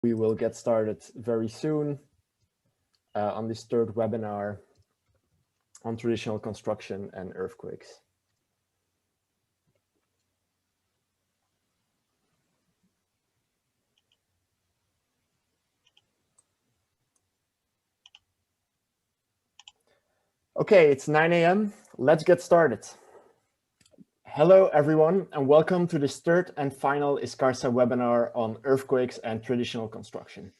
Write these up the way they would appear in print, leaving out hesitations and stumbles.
We will get started very soon on this third webinar on traditional construction and earthquakes. Okay, it's 9 a.m. Let's get started. Hello, everyone, and welcome to this third and final ISCARSAH webinar on earthquakes and traditional construction.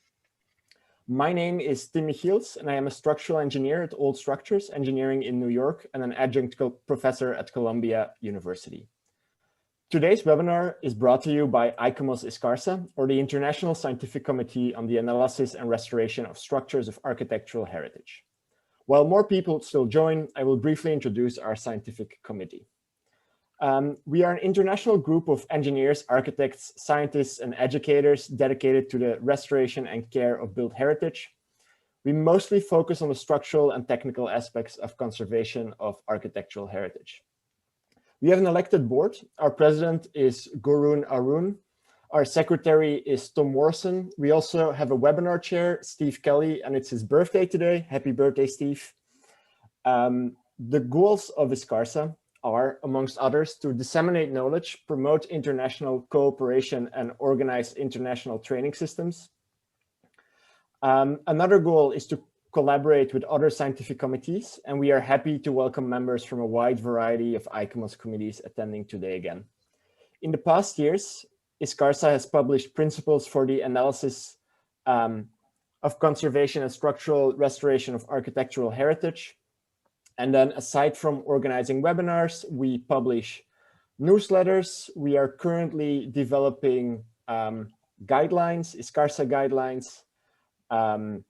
My name is Tim Michiels, and I am a structural engineer at Old Structures Engineering in New York and an adjunct professor at Columbia University. Today's webinar is brought to you by ICOMOS-ISCARSAH, or the International Scientific Committee on the Analysis and Restoration of Structures of Architectural Heritage. While more people still join, I will briefly introduce our scientific committee. We are an international group of engineers, architects, scientists, and educators dedicated to the restoration and care of built heritage. We mostly focus on the structural and technical aspects of conservation of architectural heritage. We have an elected board. Our president is Gurun Arun. Our secretary is Tom Morrison. We also have a webinar chair, Steve Kelly, and it's his birthday today. Happy birthday, Steve. The goals of ISCARSAH are, amongst others, to disseminate knowledge, promote international cooperation, and organize international training systems. Another goal is to collaborate with other scientific committees, and we are happy to welcome members from a wide variety of ICOMOS committees attending today again. In the past years, ISCARSAH has published principles for the analysis of conservation and structural restoration of architectural heritage. And then aside from organizing webinars, we publish newsletters. We are currently developing guidelines, ISCARSAH guidelines.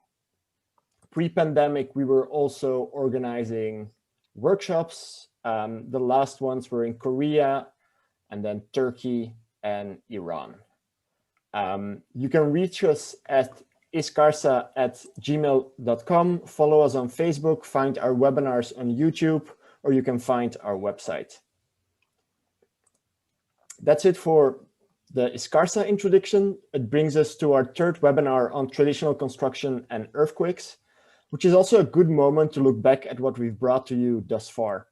Pre-pandemic, we were also organizing workshops. The last ones were in Korea, and then Turkey and Iran. You can reach us at iscarsah@gmail.com, follow us on Facebook, find our webinars on YouTube, or you can find our website. That's it for the ISCARSAH introduction. It brings us to our third webinar on traditional construction and earthquakes, which is also a good moment to look back at what we've brought to you thus far.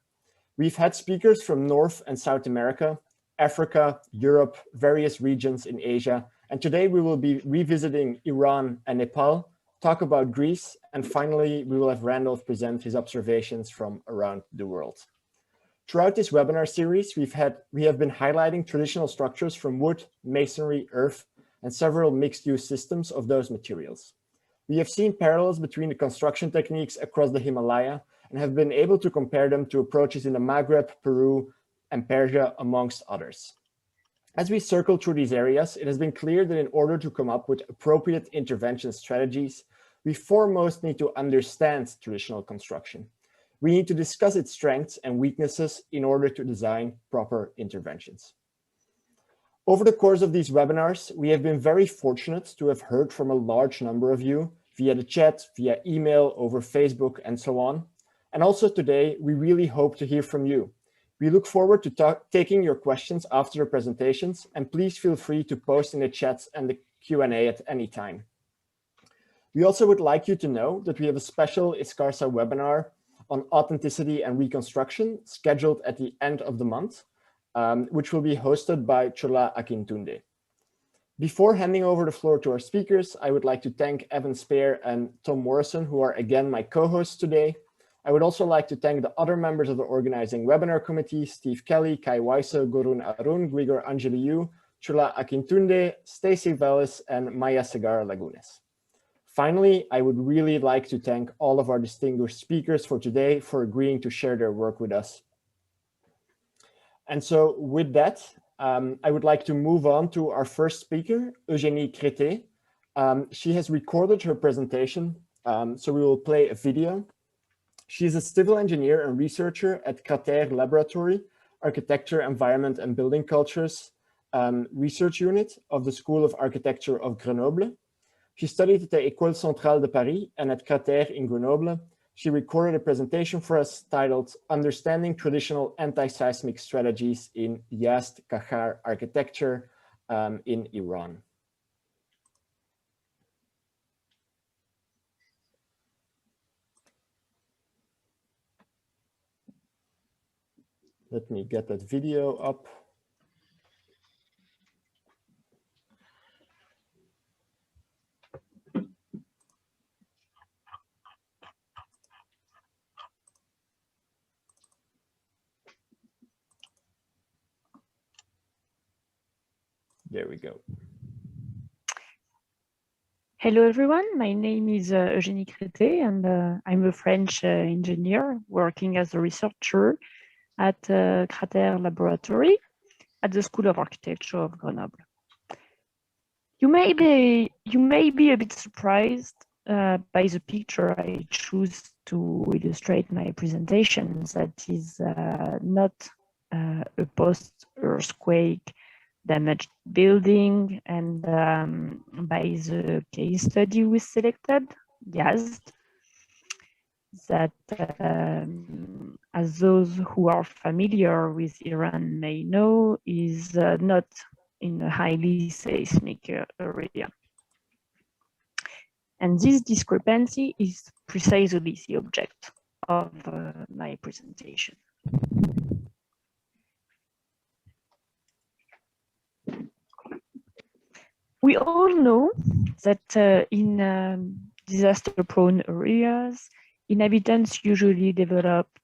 We've had speakers from North and South America, Africa, Europe, various regions in Asia, and today we will be revisiting Iran and Nepal, talk about Greece, and finally we will have Randolph present his observations from around the world. Throughout this webinar series, we have been highlighting traditional structures from wood, masonry, earth, and several mixed-use systems of those materials. We have seen parallels between the construction techniques across the Himalaya and have been able to compare them to approaches in the Maghreb, Peru, and Persia, amongst others. As we circle through these areas, it has been clear that in order to come up with appropriate intervention strategies, we foremost need to understand traditional construction. We need to discuss its strengths and weaknesses in order to design proper interventions. Over the course of these webinars, we have been very fortunate to have heard from a large number of you via the chat, via email, over Facebook, and so on. And also today, we really hope to hear from you. We look forward to taking your questions after the presentations, and please feel free to post in the chats and the Q&A at any time. We also would like you to know that we have a special ISCARSAH webinar on authenticity and reconstruction scheduled at the end of the month, which will be hosted by Chola Akintunde. Before handing over the floor to our speakers, I would like to thank Evan Spear and Tom Morrison, who are again my co-hosts today. I would also like to thank the other members of the organizing webinar committee, Steve Kelly, Kai Weisse, Gurun Arun, Grigor Angeliou, Chula Akintunde, Stacy Vellis, and Maya Segar Lagunes. Finally, I would really like to thank all of our distinguished speakers for today for agreeing to share their work with us. And so with that, I would like to move on to our first speaker, Eugénie Crété. She has recorded her presentation, so we will play a video. She is a civil engineer and researcher at Cratère Laboratory, Architecture, Environment and Building Cultures Research Unit of the School of Architecture of Grenoble. She studied at the École Centrale de Paris and at Cratère in Grenoble. She recorded a presentation for us titled Understanding Traditional Anti-Seismic Strategies in Yazd Qajar Architecture in Iran. Let me get that video up. There we go. Hello, everyone. My name is Eugénie Crété, and I'm a French engineer working as a researcher at Crater Laboratory at the School of Architecture of Grenoble. You may be a bit surprised by the picture I choose to illustrate my presentation. That is not a post-earthquake damaged building, and by the case study we selected, ISCARSAH, that as those who are familiar with Iran may know, is not in a highly seismic area. And this discrepancy is precisely the object of my presentation. We all know that in disaster-prone areas, inhabitants usually developed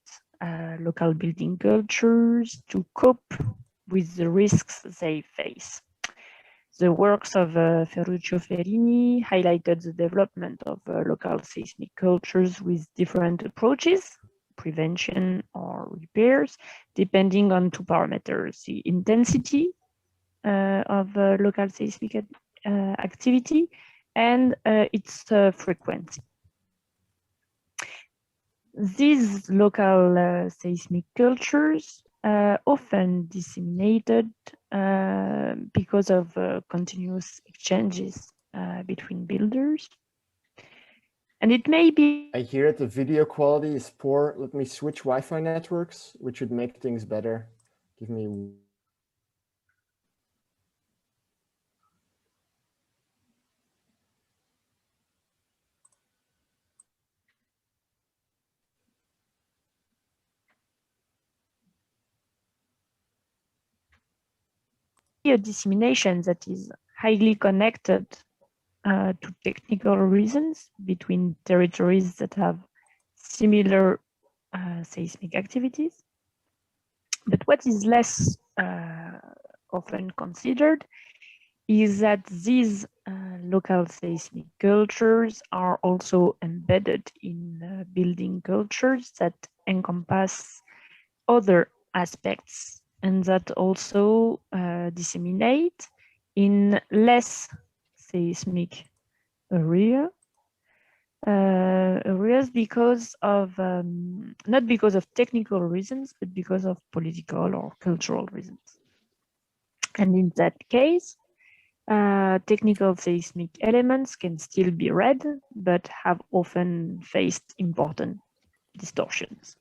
local building cultures to cope with the risks they face. The works of Ferruccio Fellini highlighted the development of local seismic cultures with different approaches, prevention or repairs, depending on two parameters: the intensity of local seismic activity and its frequency. These local seismic cultures often disseminated because of continuous exchanges between builders. And it may be... I hear that the video quality is poor. Let me switch Wi-Fi networks, which would make things better. Give me... a dissemination that is highly connected to technical reasons between territories that have similar seismic activities. But what is less often considered is that these local seismic cultures are also embedded in building cultures that encompass other aspects and that also disseminate in less seismic areas because of, not because of technical reasons, but because of political or cultural reasons. And in that case, technical seismic elements can still be read, but have often faced important distortions.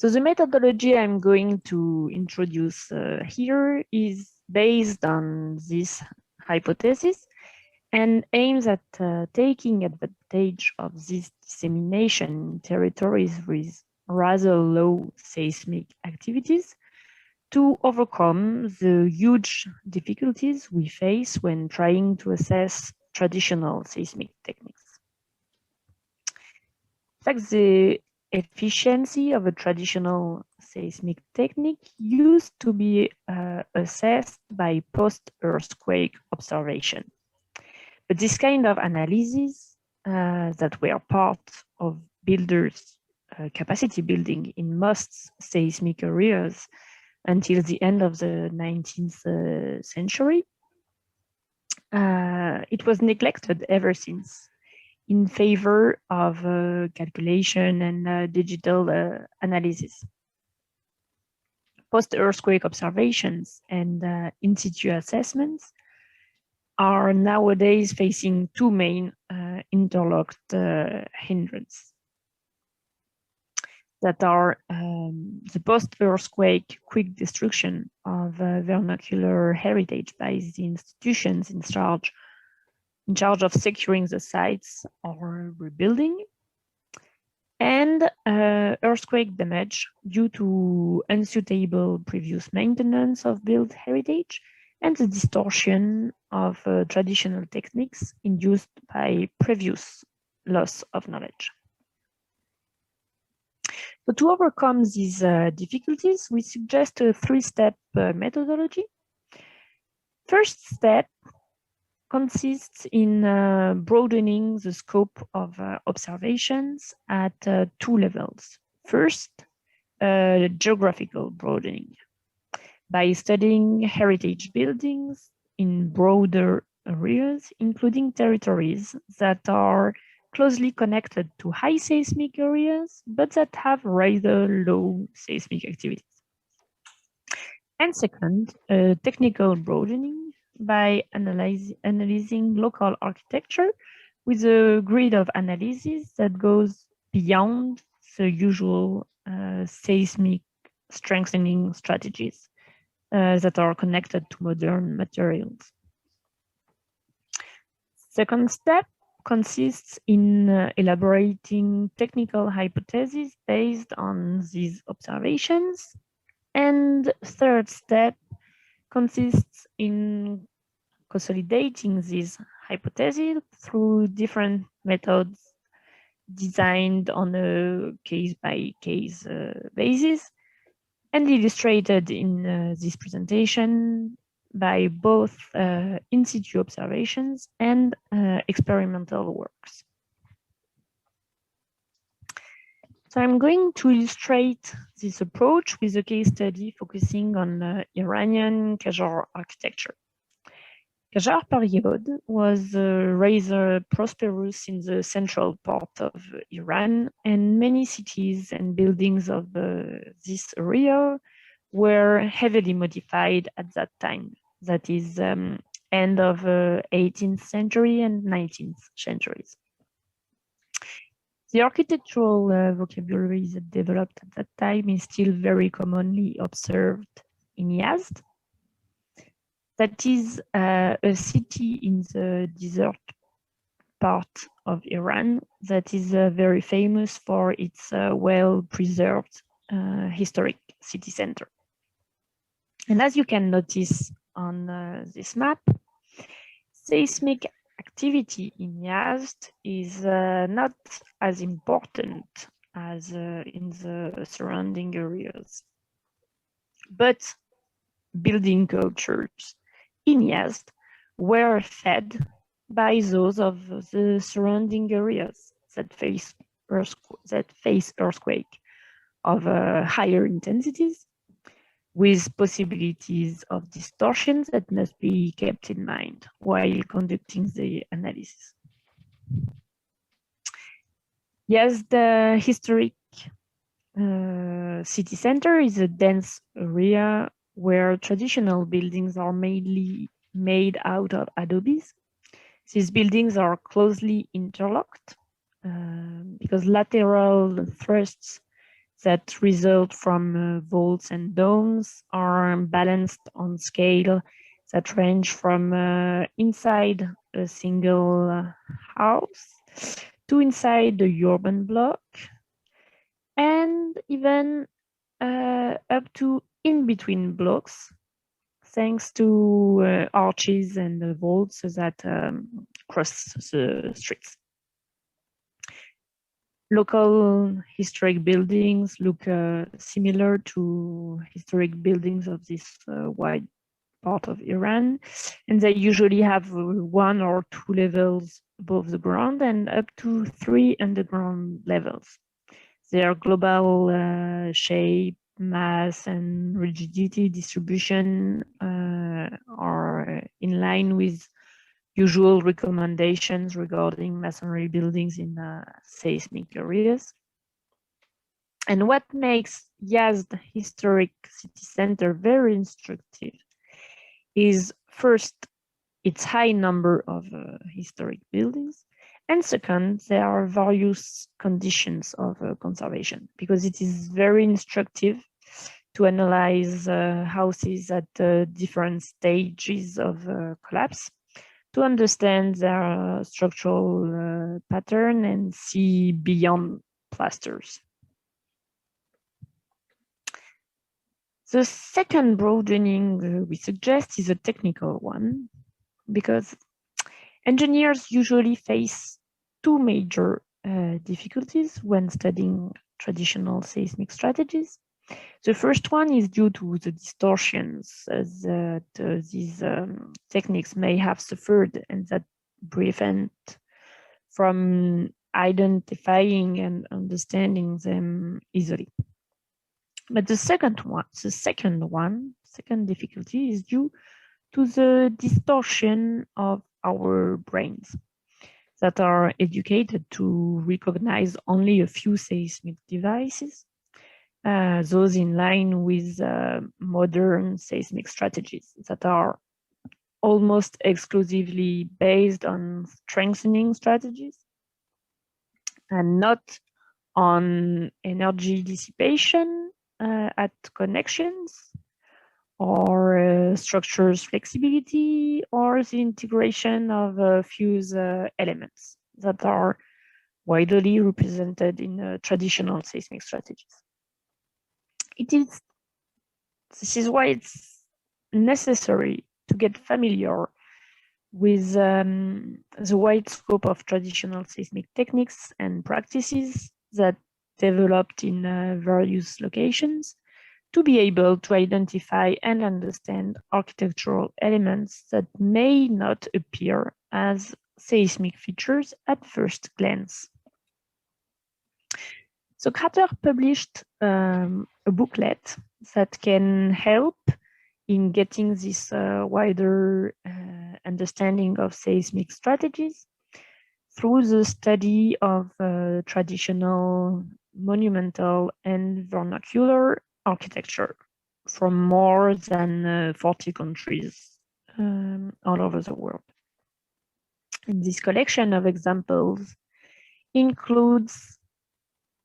So the methodology I'm going to introduce here is based on this hypothesis and aims at taking advantage of this dissemination in territories with rather low seismic activities to overcome the huge difficulties we face when trying to assess traditional seismic techniques. In fact, the efficiency of a traditional seismic technique used to be assessed by post-earthquake observation. But this kind of analysis that were part of builders' capacity building in most seismic areas until the end of the 19th century, it was neglected ever since in favor of calculation and digital analysis. Post-earthquake observations and in-situ assessments are nowadays facing two main interlocked hindrances that are the post-earthquake quick destruction of vernacular heritage by the institutions in charge of securing the sites or rebuilding, and earthquake damage due to unsuitable previous maintenance of built heritage and the distortion of traditional techniques induced by previous loss of knowledge. So to overcome these difficulties, we suggest a three-step methodology. First step consists in broadening the scope of observations at two levels. First, geographical broadening. By studying heritage buildings in broader areas, including territories that are closely connected to high seismic areas, but that have rather low seismic activities. And second, technical broadening by analyzing local architecture with a grid of analysis that goes beyond the usual seismic strengthening strategies that are connected to modern materials. Second step consists in elaborating technical hypotheses based on these observations. And third step consists in consolidating these hypotheses through different methods designed on a case-by-case basis and illustrated in this presentation by both in situ observations and experimental works. So I'm going to illustrate this approach with a case study focusing on Iranian Qajar architecture. Qajar period was rather prosperous in the central part of Iran, and many cities and buildings of this area were heavily modified at that time. That is end of 18th century and 19th centuries. The architectural vocabulary that developed at that time is still very commonly observed in Yazd. That is a city in the desert part of Iran that is very famous for its well-preserved historic city center. And as you can notice on this map, seismic activity in Yazd is not as important as in the surrounding areas. But building cultures in Yazd were fed by those of the surrounding areas that face earthquake of higher intensities, with possibilities of distortions that must be kept in mind while conducting the analysis. Yes, the historic city center is a dense area where traditional buildings are mainly made out of adobes. These buildings are closely interlocked because lateral thrusts that result from vaults and domes are balanced on scale that range from inside a single house to inside the urban block, and even up to in between blocks, thanks to arches and vaults that cross the streets. Local historic buildings look similar to historic buildings of this wide part of Iran, and they usually have 1 or 2 levels above the ground and up to 3 underground levels. Their global shape, mass, and rigidity distribution are in line with usual recommendations regarding masonry buildings in seismic areas. And what makes Yazd Historic City Center very instructive is first, its high number of historic buildings, and second, there are various conditions of conservation, because it is very instructive to analyze houses at different stages of collapse, to understand their structural pattern and see beyond plasters. The second broadening we suggest is a technical one, because engineers usually face two major difficulties when studying traditional seismic strategies. The first one is due to the distortions that these techniques may have suffered and that prevent from identifying and understanding them easily. But the second difficulty is due to the distortion of our brains that are educated to recognize only a few seismic devices, those in line with modern seismic strategies that are almost exclusively based on strengthening strategies and not on energy dissipation at connections or structures flexibility or the integration of fuse elements that are widely represented in traditional seismic strategies. This is why it's necessary to get familiar with the wide scope of traditional seismic techniques and practices that developed in various locations to be able to identify and understand architectural elements that may not appear as seismic features at first glance. So Crater published a booklet that can help in getting this wider understanding of seismic strategies through the study of traditional, monumental, and vernacular architecture from more than 40 countries all over the world. And this collection of examples includes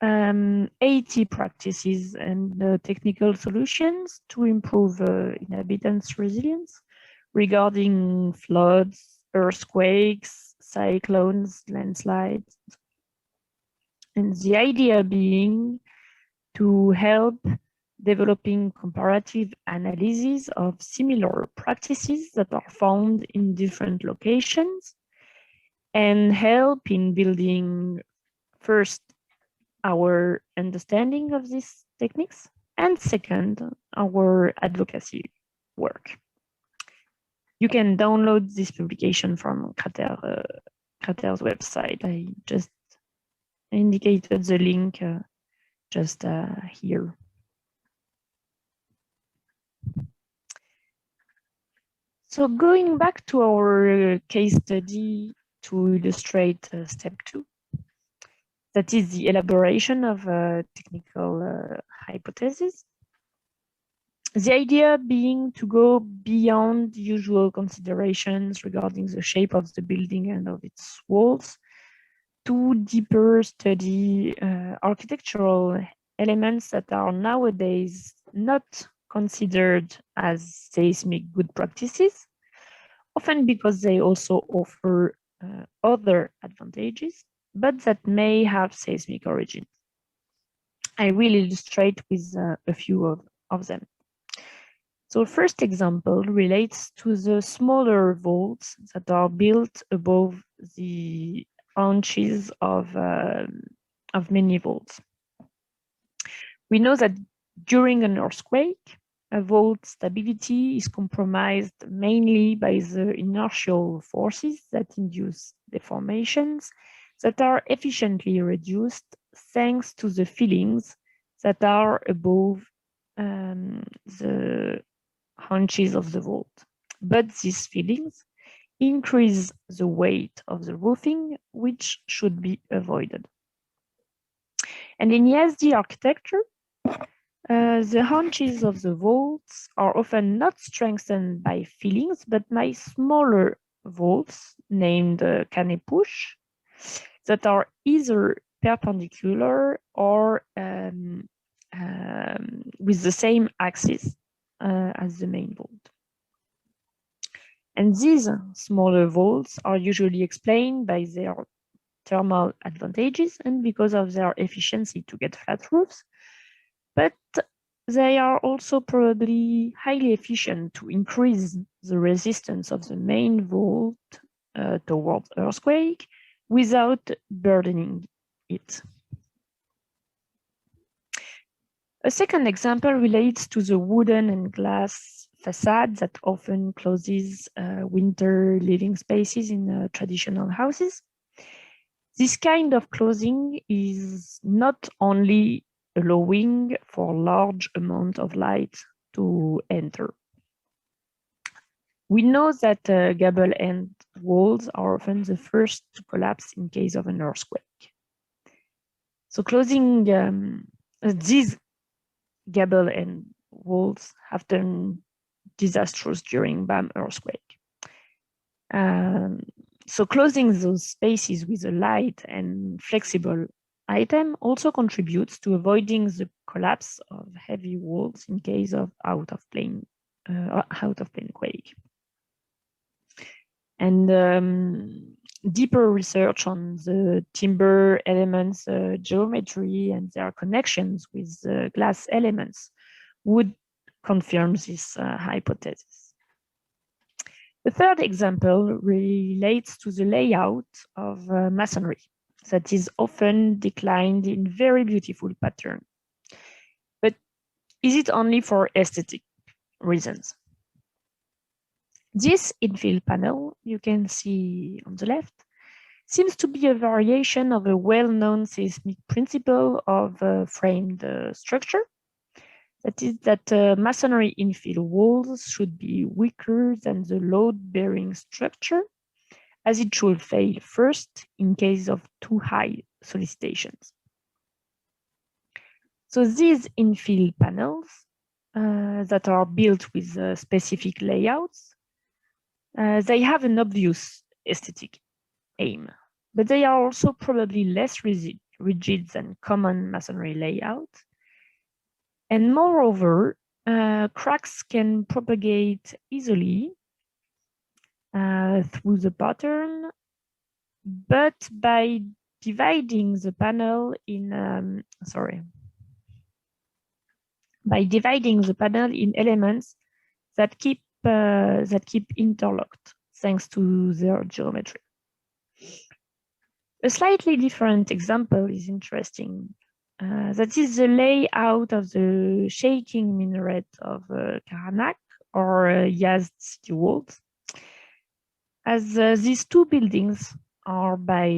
80 practices and technical solutions to improve inhabitants' resilience regarding floods, earthquakes, cyclones, landslides. And the idea being to help developing comparative analysis of similar practices that are found in different locations and help in building first our understanding of these techniques and second our advocacy work. You can download this publication from Crater's website. I just indicated the link just here. So going back to our case study to illustrate step 2, that is the elaboration of a technical hypothesis. The idea being to go beyond usual considerations regarding the shape of the building and of its walls to deeper study architectural elements that are nowadays not considered as seismic good practices, often because they also offer other advantages, but that may have seismic origins. I will illustrate with a few of them. So first example relates to the smaller vaults that are built above the haunches of many vaults. We know that during an earthquake, a vault stability is compromised mainly by the inertial forces that induce deformations that are efficiently reduced thanks to the fillings that are above the haunches of the vault. But these fillings increase the weight of the roofing, which should be avoided. And in ISD architecture, the haunches of the vaults are often not strengthened by fillings, but by smaller vaults named canne-push that are either perpendicular or with the same axis as the main vault. And these smaller vaults are usually explained by their thermal advantages and because of their efficiency to get flat roofs, but they are also probably highly efficient to increase the resistance of the main vault towards earthquake without burdening it. A second example relates to the wooden and glass facade that often closes winter living spaces in traditional houses. This kind of closing is not only allowing for large amount of light to enter. We know that gable-end walls are often the first to collapse in case of an earthquake. So closing these gable-end walls have turned disastrous during BAM earthquake. So closing those spaces with a light and flexible item also contributes to avoiding the collapse of heavy walls in case of out of plane quake. And deeper research on the timber elements geometry and their connections with glass elements would confirm this hypothesis. The third example relates to the layout of masonry that is often declined in very beautiful pattern. But is it only for aesthetic reasons? This infill panel you can see on the left seems to be a variation of a well-known seismic principle of framed structure. That is that masonry infill walls should be weaker than the load-bearing structure, as it should fail first in case of too high solicitations. So these infill panels that are built with specific layouts, they have an obvious aesthetic aim, but they are also probably less rigid than common masonry layout. And moreover, cracks can propagate easily through the pattern, but by dividing the panel in, by dividing the panel in elements that keep interlocked thanks to their geometry. A slightly different example is interesting. That is the layout of the shaking minaret of Karnak or Yazd city walls. As these two buildings are by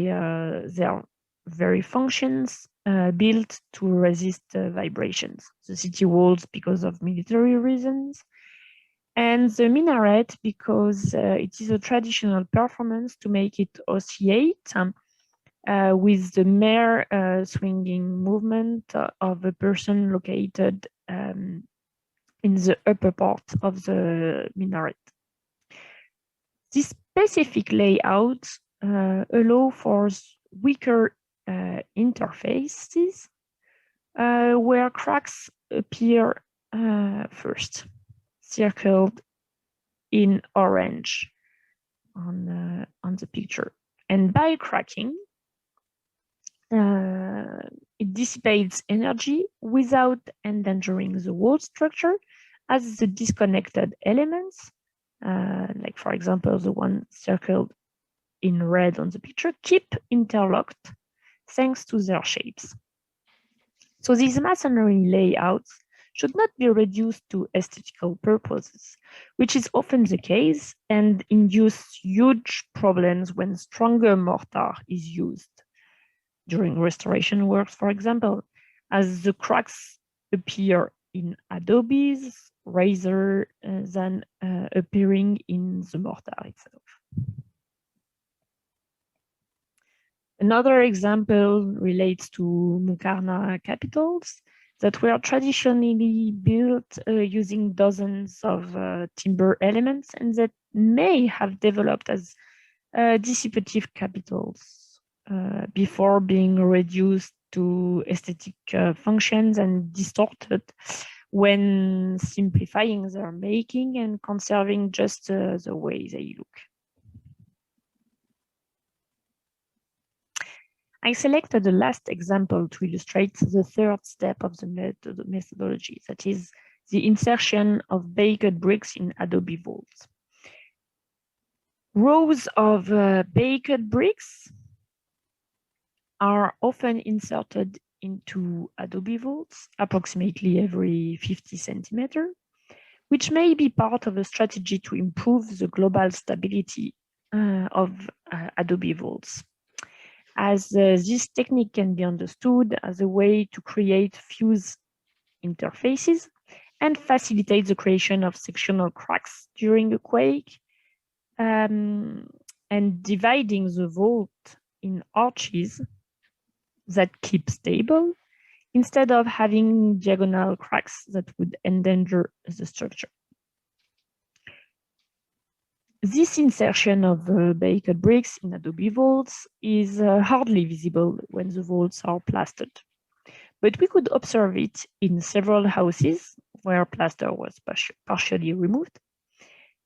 their very functions built to resist vibrations. The city walls because of military reasons, and the minaret because it is a traditional performance to make it oscillate with the mere swinging movement of a person located in the upper part of the minaret. This specific layout allow for weaker interfaces where cracks appear first, circled in orange on the picture. And by cracking, it dissipates energy without endangering the wall structure, as the disconnected elements, like for example, the one circled in red on the picture, keep interlocked thanks to their shapes. So these masonry layouts should not be reduced to aesthetical purposes, which is often the case and induce huge problems when stronger mortar is used during restoration works, for example, as the cracks appear in adobes rather than appearing in the mortar itself. Another example relates to Mukarna capitals that were traditionally built using dozens of timber elements and that may have developed as dissipative capitals before being reduced to aesthetic functions and distorted when simplifying their making and conserving just the way they look. I selected the last example to illustrate the third step of the methodology, that is the insertion of baked bricks in Adobe vaults. Rows of baked bricks are often inserted into Adobe vaults, approximately every 50 centimeters, which may be part of a strategy to improve the global stability of Adobe vaults, as this technique can be understood as a way to create fuse interfaces and facilitate the creation of sectional cracks during a quake, and dividing the vault in arches that keep stable instead of having diagonal cracks that would endanger the structure. This insertion of baked bricks in Adobe vaults is hardly visible when the vaults are plastered, but we could observe it in several houses where plaster was partially removed.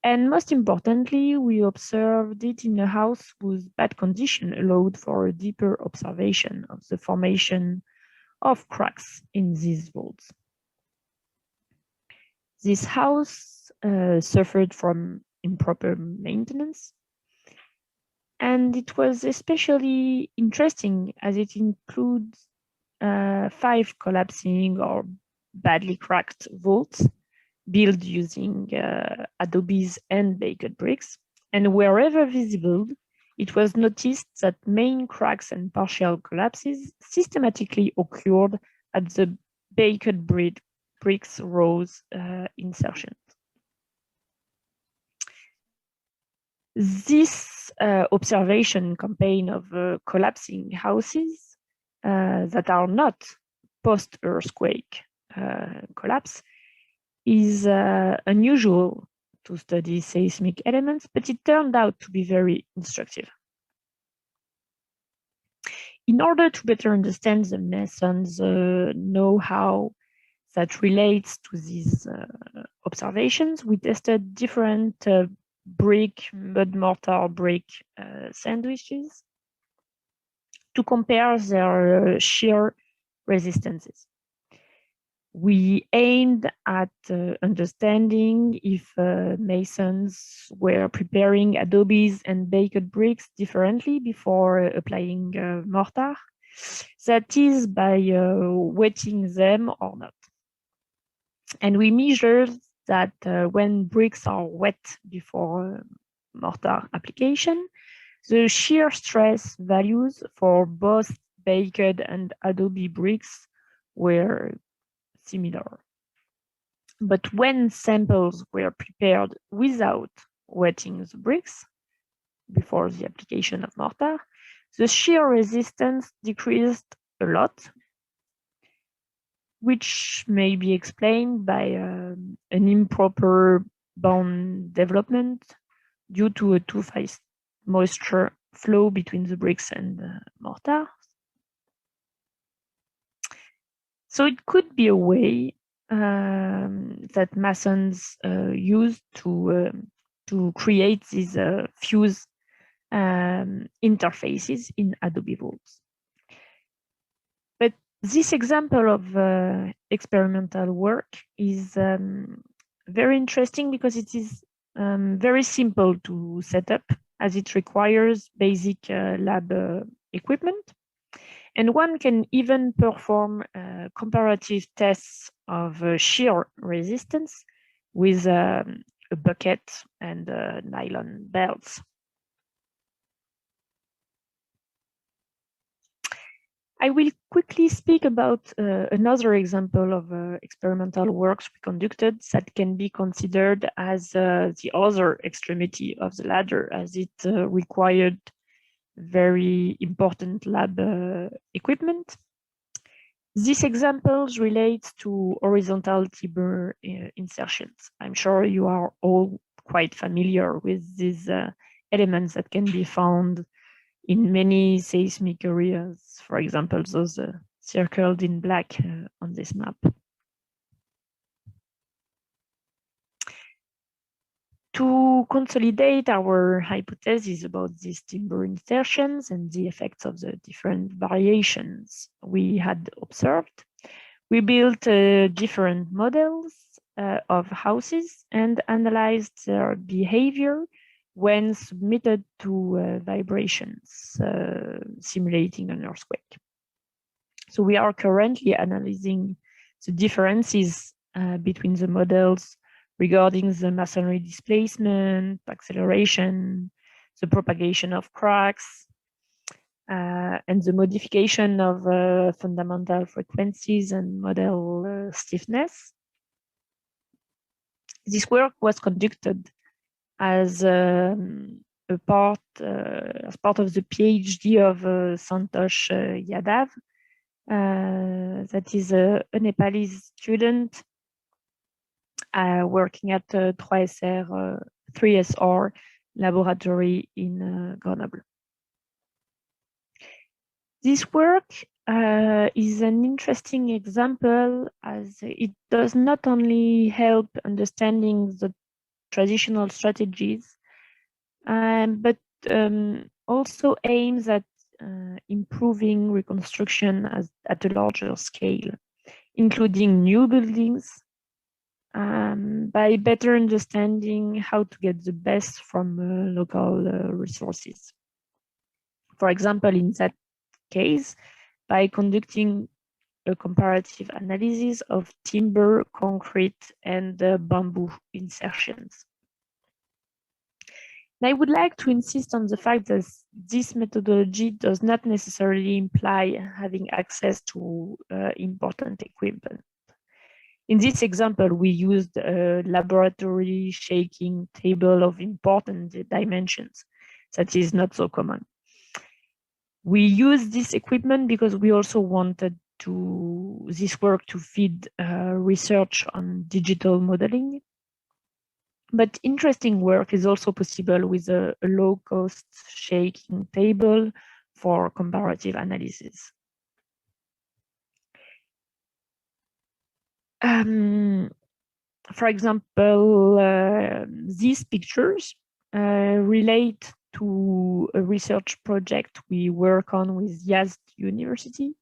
And most importantly, we observed it in a house whose bad condition allowed for a deeper observation of the formation of cracks in these vaults. This house suffered from improper maintenance, and it was especially interesting as it includes 5 collapsing or badly cracked vaults built using Adobe's and baked bricks. And wherever visible, it was noticed that main cracks and partial collapses systematically occurred at the baked bricks rows insertion. This observation campaign of collapsing houses that are not post-earthquake collapse is unusual to study seismic elements, but it turned out to be very instructive. In order to better understand the masons' know-how that relates to these observations, we tested different mud mortar brick sandwiches to compare their shear resistances. We aimed at understanding if masons were preparing Adobe's and baked bricks differently before applying mortar, that is, by wetting them or not. And we measured that when bricks are wet before mortar application, the shear stress values for both baked and Adobe bricks were similar. But when samples were prepared without wetting the bricks before the application of mortar, the shear resistance decreased a lot, which may be explained by an improper bond development due to a too fast moisture flow between the bricks and the mortar. So it could be a way that masons use to create these fuse interfaces in Adobe vaults. But this example of experimental work is very interesting because it is very simple to set up, as it requires basic lab equipment. And one can even perform comparative tests of shear resistance with a bucket and nylon belts. I will quickly speak about another example of experimental works we conducted that can be considered as the other extremity of the ladder, as it required very important lab equipment. This example relates to horizontal timber insertions. I'm sure you are all quite familiar with these elements that can be found in many seismic areas, for example, those circled in black on this map. To consolidate our hypothesis about these timber insertions and the effects of the different variations we had observed, we built different models of houses and analyzed their behavior when submitted to vibrations simulating an earthquake. So we are currently analyzing the differences between the models regarding the masonry displacement, acceleration, the propagation of cracks, and the modification of fundamental frequencies and model stiffness. This work was conducted as part of the PhD of Santosh Yadav, that is a Nepalese student working at 3SR laboratory in Grenoble. This work is an interesting example as it does not only help understanding the traditional strategies, but also aims at improving reconstruction at a larger scale, including new buildings, by better understanding how to get the best from local resources. For example, in that case, by conducting a comparative analysis of timber, concrete, and bamboo insertions. And I would like to insist on the fact that this methodology does not necessarily imply having access to important equipment. In this example, we used a laboratory shaking table of important dimensions. That is not so common. We used this equipment because we also wanted this work to feed research on digital modeling. But interesting work is also possible with a low-cost shaking table for comparative analysis. For example, these pictures relate to a research project we work on with Yazd University,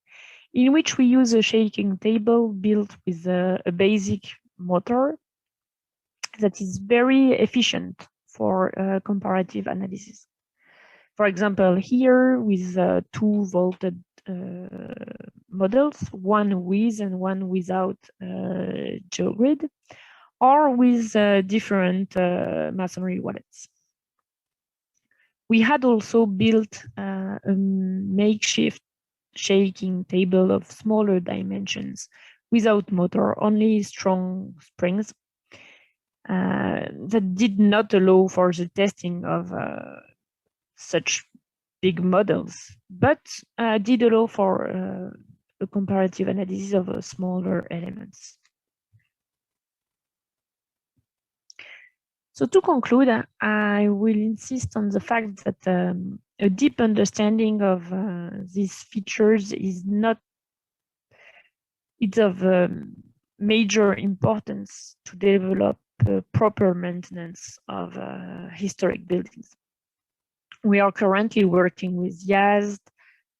in which we use a shaking table built with a basic motor that is very efficient for comparative analysis. For example, here with 2 volted models, one with and one without geogrid, or with different masonry wallets. We had also built a makeshift shaking table of smaller dimensions without motor, only strong springs, that did not allow for the testing of such big models, but did allow for a comparative analysis of smaller elements. So to conclude, I will insist on the fact that a deep understanding of these features is of major importance to develop proper maintenance of historic buildings. We are currently working with Yazd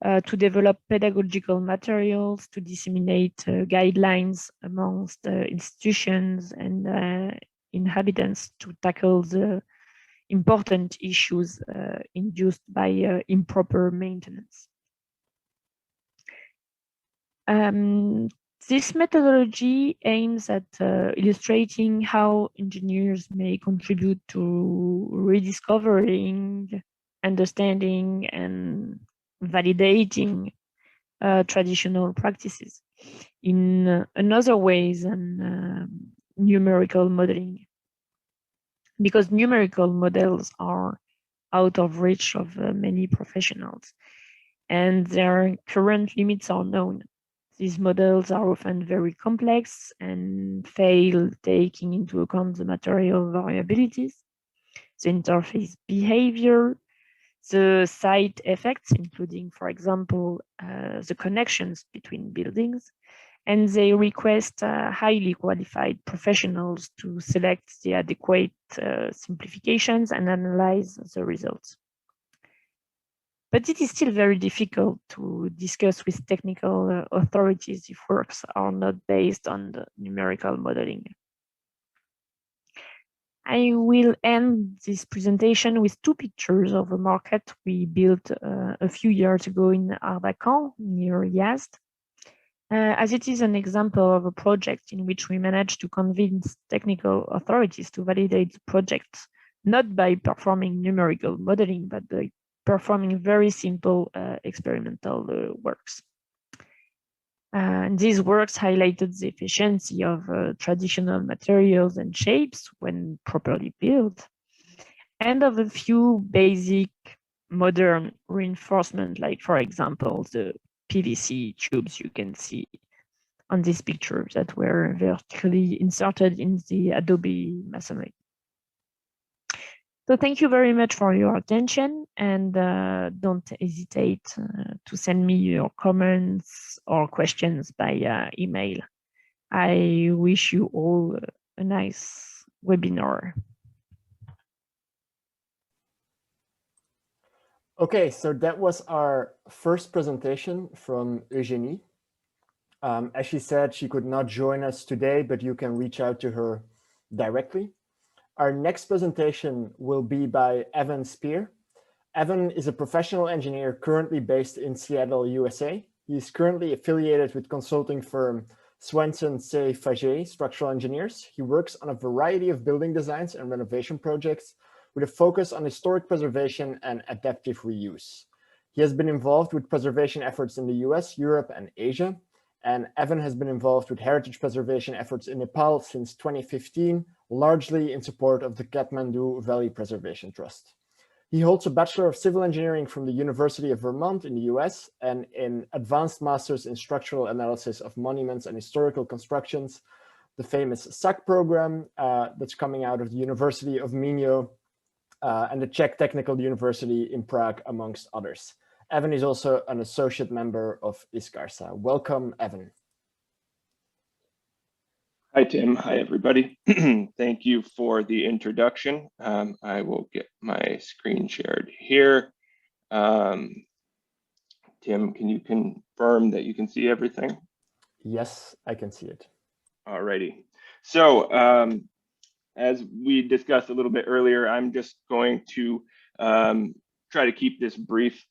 to develop pedagogical materials to disseminate guidelines amongst institutions and inhabitants to tackle the important issues induced by improper maintenance. This methodology aims at illustrating how engineers may contribute to rediscovering, understanding, and validating traditional practices in another ways than numerical modeling, because numerical models are out of reach of many professionals and their current limits are known. These models are often very complex and fail taking into account the material variabilities, the interface behavior, the site effects, including, for example, the connections between buildings, and they request highly qualified professionals to select the adequate simplifications and analyze the results. But it is still very difficult to discuss with technical authorities if works are not based on the numerical modeling. I will end this presentation with two pictures of a market we built a few years ago in Arbacan, near Yazd, as it is an example of a project in which we managed to convince technical authorities to validate the project, not by performing numerical modeling, but by performing very simple experimental works. And these works highlighted the efficiency of traditional materials and shapes when properly built, and of a few basic modern reinforcement, like, for example, the PVC tubes you can see on this picture that were vertically inserted in the Adobe masonry. So thank you very much for your attention, and don't hesitate to send me your comments or questions by email. I wish you all a nice webinar. Okay, so that was our first presentation from Eugénie. As she said, she could not join us today, but you can reach out to her directly. Our next presentation will be by Evan Spear. Evan is a professional engineer currently based in Seattle, USA. He is currently affiliated with consulting firm Swenson C. Faget Structural Engineers. He works on a variety of building designs and renovation projects with a focus on historic preservation and adaptive reuse. He has been involved with preservation efforts in the US, Europe, and Asia. And Evan has been involved with heritage preservation efforts in Nepal since 2015, largely in support of the Kathmandu Valley Preservation Trust. He holds a Bachelor of Civil Engineering from the University of Vermont in the US and an Advanced Master's in Structural Analysis of Monuments and Historical Constructions, the famous SAC program that's coming out of the University of Minho and the Czech Technical University in Prague, amongst others. Evan is also an associate member of ISCARSAH. Welcome, Evan. Hi, Tim. Hi, everybody. Thank you for the introduction. I will get my screen shared here. Tim, can you confirm that you can see everything? Yes, I can see it. All righty. So as we discussed a little bit earlier, I'm just going to try to keep this brief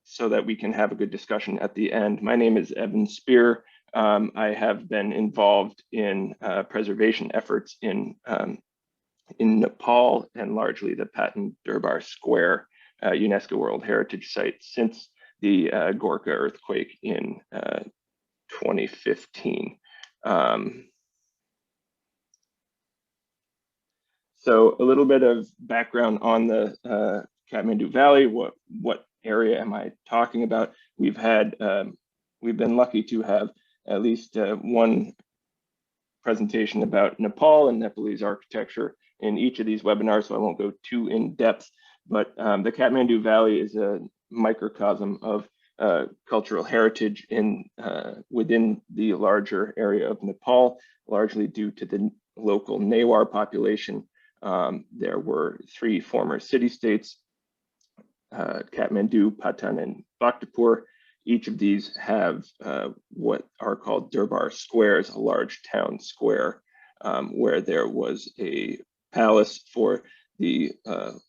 so that we can have a good discussion at the end. My name is Evan Spear. I have been involved in preservation efforts in Nepal and largely the Patan Durbar Square UNESCO World Heritage Site since the Gorkha earthquake in 2015. So a little bit of background on the Kathmandu Valley. What area am I talking about? We've been lucky to have at least one presentation about Nepal and Nepalese architecture in each of these webinars, so I won't go too in depth, but the Kathmandu Valley is a microcosm of cultural heritage within the larger area of Nepal, largely due to the local Newar population. There were three former city-states, Kathmandu, Patan, and Bhaktapur. Each of these have what are called Durbar squares, a large town square, where there was a palace for the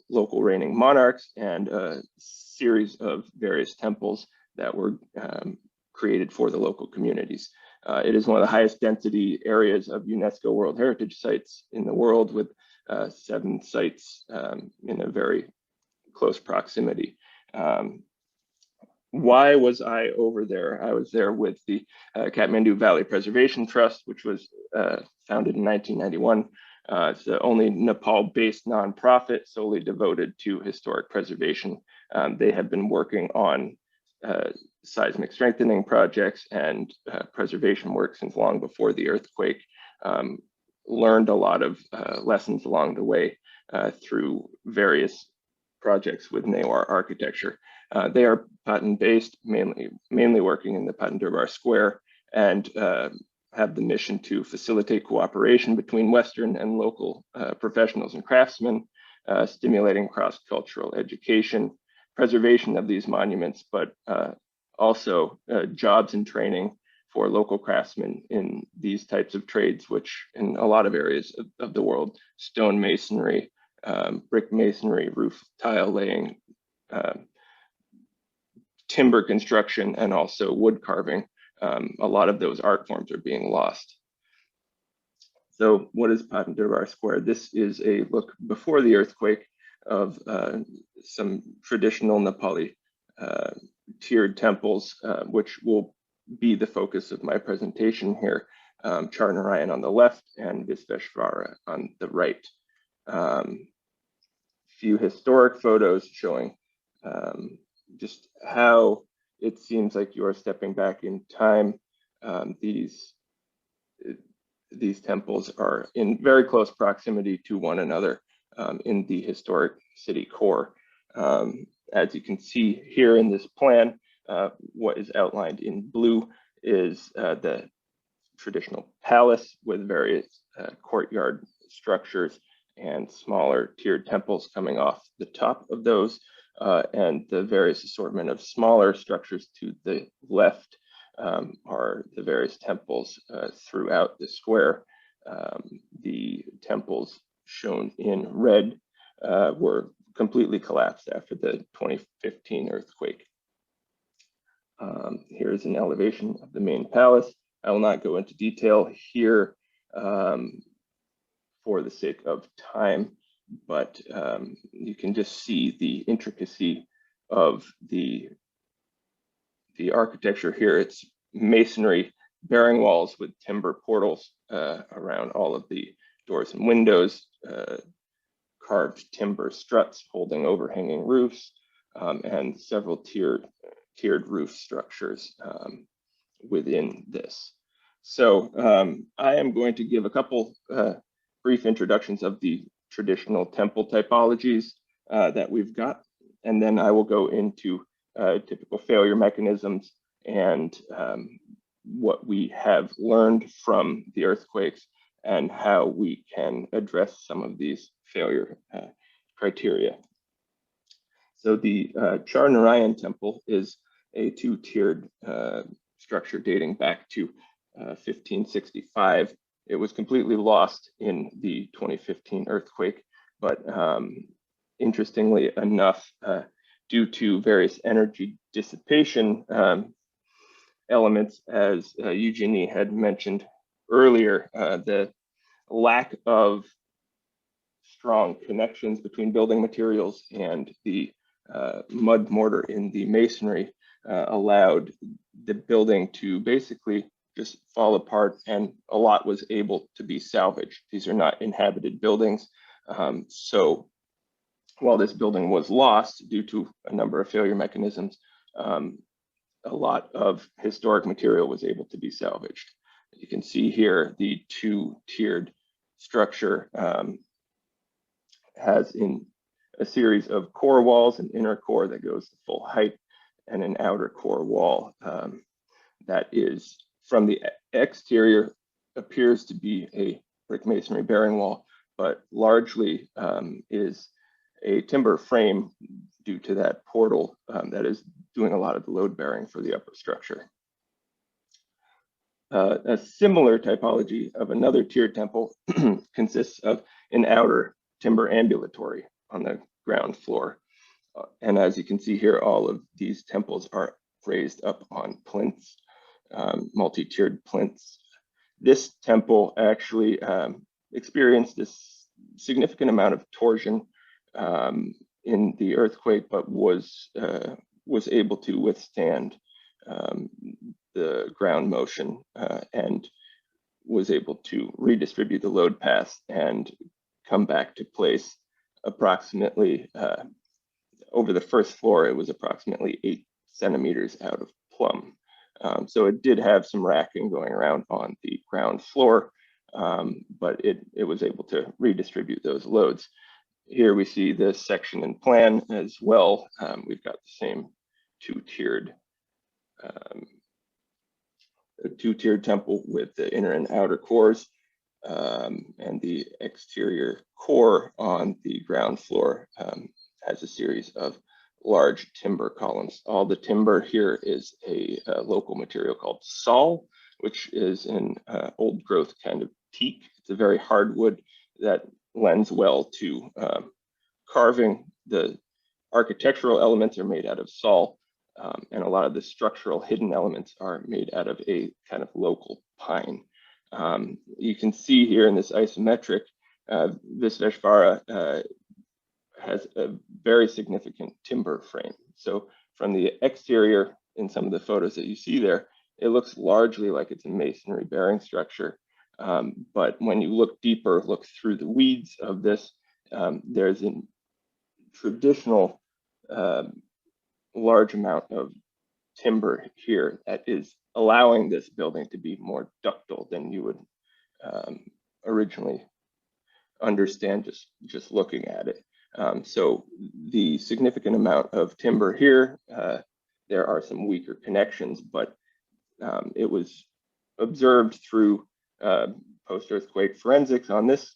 local reigning monarchs and a series of various temples that were created for the local communities. It is one of the highest density areas of UNESCO World Heritage Sites in the world, with 7 sites in a very close proximity. Why was I over there? I was there with the Kathmandu Valley Preservation Trust, which was founded in 1991. It's the only Nepal-based nonprofit solely devoted to historic preservation. They have been working on seismic strengthening projects and preservation work since long before the earthquake. Learned a lot of lessons along the way through various projects with Newar architecture. They are Patan based, mainly working in the Patan Durbar Square. and have the mission to facilitate cooperation between Western and local professionals and craftsmen, stimulating cross-cultural education, preservation of these monuments, but also jobs and training for local craftsmen in these types of trades, which in a lot of areas of the world, stone masonry, brick masonry, roof tile laying, timber construction, and also wood carving. A lot of those art forms are being lost. So what is Patanduvar Square? This is a look before the earthquake of some traditional Nepali tiered temples, which will be the focus of my presentation here. Charnarayan on the left and Visveshvara on the right. Few historic photos showing just how it seems like you are stepping back in time. These temples are in very close proximity to one another in the historic city core. As you can see here in this plan, what is outlined in blue is the traditional palace with various courtyard structures and smaller tiered temples coming off the top of those, and the various assortment of smaller structures to the left are the various temples throughout the square. The temples shown in red were completely collapsed after the 2015 earthquake. Here's an elevation of the main palace. I will not go into detail here for the sake of time, but you can just see the intricacy of the architecture here. It's masonry bearing walls with timber portals around all of the doors and windows, carved timber struts holding overhanging roofs, and several tiered roof structures within this. So I am going to give a couple brief introductions of the traditional temple typologies that we've got, and then I will go into typical failure mechanisms and what we have learned from the earthquakes and how we can address some of these failure criteria. So the Charnarayan temple is a two-tiered structure dating back to 1565. It was completely lost in the 2015 earthquake, but interestingly enough, due to various energy dissipation elements, as Eugenie had mentioned earlier, the lack of strong connections between building materials and the mud mortar in the masonry allowed the building to basically just fall apart, and a lot was able to be salvaged. These are not inhabited buildings. So while this building was lost due to a number of failure mechanisms, a lot of historic material was able to be salvaged. You can see here the two-tiered structure has in a series of core walls, an inner core that goes to full height, and an outer core wall that is from the exterior appears to be a brick masonry bearing wall, but largely is a timber frame due to that portal that is doing a lot of the load bearing for the upper structure. A similar typology of another tiered temple consists of an outer timber ambulatory on the ground floor. And as you can see here, all of these temples are raised up on plinths, multi-tiered plinths. This temple actually experienced this significant amount of torsion in the earthquake, but was able to withstand the ground motion and was able to redistribute the load pass and come back to place approximately over the first floor. It was approximately 8 centimeters out of plumb. So it did have some racking going around on the ground floor, but it was able to redistribute those loads. Here we see this section and plan as well. We've got the same two-tiered a two-tiered temple with the inner and outer cores, and the exterior core on the ground floor has a series of large timber columns. All the timber here is a local material called sol, which is an old growth kind of teak. It's a very hard wood that lends well to carving. The architectural elements are made out of sol, and a lot of the structural hidden elements are made out of a kind of local pine. You can see here in this isometric, Visveshvara has a very significant timber frame. So from the exterior, in some of the photos that you see there, it looks largely like it's a masonry bearing structure. But when you look deeper, look through the weeds of this, there's a traditional large amount of timber here that is allowing this building to be more ductile than you would originally understand just looking at it. So the significant amount of timber here, there are some weaker connections, but it was observed through post-earthquake forensics on this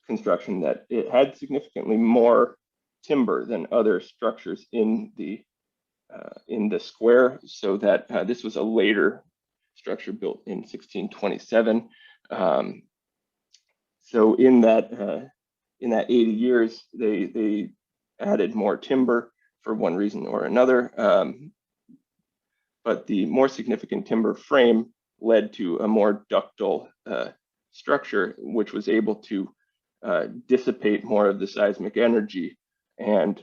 construction that it had significantly more timber than other structures in the square, so that this was a later structure built in 1627. So in that 80 years, they added more timber for one reason or another. But the more significant timber frame led to a more ductile structure, which was able to dissipate more of the seismic energy and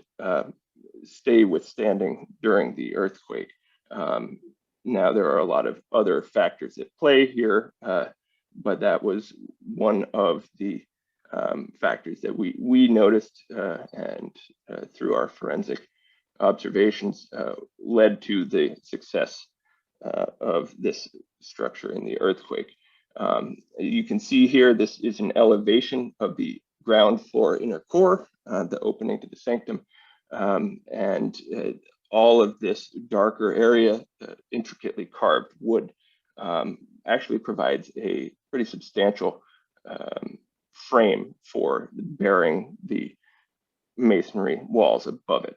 stay withstanding during the earthquake. Now, there are a lot of other factors at play here, but that was one of the factors that we noticed, and through our forensic observations led to the success of this structure in the earthquake. You can see here, this is an elevation of the ground floor inner core, the opening to the sanctum, and all of this darker area, intricately carved wood, actually provides a pretty substantial frame for bearing the masonry walls above it.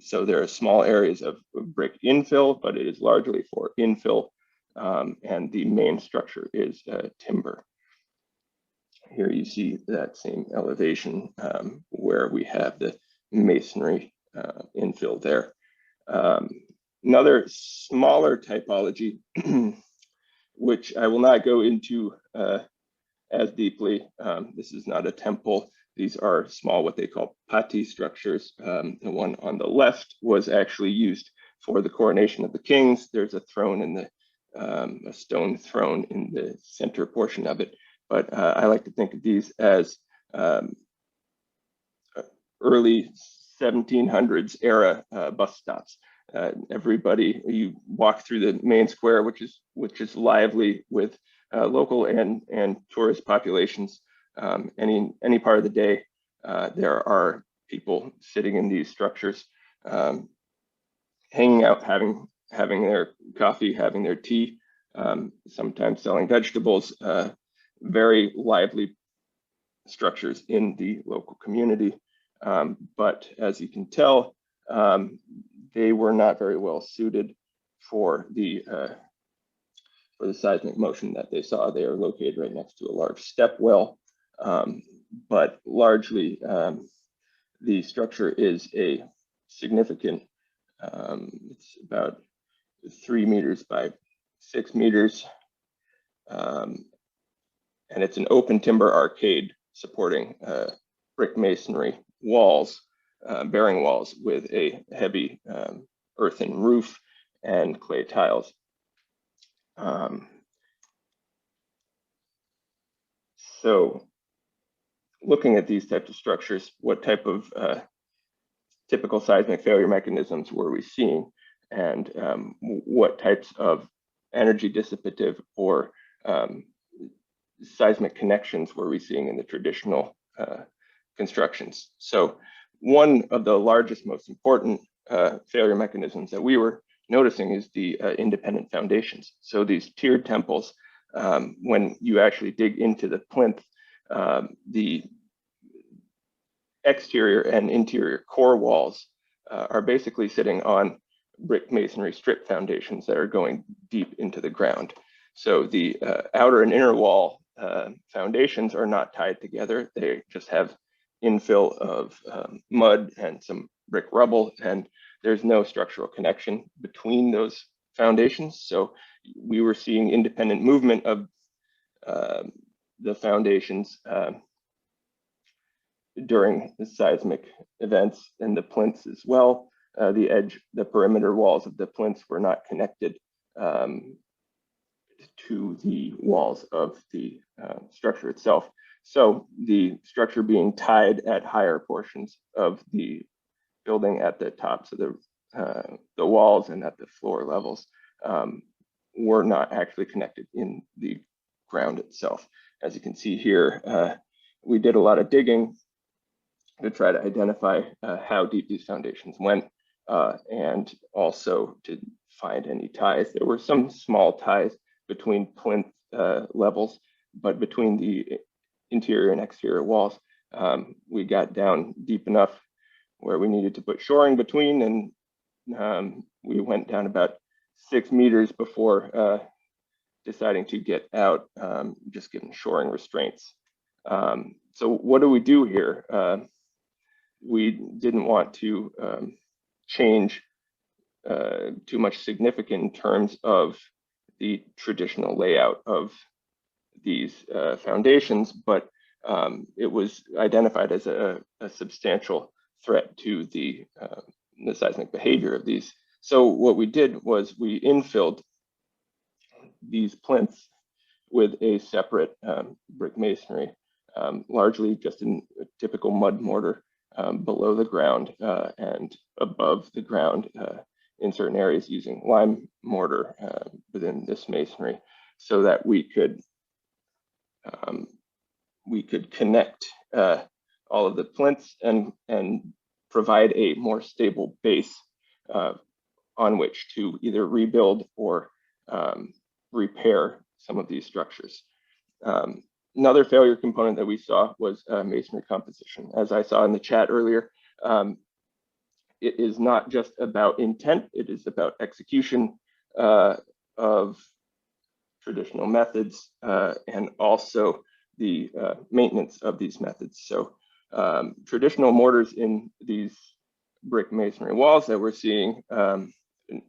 So there are small areas of brick infill, but it is largely for infill, and the main structure is timber. Here you see that same elevation where we have the masonry infill there. Another smaller typology, which I will not go into as deeply. This is not a temple. These are small, what they call pati structures. The one on the left was actually used for the coronation of the kings. There's a throne in the, a stone throne in the center portion of it. But I like to think of these as early 1700s era bus stops. Everybody, you walk through the main square, which is lively with local and tourist populations. Any part of the day, there are people sitting in these structures, hanging out, having their coffee, having their tea, sometimes selling vegetables. Very lively structures in the local community. But as you can tell, they were not very well suited for the seismic motion that they saw. They are located right next to a large step well, but largely the structure is a significant, it's about 3 meters by 6 meters, and it's an open timber arcade supporting brick masonry walls, bearing walls with a heavy earthen roof and clay tiles. So looking at these types of structures, what type of typical seismic failure mechanisms were we seeing, and what types of energy dissipative or seismic connections were we seeing in the traditional constructions? So one of the largest, most important failure mechanisms that we were noticing is the independent foundations. So these tiered temples, when you actually dig into the plinth, the exterior and interior core walls are basically sitting on brick masonry strip foundations that are going deep into the ground. So the outer and inner wall foundations are not tied together. They just have infill of mud and some brick rubble, and there's no structural connection between those foundations. So we were seeing independent movement of the foundations during the seismic events and the plinths as well. The perimeter walls of the plinths were not connected to the walls of the structure itself. So the structure being tied at higher portions of the building at the tops of the walls and at the floor levels were not actually connected in the ground itself. As you can see here, we did a lot of digging to try to identify how deep these foundations went and also to find any ties. There were some small ties between plinth levels, but between the interior and exterior walls, we got down deep enough where we needed to put shoring between, and we went down about 6 meters before deciding to get out, just given shoring restraints. So what do we do here? We didn't want to change too much significant in terms of the traditional layout of these foundations, but it was identified as a substantial threat to the seismic behavior of these. So what we did was we infilled these plinths with a separate brick masonry, largely just in a typical mud mortar below the ground and above the ground in certain areas using lime mortar within this masonry, so that we could connect all of the plinths and provide a more stable base on which to either rebuild or repair some of these structures. Another failure component that we saw was masonry composition. As I saw in the chat earlier, it is not just about intent, it is about execution of traditional methods and also the maintenance of these methods. So traditional mortars in these brick masonry walls that we're seeing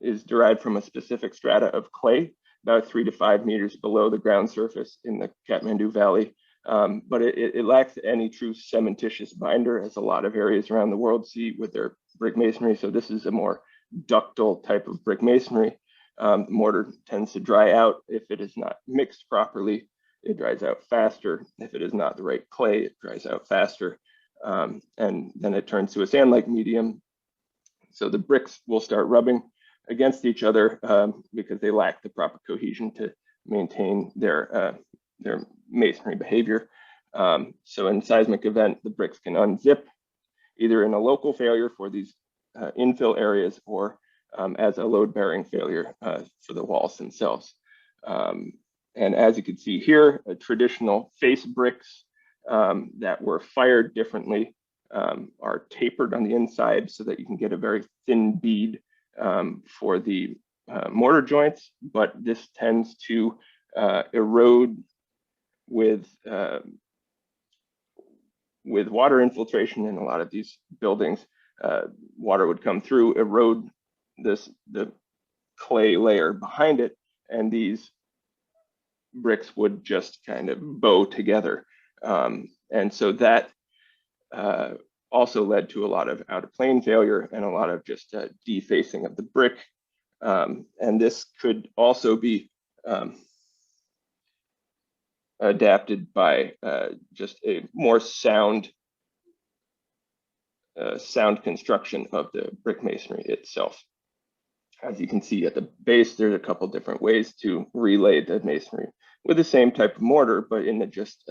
is derived from a specific strata of clay, about 3 to 5 meters below the ground surface in the Kathmandu Valley. But it lacks any true cementitious binder, as a lot of areas around the world see with their brick masonry. So this is a more ductile type of brick masonry. The mortar tends to dry out if it is not mixed properly. It dries out faster. If it is not the right clay, it dries out faster. And then it turns to a sand-like medium. So the bricks will start rubbing against each other because they lack the proper cohesion to maintain their masonry behavior. So in seismic event, the bricks can unzip either in a local failure for these infill areas or as a load-bearing failure for the walls themselves. And as you can see here, traditional face bricks that were fired differently are tapered on the inside so that you can get a very thin bead for the mortar joints, but this tends to erode with water infiltration in a lot of these buildings. Water would come through, erode the clay layer behind it, and these bricks would just kind of bow together. And so that also led to a lot of out-of-plane failure and a lot of just defacing of the brick. And this could also be adapted by just a more sound construction of the brick masonry itself. As you can see at the base, there's a couple different ways to relay the masonry with the same type of mortar, but in a just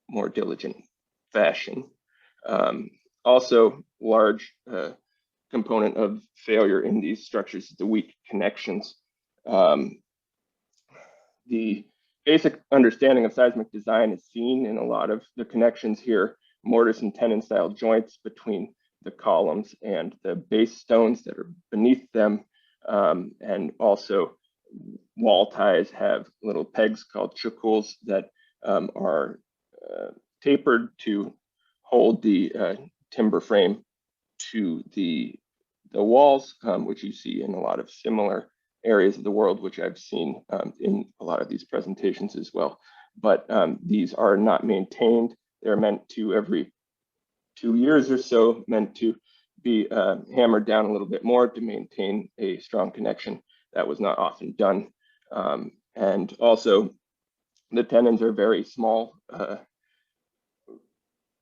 more diligent fashion. Also, large component of failure in these structures is the weak connections. The basic understanding of seismic design is seen in a lot of the connections here, mortise and tenon style joints between the columns and the base stones that are beneath them. And also wall ties have little pegs called chukuls that are tapered to hold the timber frame to the walls, which you see in a lot of similar areas of the world, which I've seen in a lot of these presentations as well. But these are not maintained. They're meant to, every 2 years or so, meant to be hammered down a little bit more to maintain a strong connection. That was not often done. And also, the tenons are very small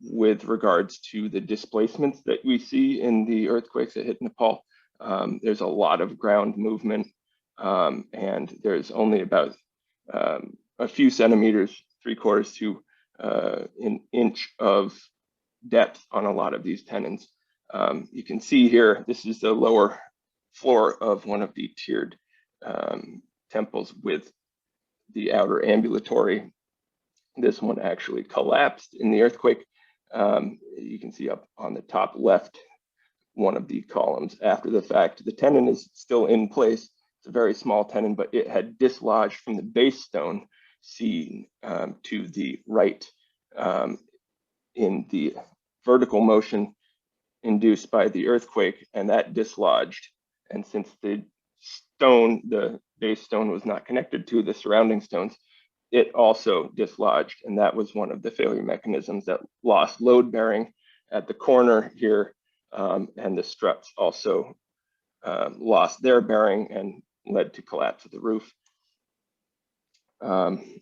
with regards to the displacements that we see in the earthquakes that hit Nepal. There's a lot of ground movement, and there's only about a few centimeters, 3/4 to an inch of depth on a lot of these tenons. You can see here, this is the lower floor of one of the tiered temples with the outer ambulatory. This one actually collapsed in the earthquake. You can see up on the top left, one of the columns after the fact. The tenon is still in place. It's a very small tenon, but it had dislodged from the base stone seen to the right in the vertical motion induced by the earthquake, and that dislodged. And since the stone, the base stone, was not connected to the surrounding stones, it also dislodged, and that was one of the failure mechanisms that lost load bearing at the corner here, and the struts also lost their bearing and led to collapse of the roof.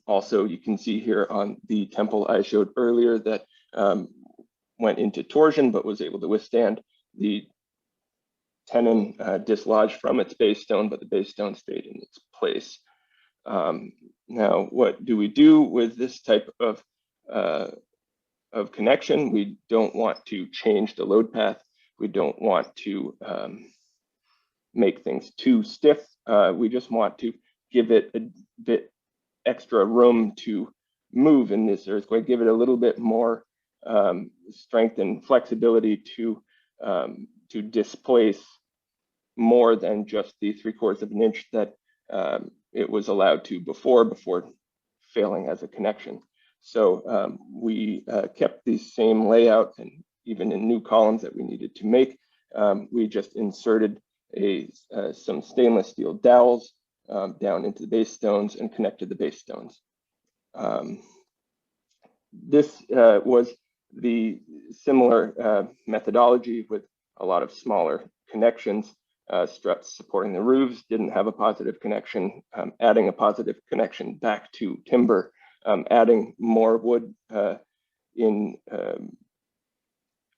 Also, you can see here on the temple I showed earlier that went into torsion but was able to withstand. The tenon dislodged from its base stone, but the base stone stayed in its place. Now, what do we do with this type of connection? We don't want to change the load path. We don't want to make things too stiff. We just want to give it a bit extra room to move in this earthquake, give it a little bit more strength and flexibility to displace more than just the 3/4 of an inch that it was allowed to before failing as a connection. So we kept the same layout, and even in new columns that we needed to make, we just inserted some stainless steel dowels down into the base stones and connected the base stones. This was the similar methodology with a lot of smaller connections. Struts supporting the roofs didn't have a positive connection. Adding a positive connection back to timber, adding more wood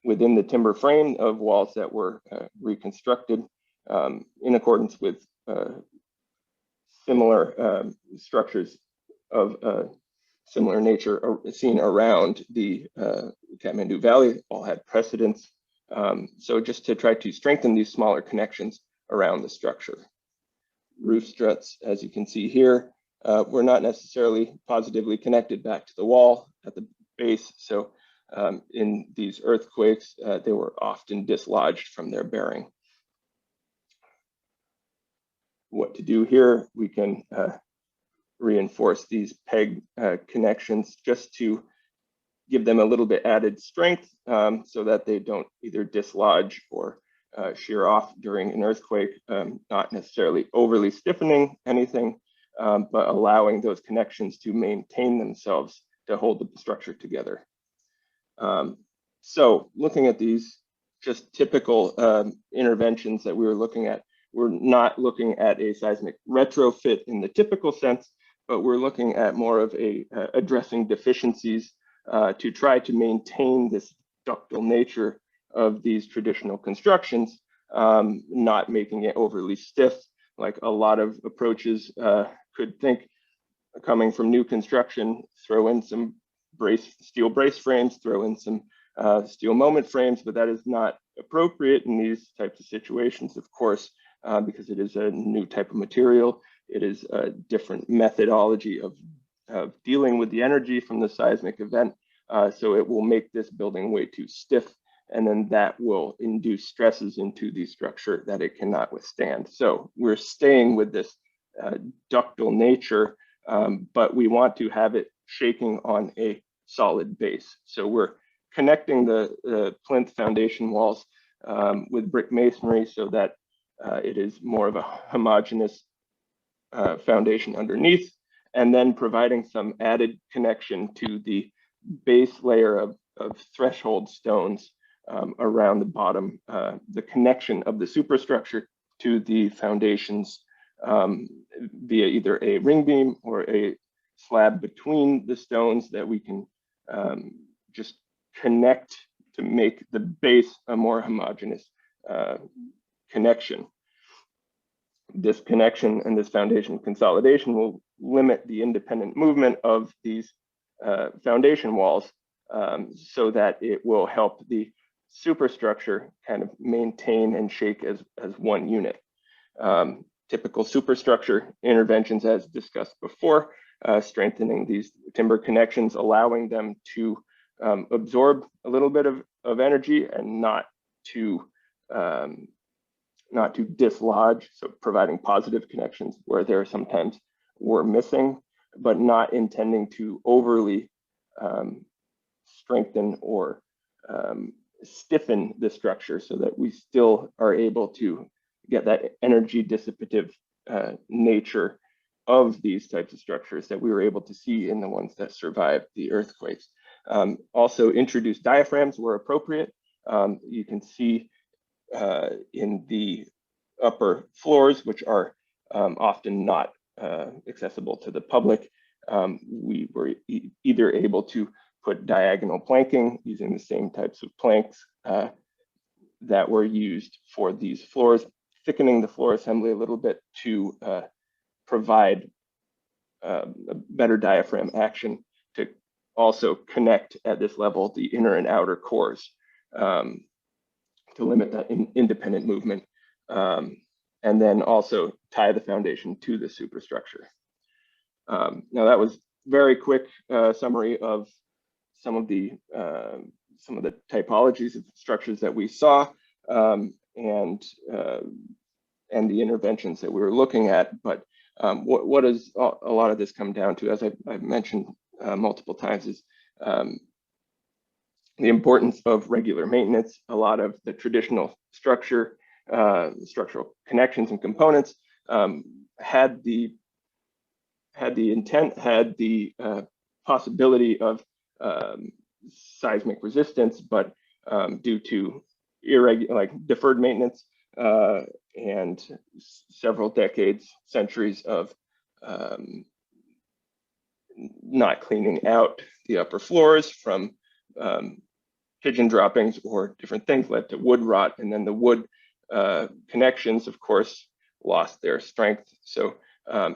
within the timber frame of walls that were reconstructed in accordance with similar structures of similar nature seen around the Kathmandu Valley, all had precedence. So just to try to strengthen these smaller connections around the structure. Roof struts, as you can see here, were not necessarily positively connected back to the wall at the base. So in these earthquakes, they were often dislodged from their bearing. What to do here? We can reinforce these peg connections just to give them a little bit added strength so that they don't either dislodge or shear off during an earthquake, not necessarily overly stiffening anything, but allowing those connections to maintain themselves to hold the structure together. So looking at these just typical interventions that we were looking at, we're not looking at a seismic retrofit in the typical sense, but we're looking at more of addressing deficiencies to try to maintain this ductile nature of these traditional constructions, not making it overly stiff, like a lot of approaches could think coming from new construction. Throw in some steel brace frames, throw in some steel moment frames, but that is not appropriate in these types of situations, of course, because it is a new type of material. It is a different methodology of dealing with the energy from the seismic event. So it will make this building way too stiff, and then that will induce stresses into the structure that it cannot withstand. So we're staying with this ductile nature, but we want to have it shaking on a solid base. So we're connecting the plinth foundation walls with brick masonry so that it is more of a homogeneous foundation underneath, and then providing some added connection to the base layer of threshold stones around the bottom, the connection of the superstructure to the foundations via either a ring beam or a slab between the stones that we can just connect to make the base a more homogeneous connection. This connection and this foundation consolidation will limit the independent movement of these foundation walls so that it will help the superstructure kind of maintain and shake as one unit. Typical superstructure interventions, as discussed before, strengthening these timber connections, allowing them to absorb a little bit of energy and not to dislodge, so providing positive connections where there sometimes were missing, but not intending to overly strengthen or stiffen the structure so that we still are able to get that energy dissipative nature of these types of structures that we were able to see in the ones that survived the earthquakes. Also introduced diaphragms where appropriate. You can see in the upper floors, which are often not accessible to the public, we were either able to put diagonal planking using the same types of planks that were used for these floors, thickening the floor assembly a little bit to provide a better diaphragm action to also connect at this level the inner and outer cores to limit that independent movement, and then also tie the foundation to the superstructure. Now that was very quick summary of some of the typologies of structures that we saw and the interventions that we were looking at. But what does a lot of this come down to, as I've mentioned multiple times, is the importance of regular maintenance. A lot of the traditional structural connections and components had the possibility of seismic resistance, but due to deferred maintenance and several decades, centuries of not cleaning out the upper floors from pigeon droppings or different things led to wood rot, and then the wood connections, of course, lost their strength. So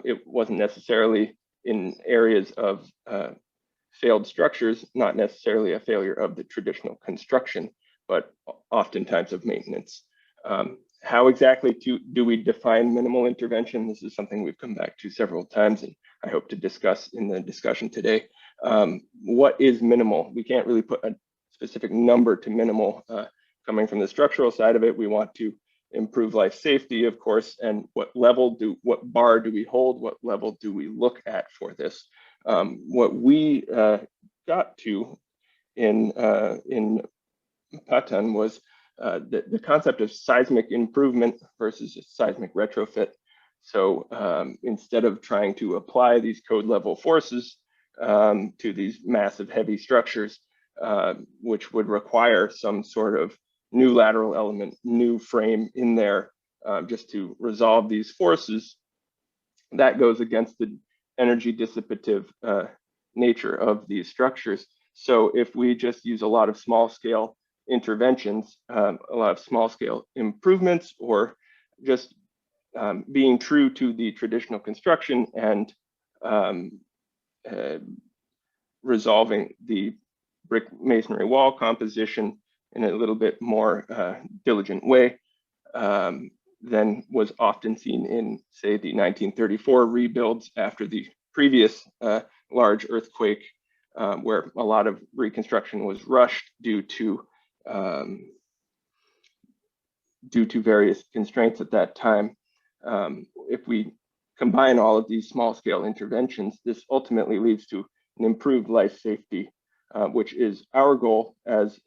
it wasn't necessarily in areas of failed structures, not necessarily a failure of the traditional construction, but oftentimes of maintenance. How exactly do we define minimal intervention? This is something we've come back to several times, and I hope to discuss in the discussion today. What is minimal? We can't really put a specific number to minimal. Coming from the structural side of it, we want to improve life safety, of course, and what bar do we hold? What level do we look at for this? What we got to in Patan was the concept of seismic improvement versus a seismic retrofit. So instead of trying to apply these code level forces to these massive heavy structures, which would require some sort of new lateral element, new frame in there just to resolve these forces, that goes against the energy dissipative nature of these structures. So if we just use a lot of small scale interventions, a lot of small scale improvements, or just being true to the traditional construction and resolving the brick masonry wall composition in a little bit more diligent way than was often seen in, say, the 1934 rebuilds after the previous large earthquake, where a lot of reconstruction was rushed due to various constraints at that time. If we combine all of these small-scale interventions, this ultimately leads to an improved life safety, which is our goal as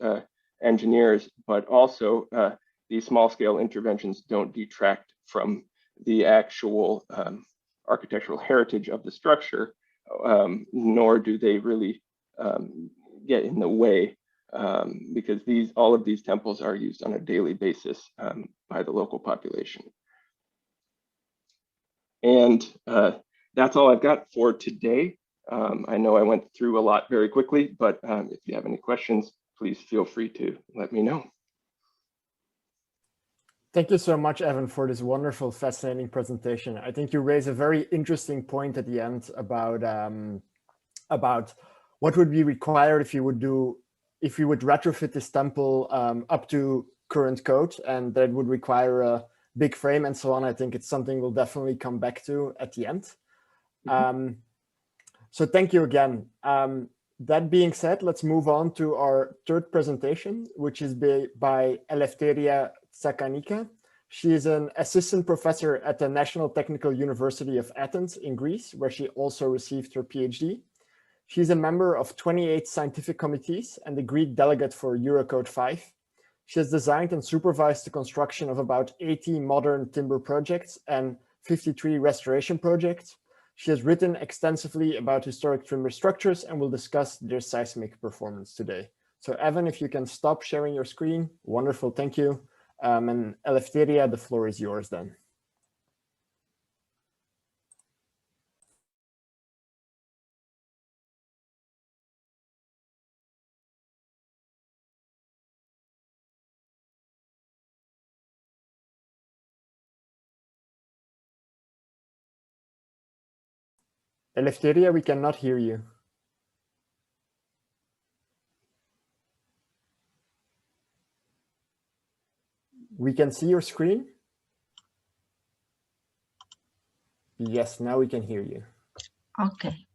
engineers, but also these small-scale interventions don't detract from the actual architectural heritage of the structure, nor do they really get in the way, because all of these temples are used on a daily basis by the local population. And that's all I've got for today. I know I went through a lot very quickly, but if you have any questions, please feel free to let me know. Thank you so much, Evan, for this wonderful, fascinating presentation. I think you raise a very interesting point at the end about what would be required if you would retrofit this temple up to current code, and that would require a big frame and so on. I think it's something we'll definitely come back to at the end. So thank you again. That being said, let's move on to our third presentation, which is by Eleftheria Tsakanika. She is an assistant professor at the National Technical University of Athens in Greece, where she also received her PhD. She's a member of 28 scientific committees and the Greek delegate for Eurocode 5. She has designed and supervised the construction of about 80 modern timber projects and 53 restoration projects. She has written extensively about historic timber structures and will discuss their seismic performance today. So Evan, if you can stop sharing your screen, wonderful, thank you. And Eleftheria, the floor is yours then. Eleftheria, we cannot hear you. We can see your screen. Yes, now we can hear you. Okay.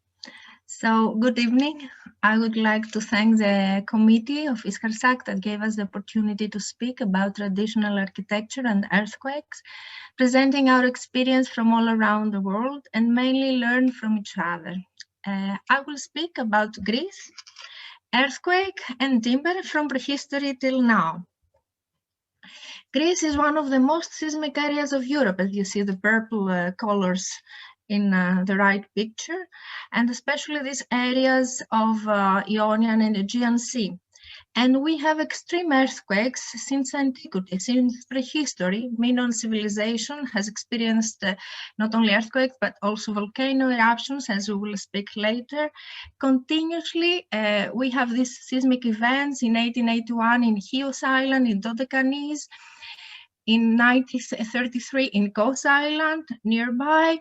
So good evening. I would like to thank the committee of ISCARSAH that gave us the opportunity to speak about traditional architecture and earthquakes, presenting our experience from all around the world and mainly learn from each other. I will speak about Greece, earthquake and timber from prehistory till now. Greece is one of the most seismic areas of Europe, as you see the purple colors in the right picture, and especially these areas of Ionian and Aegean Sea. And we have extreme earthquakes since antiquity, since prehistory. Minoan civilization has experienced not only earthquakes, but also volcano eruptions, as we will speak later. Continuously, we have these seismic events in 1881 in Chios Island, in Dodecanese, in 1933 in Kos Island, nearby.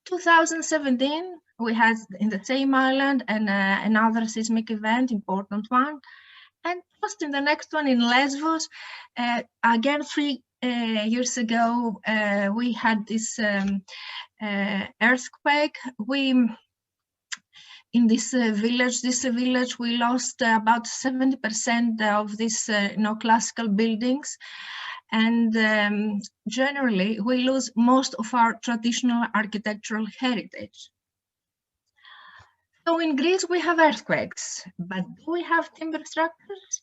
2017, we had in the same island another seismic event, important one. And just in the next one in Lesbos, again 3 years ago, we had this earthquake. In this village, we lost about 70% of these neoclassical buildings. And generally, we lose most of our traditional architectural heritage. So in Greece, we have earthquakes, but do we have timber structures?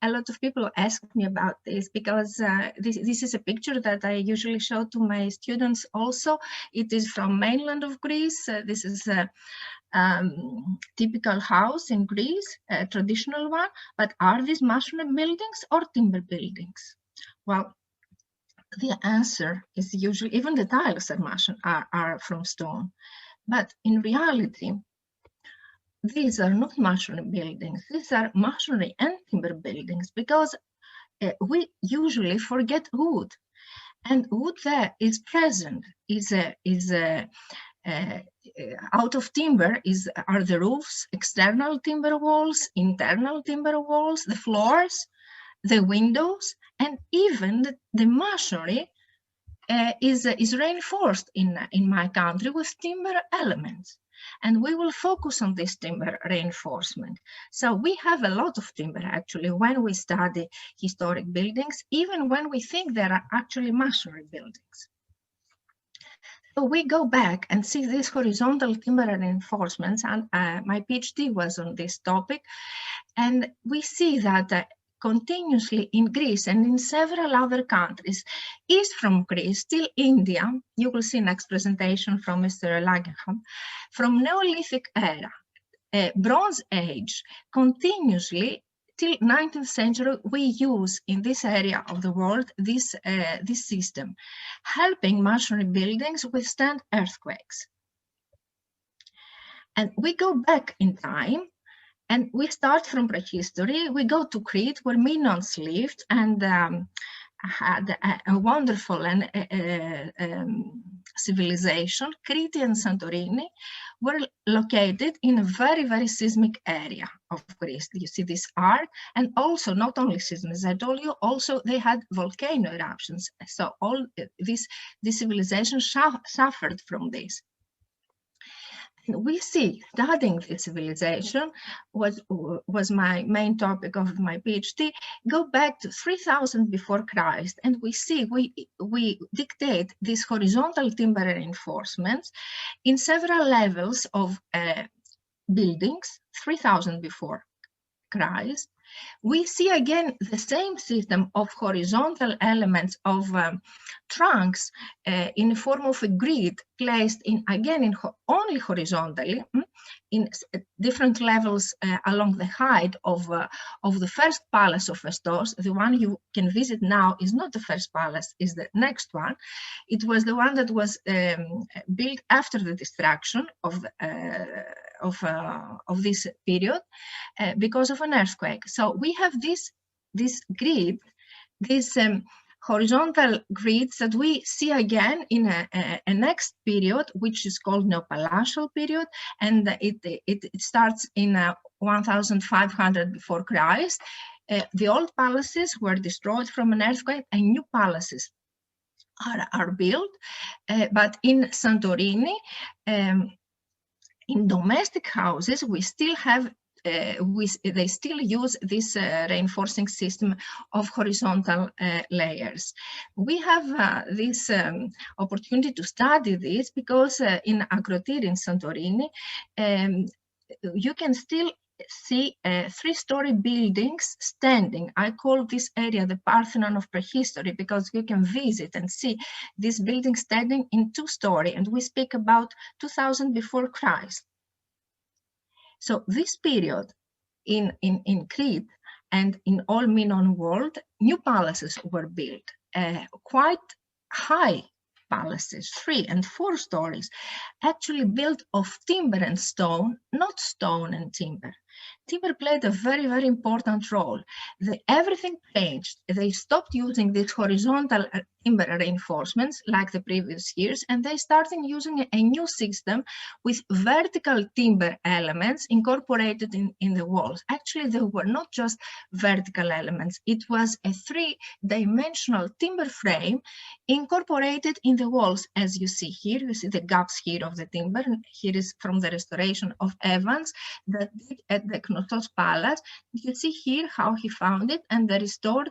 A lot of people ask me about this because this is a picture that I usually show to my students also. It is from mainland of Greece. This is a typical house in Greece, a traditional one, but are these masonry buildings or timber buildings? Well, the answer is usually, even the tiles are from stone. But in reality, these are not masonry buildings. These are masonry and timber buildings because we usually forget wood. And wood there is present, out of timber are the roofs, external timber walls, internal timber walls, the floors. the windows, and even the masonry is reinforced in my country with timber elements. And we will focus on this timber reinforcement. So we have a lot of timber actually when we study historic buildings, even when we think there are actually masonry buildings. So we go back and see these horizontal timber reinforcements, and my PhD was on this topic. And we see that continuously in Greece and in several other countries, east from Greece till India, you will see next presentation from Mr. Lagenham, from Neolithic era, Bronze Age, continuously till 19th century, we use in this area of the world this system, helping masonry buildings withstand earthquakes. And we go back in time, and we start from prehistory. We go to Crete, where Minoans lived and had a wonderful civilization. Crete and Santorini were located in a very, very seismic area of Greece. You see this arc, and also not only seismic, as I told you, also they had volcano eruptions. So all this civilization suffered from this. We see studying this civilization was my main topic of my PhD. Go back to 3000 before Christ, and we see we dictate these horizontal timber reinforcements in several levels of buildings, 3000 before Christ. We see again the same system of horizontal elements of trunks in the form of a grid placed in only horizontally in different levels along the height of the first palace of Festos. The one you can visit now is not the first palace, is the next one. It was the one that was built after the destruction of this period because of an earthquake. So we have this grid, this horizontal grids that we see again in a next period, which is called Neopalatial period, and it starts in 1500 before Christ. The old palaces were destroyed from an earthquake, and new palaces are built. But in Santorini, in domestic houses, we still have they still use this reinforcing system of horizontal layers. We have this opportunity to study this because in Akrotiri in Santorini, you can still see 3-story buildings standing. I call this area the Parthenon of prehistory because you can visit and see this building standing in 2-story, and we speak about 2000 before Christ. So this period in Crete and in all Minoan world, new palaces were built, quite high palaces, 3 and 4 stories, actually built of timber and stone, not stone and timber. Timber played a very, very important role. Everything changed. They stopped using these horizontal timber reinforcements like the previous years, and they started using a new system with vertical timber elements incorporated in the walls. Actually, they were not just vertical elements. It was a 3-dimensional timber frame incorporated in the walls. As you see here, you see the gaps here of the timber. Here is from the restoration of Evans that did at the Knossos Palace. You can see here how he found it, and the restored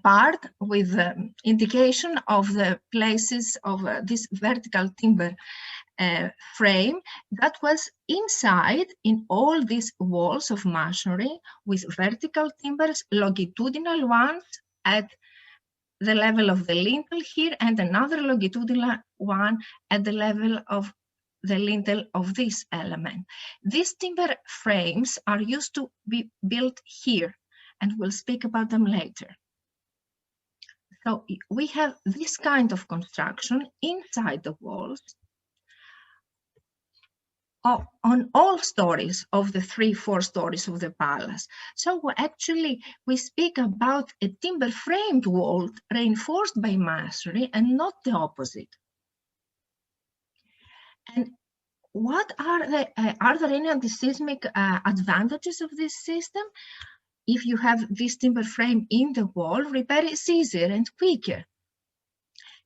part with indication of the places of this vertical timber frame that was inside in all these walls of masonry with vertical timbers, longitudinal ones at the level of the lintel here, and another longitudinal one at the level of the lintel of this element. These timber frames are used to be built here, and we'll speak about them later. So we have this kind of construction inside the walls on all stories of the 3-4 stories of the palace. So actually we speak about a timber framed wall reinforced by masonry and not the opposite. And what are there any anti-seismic advantages of this system? if you have this timber frame in the wall, repair is easier and quicker.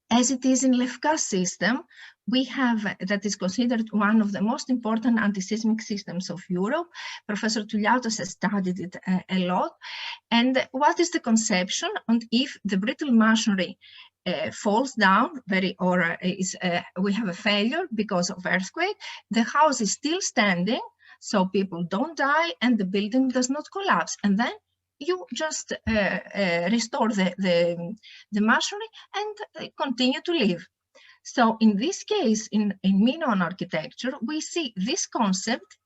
As it is in Lefka's system, we have, that is considered one of the most important anti-seismic systems of Europe. Professor Touliatos has studied it a lot. And what is the conception? And if the brittle masonry falls down, we have a failure because of earthquake, the house is still standing, so people don't die and the building does not collapse. And then you just restore the masonry and continue to live. So in this case, in Minoan architecture, we see this concept.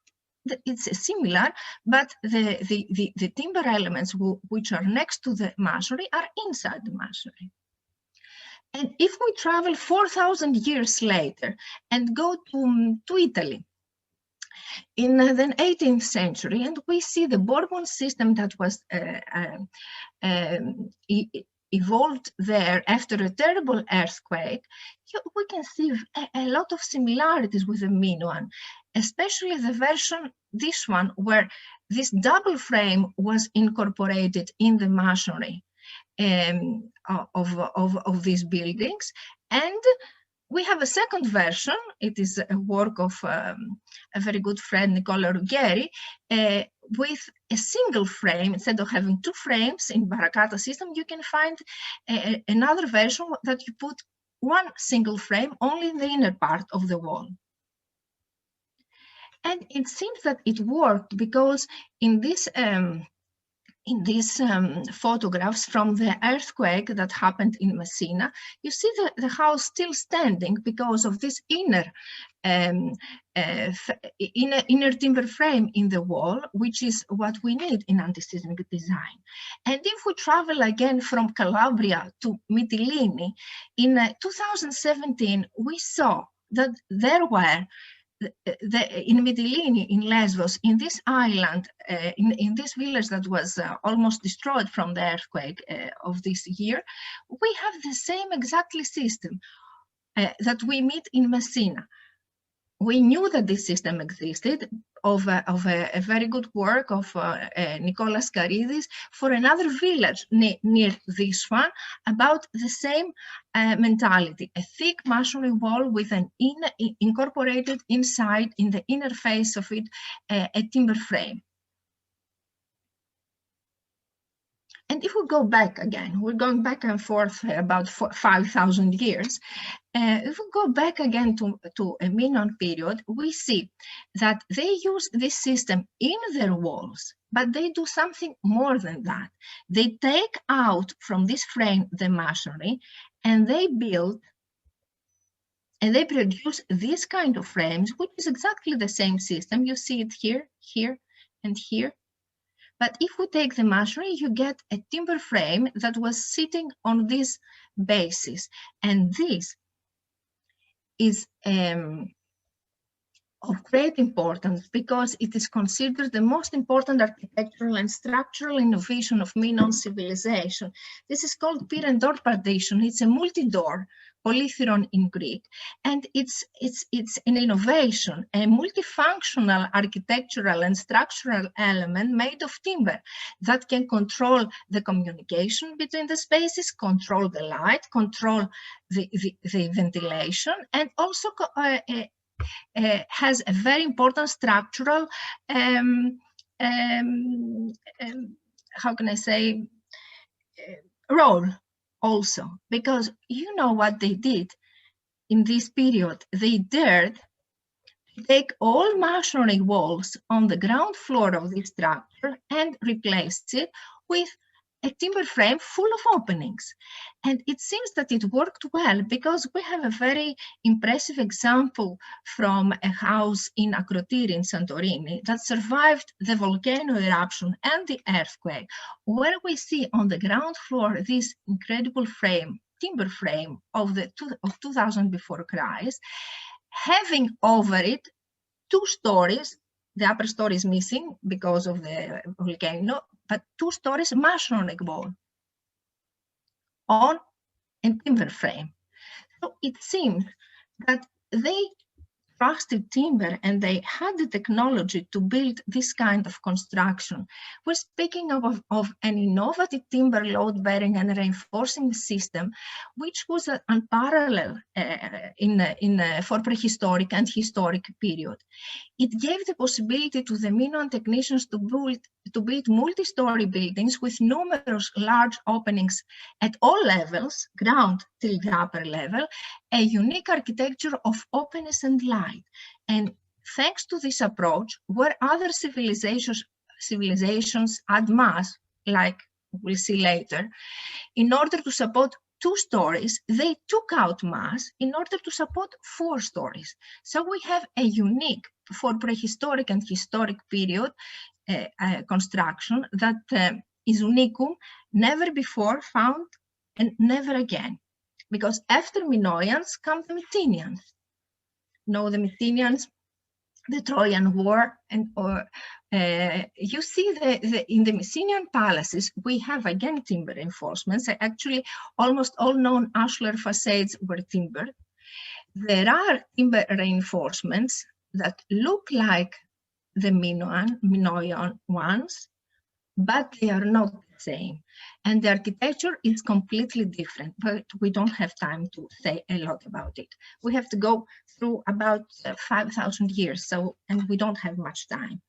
It's similar, but the timber elements which are next to the masonry are inside the masonry. And if we travel 4,000 years later and go to Italy, in the 18th century, and we see the Bourbon system that was evolved there after a terrible earthquake, we can see a lot of similarities with the Minoan, especially the version, this one, where this double frame was incorporated in the masonry of these buildings. And we have a second version. It is a work of a very good friend, Nicola Ruggeri, with a single frame. Instead of having two frames in Baraccata system, you can find another version that you put one single frame only in the inner part of the wall. And it seems that it worked because in these photographs from the earthquake that happened in Messina, you see the house still standing because of this inner timber frame in the wall, which is what we need in anti-seismic design. And if we travel again from Calabria to Mytilene, in 2017, we saw that there were in Mytilene, in Lesbos, in this island, in this village that was almost destroyed from the earthquake of this year, we have the same exactly system that we meet in Messina. We knew that this system existed of a very good work of Nicolas Caridis for another village near this one about the same mentality, a thick masonry wall with an incorporated inside in the inner face of it a timber frame. And if we go back again, we're going back and forth about 5,000 years. If we go back again to a Minoan period, we see that they use this system in their walls, but they do something more than that. They take out from this frame the masonry, and they build and they produce this kind of frames, which is exactly the same system. You see it here, here, and here. But if we take the masonry, you get a timber frame that was sitting on this basis. And this is of great importance because it is considered the most important architectural and structural innovation of Minoan civilization. This is called pier and door partition. It's a multi-door, polythyron in Greek, and it's an innovation, a multifunctional architectural and structural element made of timber that can control the communication between the spaces, control the light, control the ventilation, and also has a very important structural, how can I say, role also, because you know what they did in this period. They dared to take all masonry walls on the ground floor of this structure and replace it with a timber frame full of openings. And it seems that it worked well because we have a very impressive example from a house in Akrotiri in Santorini that survived the volcano eruption and the earthquake, where we see on the ground floor this incredible frame, timber frame of 2000 before Christ, having over it 2 stories. The upper story is missing because of the volcano, but 2 stories masonic wall on a timber frame. So it seems that they trusted timber and they had the technology to build this kind of construction. We're speaking of an innovative timber load-bearing and reinforcing system, which was unparalleled for prehistoric and historic period. It gave the possibility to the Minoan technicians to build multi-story buildings with numerous large openings at all levels, ground till the upper level, a unique architecture of openness and light. And thanks to this approach, where other civilizations add mass, like we'll see later, in order to support 2 stories, they took out mass in order to support 4 stories. So we have a unique, for prehistoric and historic period, construction that is unicum, never before found and never again. Because after Minoans come the Mycenaeans. Know the Mycenaeans, the Trojan War, and you see in the Mycenaean palaces, we have again timber reinforcements. Actually, almost all known ashlar facades were timbered. There are timber reinforcements that look like the Minoan ones, but they are not the same. And the architecture is completely different, but we don't have time to say a lot about it. We have to go through about 5,000 years, and we don't have much time.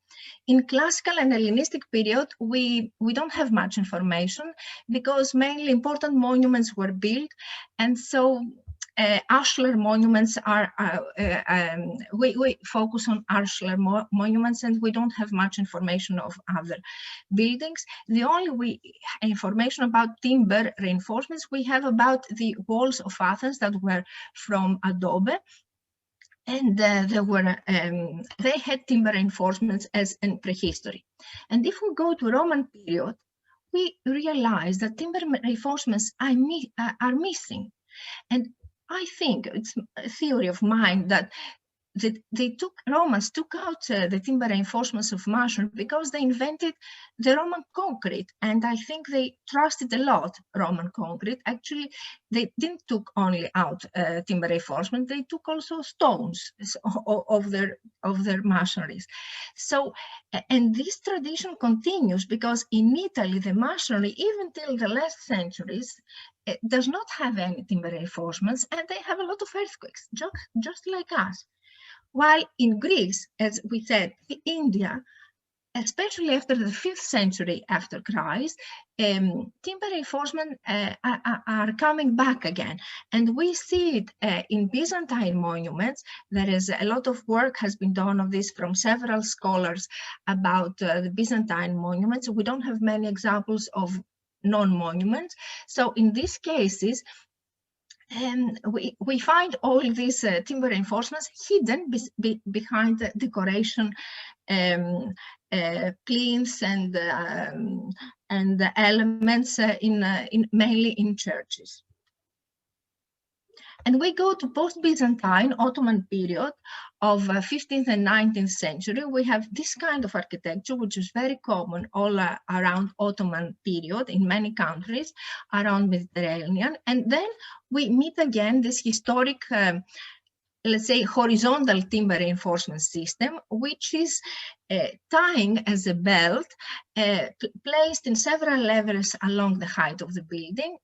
In classical and Hellenistic period, we don't have much information because mainly important monuments were built, and so ashlar monuments are, we focus on ashlar monuments, and we don't have much information of other buildings. The only information about timber reinforcements we have about the walls of Athens that were from adobe, and they had timber reinforcements as in prehistory. And if we go to Roman period, we realize that timber reinforcements are missing. And I think it's a theory of mine that Romans took out the timber reinforcements of masonry because they invented the Roman concrete, and I think they trusted a lot Roman concrete. Actually, they didn't took only out timber reinforcement; they took also stones of their masonries. So, and this tradition continues because in Italy, the masonry, even till the last centuries, does not have any timber reinforcements, and they have a lot of earthquakes, just like us. While in Greece, as we said, India, especially after the 5th century after Christ, timber reinforcements are coming back again. And we see it in Byzantine monuments. There is a lot of work has been done on this from several scholars about the Byzantine monuments. We don't have many examples of non-monuments. So in these cases, we find all these timber reinforcements hidden behind the decoration plinths and the elements mainly in churches. And we go to post-Byzantine Ottoman period of 15th and 19th century. We have this kind of architecture, which is very common all around Ottoman period in many countries around Mediterranean. And then we meet again this historic, let's say, horizontal timber reinforcement system, which is tying as a belt, placed in several levels along the height of the building,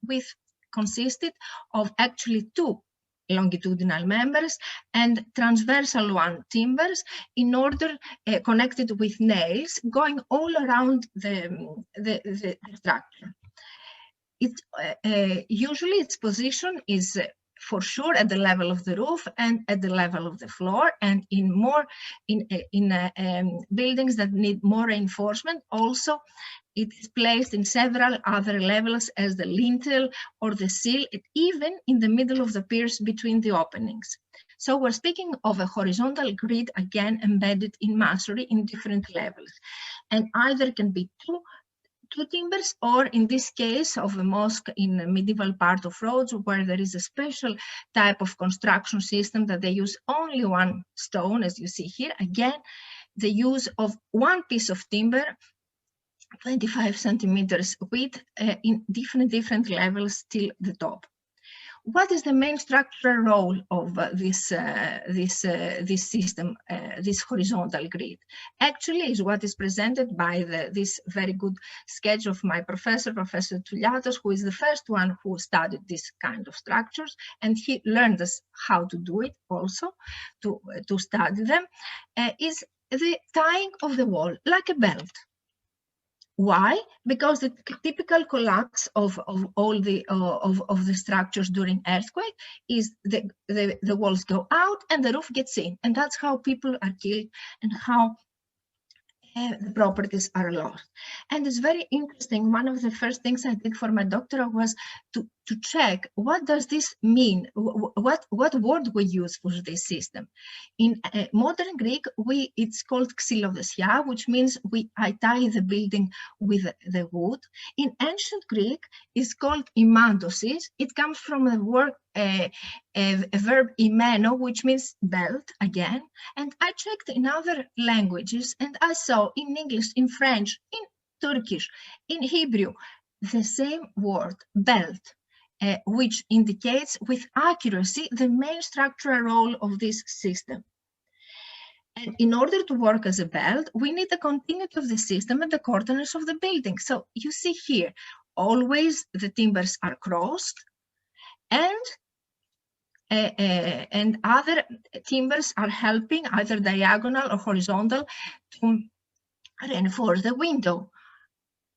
consisted of actually 2 longitudinal members and transversal timbers in order connected with nails going all around the structure. Usually its position is for sure at the level of the roof and at the level of the floor, and in buildings that need more reinforcement also it is placed in several other levels as the lintel or the sill, even in the middle of the piers between the openings. So we're speaking of a horizontal grid again embedded in masonry in different levels, and either can be two timbers, or in this case of a mosque in the medieval part of Rhodes, where there is a special type of construction system that they use only 1 stone, as you see here. Again, the use of 1 piece of timber, 25 centimeters width in different levels till the top. what is the main structural role of this system, this horizontal grid? Actually, is what is presented by this very good sketch of my professor, Professor Touliatos, who is the first one who studied this kind of structures, and he learned us how to do it also, to study them, is the tying of the wall like a belt. Why? Because the typical collapse of all the structures during earthquake is the walls go out and the roof gets in, and that's how people are killed and how the properties are lost. And it's very interesting. One of the first things I did for my doctorate was to check, what does this mean? What word we use for this system? In modern Greek, it's called xylodesia, which means I tie the building with the wood. In ancient Greek, it's called imandosis. It comes from the word a verb imeno, which means belt again. And I checked in other languages, and I saw in English, in French, in Turkish, in Hebrew, the same word, belt, which indicates with accuracy the main structural role of this system. And in order to work as a belt, we need the continuity of the system at the corners of the building. So you see here, always the timbers are crossed, and other timbers are helping, either diagonal or horizontal, to reinforce the window,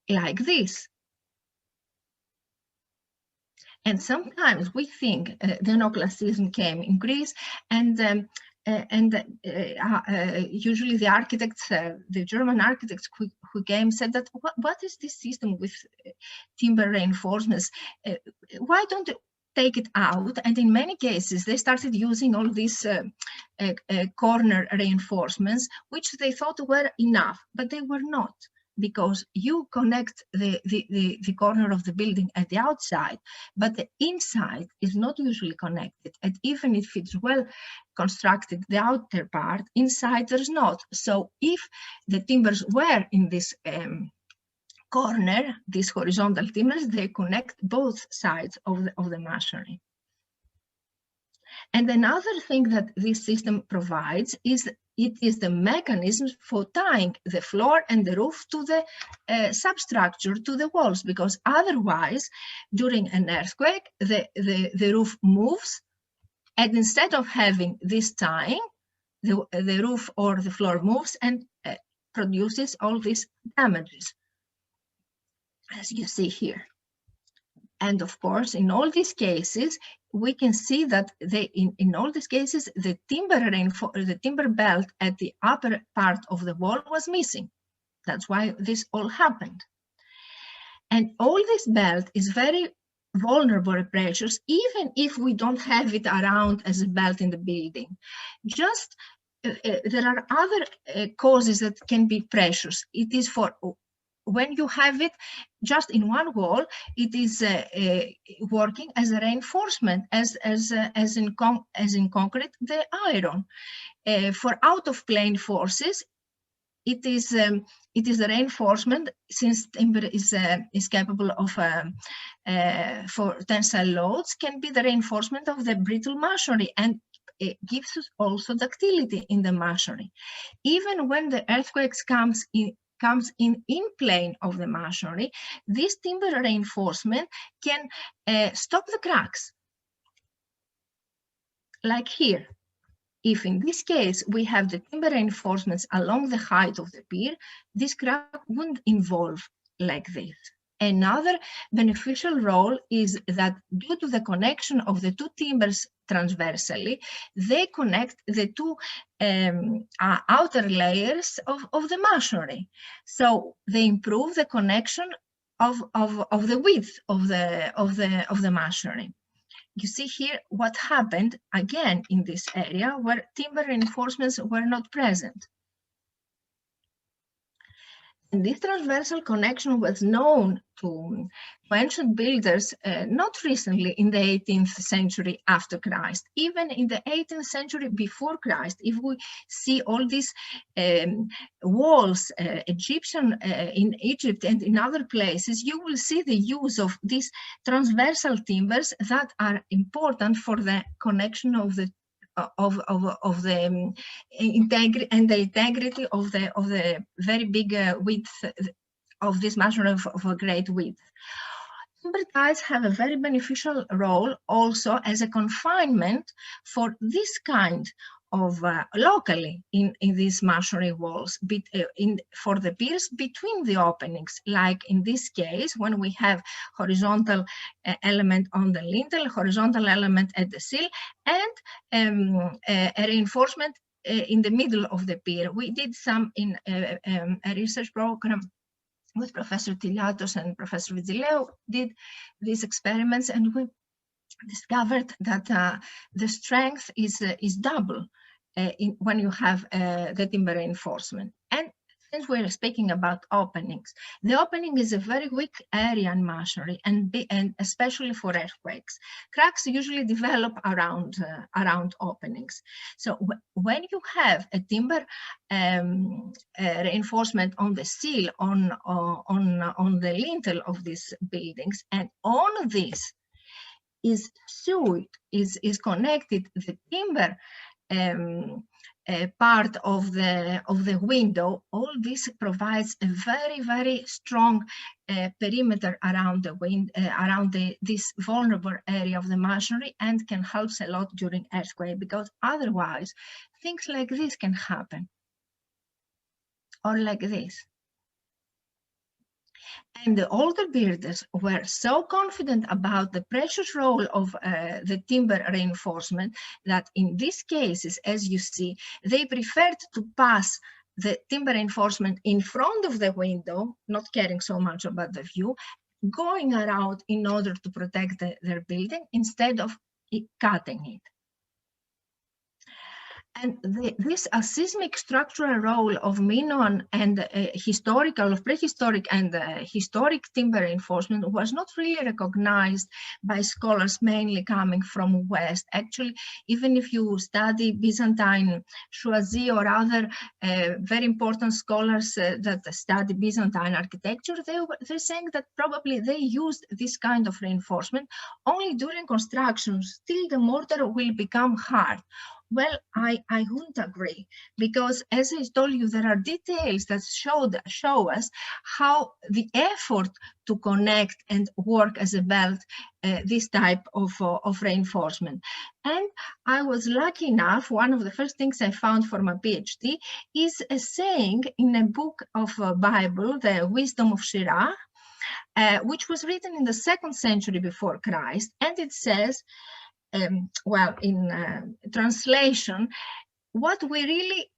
like this. And sometimes we think the neoclassicism came in Greece, and usually the architects, the German architects who came, said that what is this system with timber reinforcements? Why don't you take it out? And in many cases, they started using all these corner reinforcements, which they thought were enough, but they were not, because you connect the corner of the building at the outside, but the inside is not usually connected. And even if it's well constructed, the outer part, inside there's not. So if the timbers were in this corner, these horizontal timbers, they connect both sides of the masonry. And another thing that this system provides is it is the mechanism for tying the floor and the roof to the substructure, to the walls, because otherwise, during an earthquake, the roof moves, and instead of having this tying, the roof or the floor moves and produces all these damages, as you see here. And of course, in all these cases, we can see that in all these cases, the timber belt at the upper part of the wall was missing. That's why this all happened. And all this belt is very vulnerable to pressures, even if we don't have it around as a belt in the building. Just there are other causes that can be pressures. It is for when you have it just in one wall, it is working as a reinforcement, as in concrete, the iron. For out-of-plane forces, it is a reinforcement, since timber is capable of for tensile loads, can be the reinforcement of the brittle masonry, and it gives us also ductility in the masonry. Even when the earthquakes comes in plane of the masonry, this timber reinforcement can stop the cracks. Like here, if in this case we have the timber reinforcements along the height of the pier, this crack wouldn't involve like this. Another beneficial role is that due to the connection of the two timbers transversally, they connect the two outer layers of the masonry. So they improve the connection of the width of the masonry. You see here what happened again in this area where timber reinforcements were not present. And this transversal connection was known to ancient builders not recently in the 18th century after Christ, even in the 18th century before Christ. If we see all these walls, Egyptian in Egypt and in other places, you will see the use of these transversal timbers that are important for the connection of the integrity of the very big width of this masonry of a great width. Timber ties have a very beneficial role also as a confinement for this kind of locally in these masonry walls, for the piers between the openings, like in this case when we have horizontal element on the lintel, horizontal element at the sill, and a reinforcement in the middle of the pier. We did some in a research program with Professor Tiliatos and Professor Vigileu, did these experiments, and we discovered that the strength is double when you have the timber reinforcement. And since we're speaking about openings, the opening is a very weak area in masonry, and especially for earthquakes. Cracks usually develop around openings. So when you have a timber reinforcement on the sill, on the lintel of these buildings, and on this is connected the timber part of the window, all this provides a very, very strong perimeter around this vulnerable area of the masonry, and can help a lot during earthquake, because otherwise things like this can happen, or like this. And the older builders were so confident about the precious role of the timber reinforcement that in these cases, as you see, they preferred to pass the timber reinforcement in front of the window, not caring so much about the view, going around in order to protect their building instead of cutting it. And this seismic structural role of Minoan and prehistoric and historic timber reinforcement was not really recognized by scholars mainly coming from West. Actually, even if you study Byzantine, Choisy, or other very important scholars that study Byzantine architecture, they're saying that probably they used this kind of reinforcement only during construction. Still, the mortar will become hard. Well, I wouldn't agree, because as I told you, there are details that show us how the effort to connect and work as a belt, this type of reinforcement. And I was lucky enough, one of the first things I found for my PhD is a saying in a book of Bible, the Wisdom of Sirach, which was written in the 2nd century before Christ, and it says, well, in translation, what we really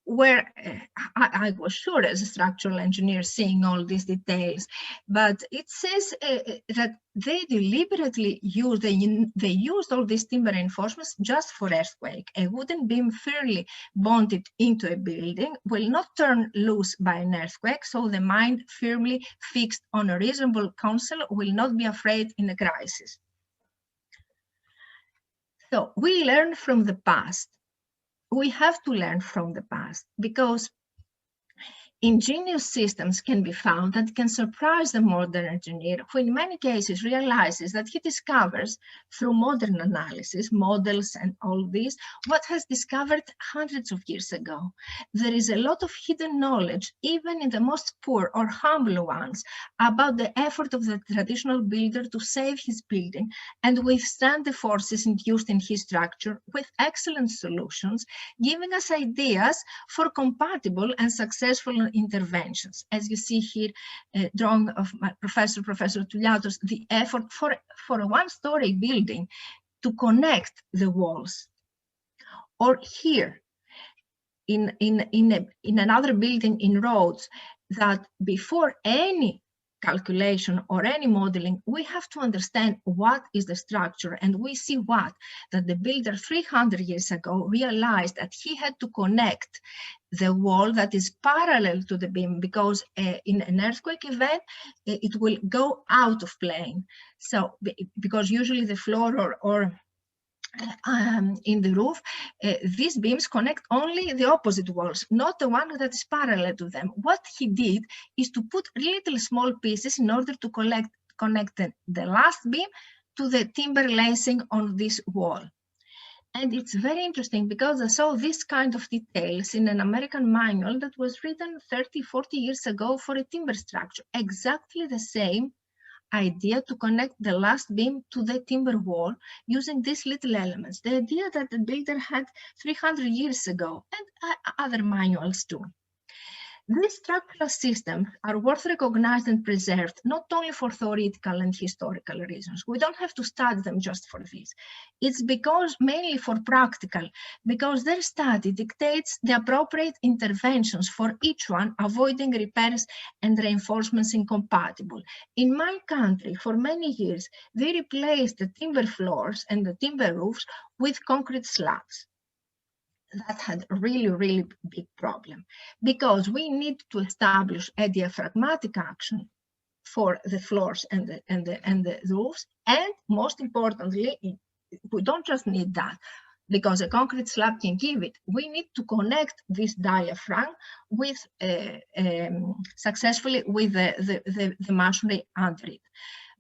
were, I was sure as a structural engineer seeing all these details, but it says that they deliberately used, they used all these timber reinforcements just for earthquake. A wooden beam firmly bonded into a building will not turn loose by an earthquake, so the mind firmly fixed on a reasonable counsel will not be afraid in a crisis. So we learn from the past. We have to learn from the past, because ingenious systems can be found that can surprise the modern engineer, who in many cases realizes that he discovers through modern analysis, models and all this, what has discovered hundreds of years ago. There is a lot of hidden knowledge, even in the most poor or humble ones, about the effort of the traditional builder to save his building and withstand the forces induced in his structure with excellent solutions, giving us ideas for compatible and successful interventions. As you see here, drawing of my Professor Tiliatos, the effort for a one-story building to connect the walls. Or here, in another building in Rhodes, that before any calculation or any modeling, we have to understand what is the structure. And we see that the builder 300 years ago realized that he had to connect the wall that is parallel to the beam, because in an earthquake event, it will go out of plane. So because usually the floor or in the roof, these beams connect only the opposite walls, not the one that is parallel to them. What he did is to put little small pieces in order to connect the last beam to the timber lacing on this wall. And it's very interesting because I saw this kind of details in an American manual that was written 30, 40 years ago for a timber structure, exactly the same idea to connect the last beam to the timber wall using these little elements. The idea that the builder had 300 years ago, and other manuals too. These structural systems are worth recognized and preserved, not only for theoretical and historical reasons. We don't have to study them just for this. It's because mainly for practical, because their study dictates the appropriate interventions for each one, avoiding repairs and reinforcements incompatible. In my country, for many years, they replaced the timber floors and the timber roofs with concrete slabs. That had a really big problem, because we need to establish a diaphragmatic action for the floors and the roofs, and most importantly, we don't just need that because a concrete slab can give it. We need to connect this diaphragm with successfully with the masonry under it.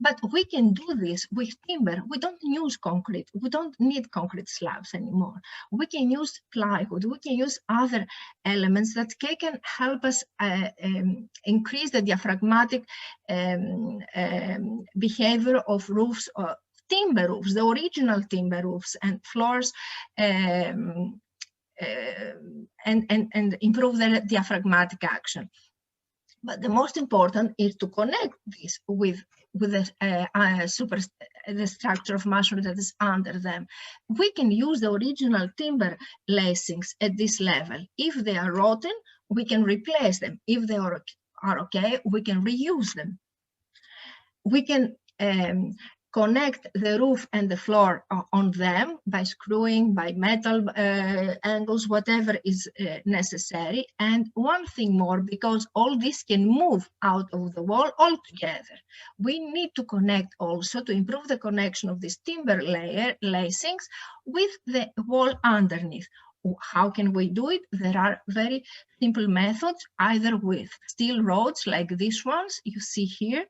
But we can do this with timber. We don't use concrete. We don't need concrete slabs anymore. We can use plywood. We can use other elements that can help us increase the diaphragmatic behavior of roofs, timber roofs, the original timber roofs and floors, and improve their diaphragmatic action. But the most important is to connect this with the structure of masonry that is under them. We can use the original timber lacings at this level. If they are rotten, we can replace them. If they are okay, we can reuse them. We can connect the roof and the floor on them by screwing, by metal angles, whatever is necessary. And one thing more, because all this can move out of the wall altogether, we need to connect also to improve the connection of these timber lacings with the wall underneath. How can we do it? There are very simple methods, either with steel rods like these ones you see here,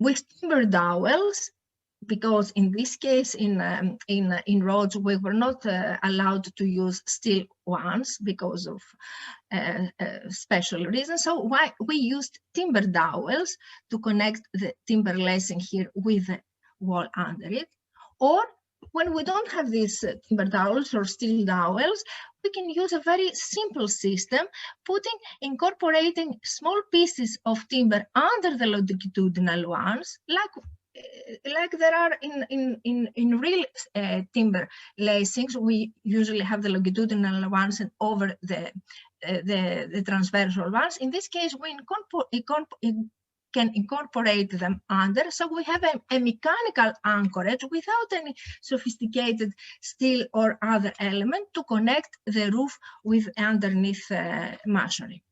with timber dowels, because in this case in roads we were not allowed to use steel ones because of special reasons. So why we used timber dowels to connect the timber lacing here with the wall under it. Or when we don't have these timber dowels or steel dowels, we can use a very simple system, incorporating small pieces of timber under the longitudinal ones, like there are in real timber lacings. We usually have the longitudinal ones and over the transversal ones. In this case, we can incorporate them under, so we have a mechanical anchorage without any sophisticated steel or other element to connect the roof with underneath masonry.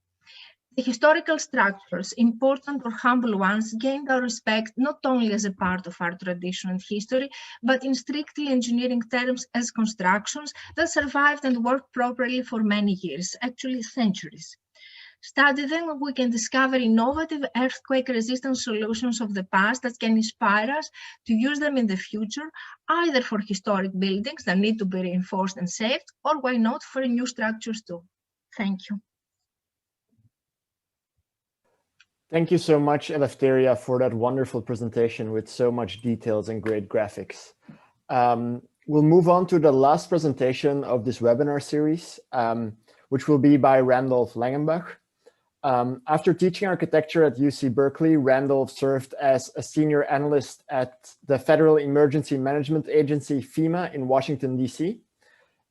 The historical structures, important or humble ones, gained our respect not only as a part of our tradition and history, but in strictly engineering terms as constructions that survived and worked properly for many years, actually centuries. Study them, we can discover innovative earthquake-resistant solutions of the past that can inspire us to use them in the future, either for historic buildings that need to be reinforced and saved, or why not for new structures too. Thank you. Thank you so much, Eleftheria, for that wonderful presentation with so much details and great graphics. We'll move on to the last presentation of this webinar series, which will be by Randolph Langenbach. After teaching architecture at UC Berkeley, Randolph served as a senior analyst at the Federal Emergency Management Agency, FEMA, in Washington, D.C.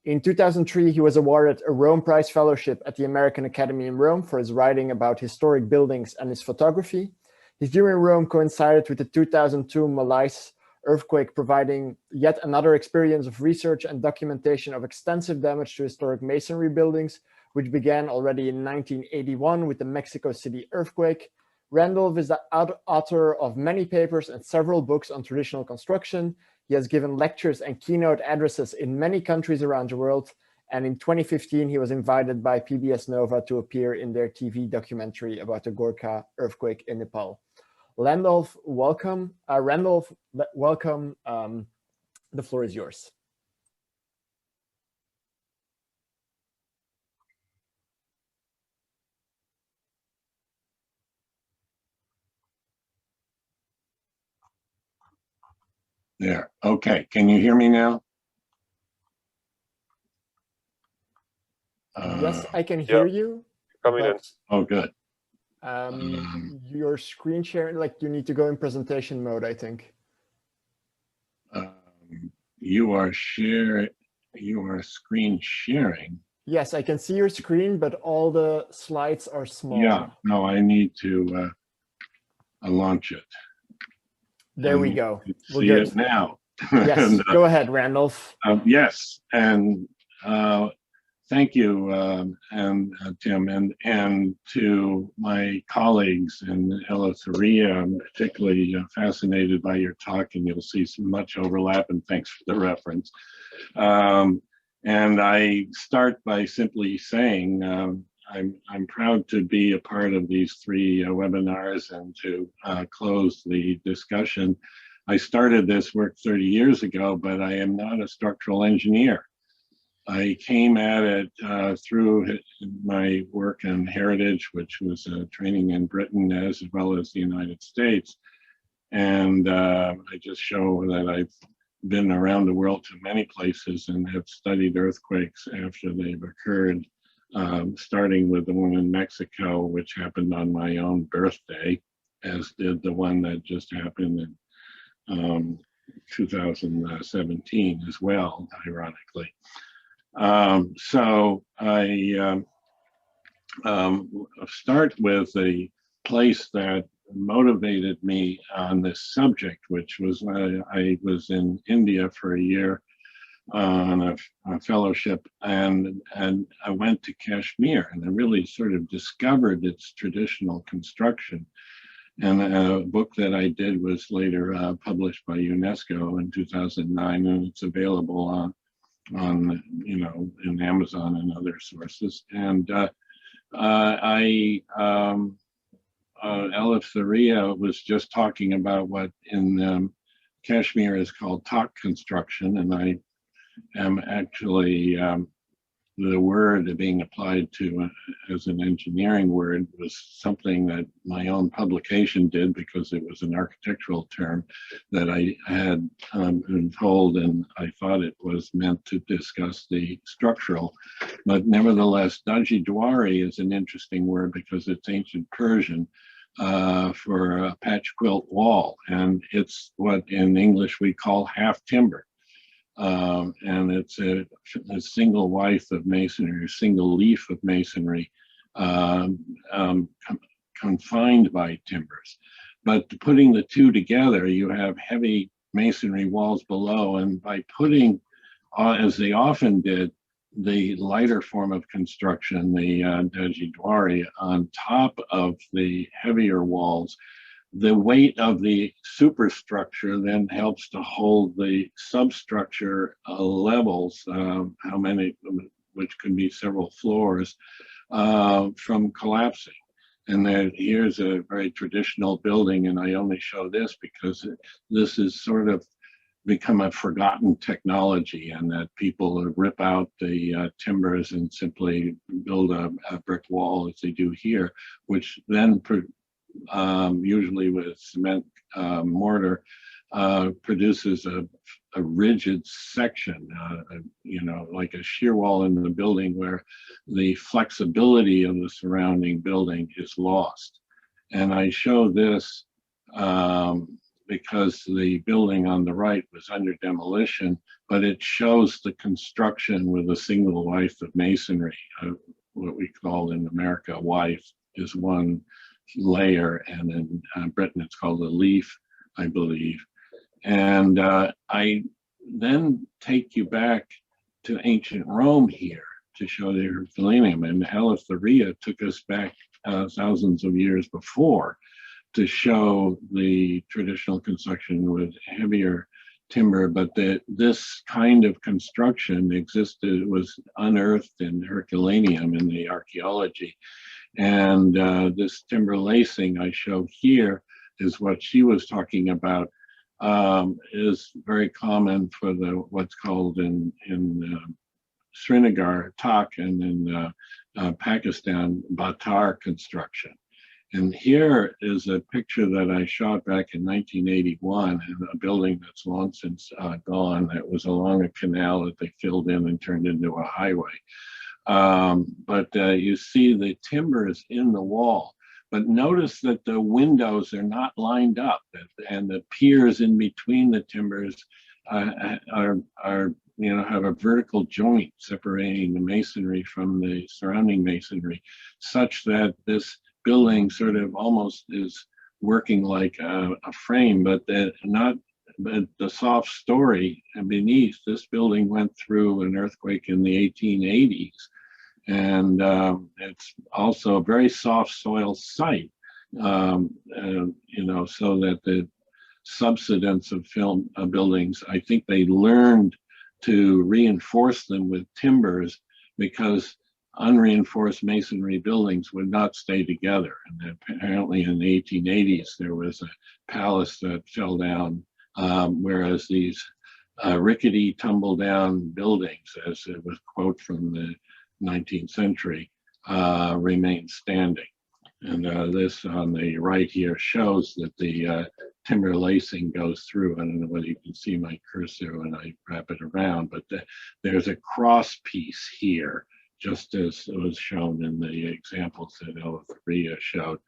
In 2003, he was awarded a Rome Prize Fellowship at the American Academy in Rome for his writing about historic buildings and his photography. His year in Rome coincided with the 2002 Malaysia earthquake, providing yet another experience of research and documentation of extensive damage to historic masonry buildings, which began already in 1981 with the Mexico City earthquake. Randolph is the author of many papers and several books on traditional construction. He has given lectures and keynote addresses in many countries around the world. And in 2015, he was invited by PBS Nova to appear in their TV documentary about the Gorkha earthquake in Nepal. Randolph, welcome. Welcome. The floor is yours. There. Okay. Can you hear me now? Yes, I can hear you. Coming in. Oh, good. Your screen sharing, like you need to go in presentation mode, I think. You are screen sharing. Yes, I can see your screen, but all the slides are small. Yeah, no, I need to launch it. There we go. We're See good it now. Yes, And, go ahead, Randolph. yes, and thank you, and Tim, and to my colleagues in Eleutheria. I'm particularly fascinated by your talk, and you'll see so much overlap, and thanks for the reference. And I start by simply saying I'm proud to be a part of these three webinars and to close the discussion. I started this work 30 years ago, but I am not a structural engineer. I came at it through my work in heritage, which was training in Britain as well as the United States. And I just show that I've been around the world to many places and have studied earthquakes after they've occurred, starting with the one in Mexico, which happened on my own birthday, as did the one that just happened in 2017 as well, ironically. So I start with the place that motivated me on this subject, which was I was in India for a year on a fellowship, and I went to Kashmir, and I really sort of discovered its traditional construction. And a book that I did was later published by UNESCO in 2009, and it's available on in Amazon and other sources. And Eleutheria was just talking about what in Kashmir is called talk construction, and I am actually the word being applied to as an engineering word was something that my own publication did because it was an architectural term that I had been told, and I thought it was meant to discuss the structural. But nevertheless, Daji Dwari is an interesting word because it's ancient Persian for a patch quilt wall, and it's what in English we call half timber. And it's a single withe of masonry, or single leaf of masonry, confined by timbers. But putting the two together, you have heavy masonry walls below, and by putting, as they often did, the lighter form of construction, the Daji Dwari, on top of the heavier walls, the weight of the superstructure then helps to hold the substructure levels, how many, which can be several floors, from collapsing. And then here's a very traditional building, and I only show this because this is sort of become a forgotten technology, and that people rip out the timbers and simply build a brick wall as they do here, which then usually with cement mortar, produces a rigid section, like a shear wall in the building where the flexibility of the surrounding building is lost. And I show this because because the building on the right was under demolition, but it shows the construction with a single withe of masonry. What we call in America, withe is one layer, and in Britain it's called a leaf, I believe. And I then take you back to ancient Rome here to show the Herculaneum, and Eleftheria took us back thousands of years before to show the traditional construction with heavier timber, but this kind of construction existed, was unearthed in Herculaneum in the archaeology. And this timber lacing I show here is what she was talking about, is very common for the what's called in Srinagar, Tak, and in Pakistan, Batar construction. And here is a picture that I shot back in 1981 in a building that's long since gone. It was along a canal that they filled in and turned into a highway. But you see the timbers in the wall. But notice that the windows are not lined up, and the piers in between the timbers are have a vertical joint separating the masonry from the surrounding masonry, such that this building sort of almost is working like a frame, but the soft story beneath. This building went through an earthquake in the 1880s, and it's also a very soft soil site, so that the subsidence of buildings, I think they learned to reinforce them with timbers, because unreinforced masonry buildings would not stay together. And apparently in the 1880s, there was a palace that fell down, whereas these rickety tumble down buildings, as it was a quote from the 19th century, remained standing. And this on the right here shows that the timber lacing goes through. I don't know whether you can see my cursor when I wrap it around, but there's a cross piece here, just as was shown in the examples that Eleftheria showed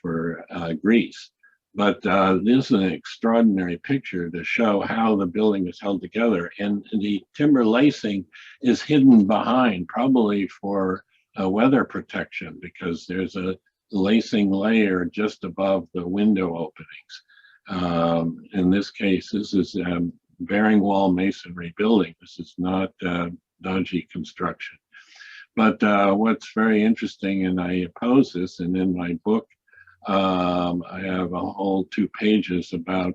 for Greece. But this is an extraordinary picture to show how the building is held together. And the timber lacing is hidden behind, probably for weather protection, because there's a lacing layer just above the window openings. In this case, this is bearing wall masonry building. This is not dodgy construction. But what's very interesting, and I oppose this, and in my book, I have a whole 2 pages about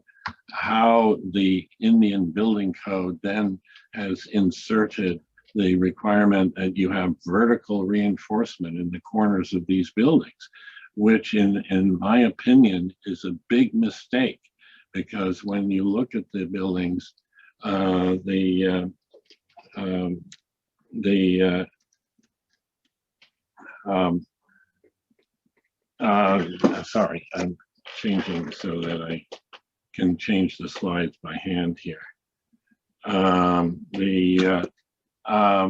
how the Indian building code then has inserted the requirement that you have vertical reinforcement in the corners of these buildings, which in my opinion is a big mistake, because when you look at the buildings, sorry, I'm changing so that I can change the slides by hand here.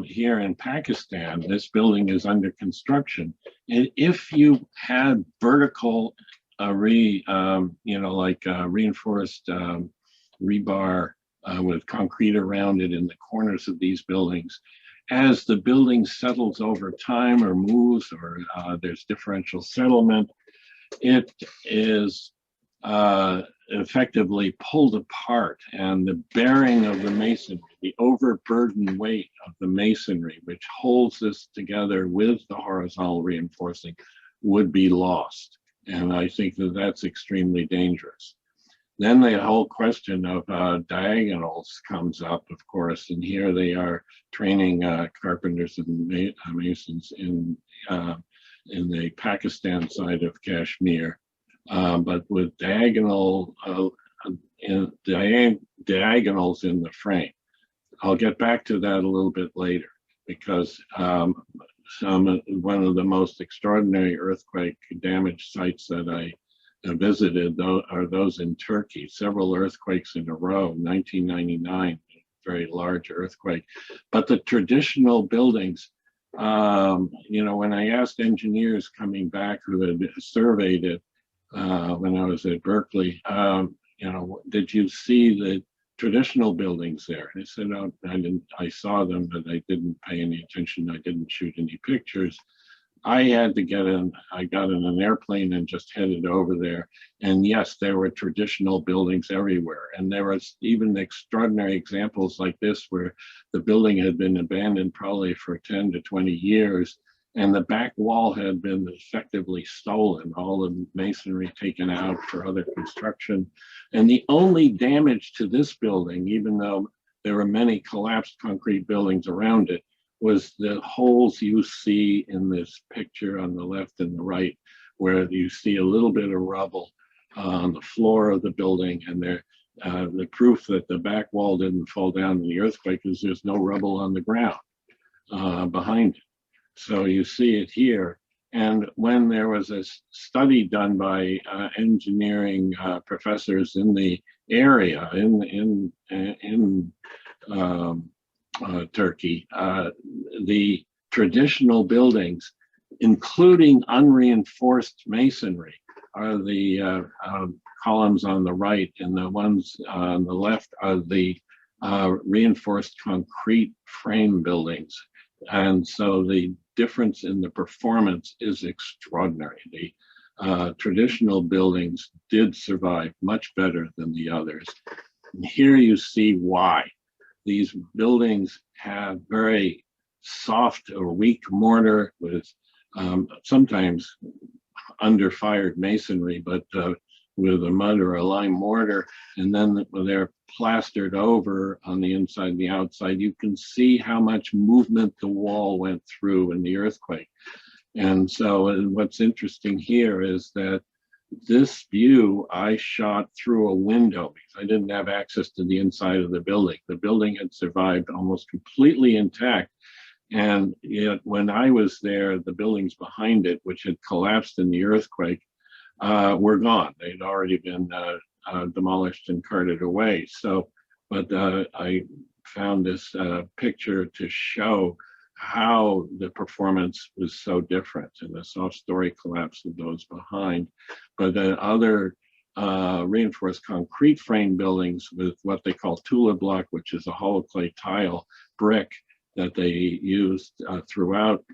Here in Pakistan, this building is under construction. And if you had vertical, reinforced rebar with concrete around it in the corners of these buildings, as the building settles over time or moves, or there's differential settlement, it is effectively pulled apart, and the bearing of the masonry, the overburdened weight of the masonry, which holds this together with the horizontal reinforcing, would be lost. And I think that that's extremely dangerous. Then the whole question of diagonals comes up, of course, and here they are training carpenters and masons in the Pakistan side of Kashmir, but with diagonals in the frame. I'll get back to that a little bit later, because one of the most extraordinary earthquake damaged sites that I visited are those in Turkey. Several earthquakes in a row. 1999, very large earthquake. But the traditional buildings, when I asked engineers coming back who had surveyed it when I was at Berkeley, you know, did you see the traditional buildings there? I said, no, I didn't. I saw them, but I didn't pay any attention. I didn't shoot any pictures. I had to get in, I got in an airplane and just headed over there. And yes, there were traditional buildings everywhere. And there was even extraordinary examples like this where the building had been abandoned probably for 10 to 20 years. And the back wall had been effectively stolen, all the masonry taken out for other construction. And the only damage to this building, even though there were many collapsed concrete buildings around it, was the holes you see in this picture on the left and the right, where you see a little bit of rubble on the floor of the building. And there, the proof that the back wall didn't fall down in the earthquake is there's no rubble on the ground behind it. So you see it here. And when there was a study done by engineering professors in the area, in Turkey, the traditional buildings, including unreinforced masonry, are the columns on the right, and the ones on the left are the reinforced concrete frame buildings. And so the difference in the performance is extraordinary. The traditional buildings did survive much better than the others. And here you see why. These buildings have very soft or weak mortar with sometimes under-fired masonry, but with a mud or a lime mortar, and then they're plastered over on the inside and the outside. You can see how much movement the wall went through in the earthquake. And so what's interesting here is that this view I shot through a window because I didn't have access to the inside of the building. The building had survived almost completely intact. And yet when I was there, the buildings behind it, which had collapsed in the earthquake, were gone. They'd already been demolished and carted away. So, but I found this picture to show how the performance was so different, and the soft story collapse of those behind. But the other reinforced concrete frame buildings with what they call tula block, which is a hollow clay tile brick that they used throughout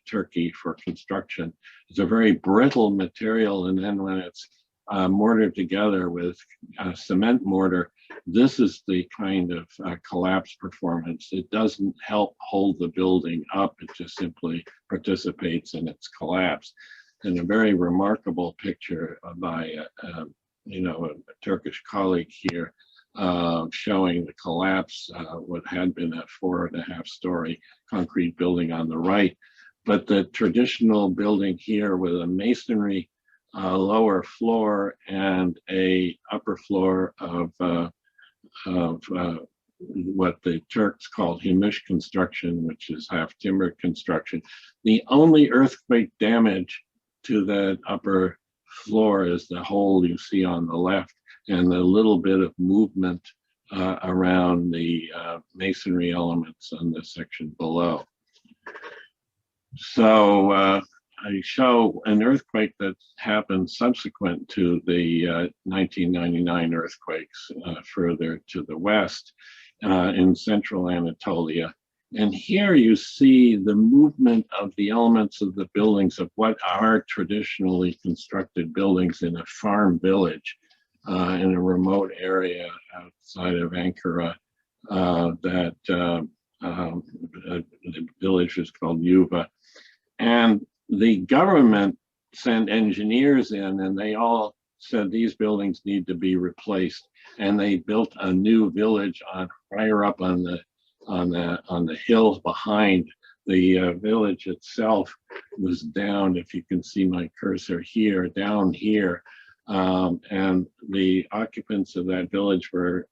Turkey for construction. It's a very brittle material, and then when it's mortared together with cement mortar, this is the kind of collapse performance. It doesn't help hold the building up, it just simply participates in its collapse. And a very remarkable picture by a Turkish colleague here showing the collapse, what had been a 4.5-story concrete building on the right, but the traditional building here with a masonry lower floor and a upper floor of what the Turks called humush construction, which is half timber construction. The only earthquake damage to that upper floor is the hole you see on the left and the little bit of movement around the masonry elements on the section below. So I show an earthquake that happened subsequent to the 1999 earthquakes further to the west in central Anatolia. And here you see the movement of the elements of the buildings of what are traditionally constructed buildings in a farm village in a remote area outside of Ankara. The village is called Yuva. And the government sent engineers in, and they all said these buildings need to be replaced. And they built a new village higher up on the hills behind. The village itself was down, if you can see my cursor here, down here. And the occupants of that village were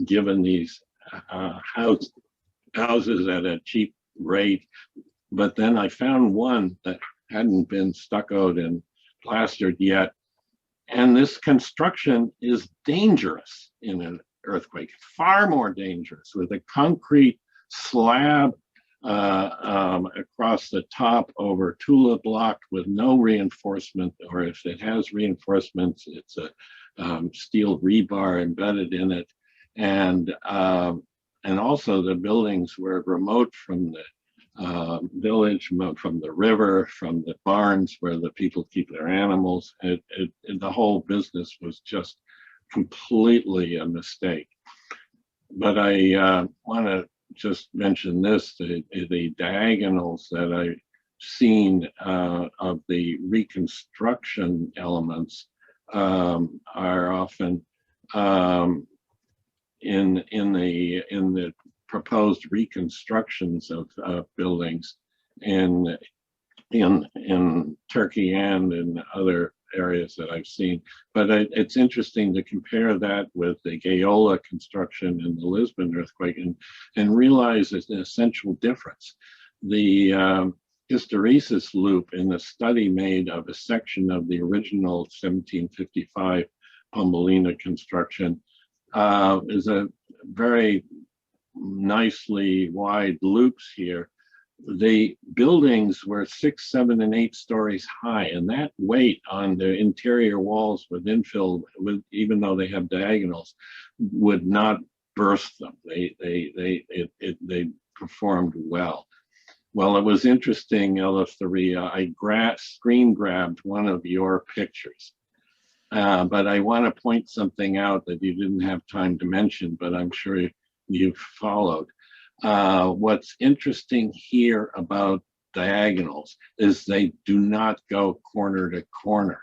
given these houses at a cheap rate. But then I found one that hadn't been stuccoed and plastered yet. And this construction is dangerous in an earthquake, far more dangerous, with a concrete slab across the top over tula block with no reinforcement, or if it has reinforcements, it's steel rebar embedded in it, and also the buildings were remote from the village, from the river, from the barns where the people keep their animals. The whole business was just completely a mistake. But I want to just mention this, the diagonals that I've seen of the reconstruction elements are often in the proposed reconstructions of buildings in Turkey and in other areas that I've seen. But it's interesting to compare that with the Gaola construction in the Lisbon earthquake and realize there's an essential difference. The hysteresis loop in the study made of a section of the original 1755 Pombolina construction is a very nicely wide loops here. The buildings were 6, 7, and 8 stories high, and that weight on the interior walls with infill, even though they have diagonals, would not burst them. They performed well. Well, it was interesting, Eleftheria, I screen grabbed one of your pictures, but I want to point something out that you didn't have time to mention, but I'm sure you've followed. What's interesting here about diagonals is they do not go corner to corner.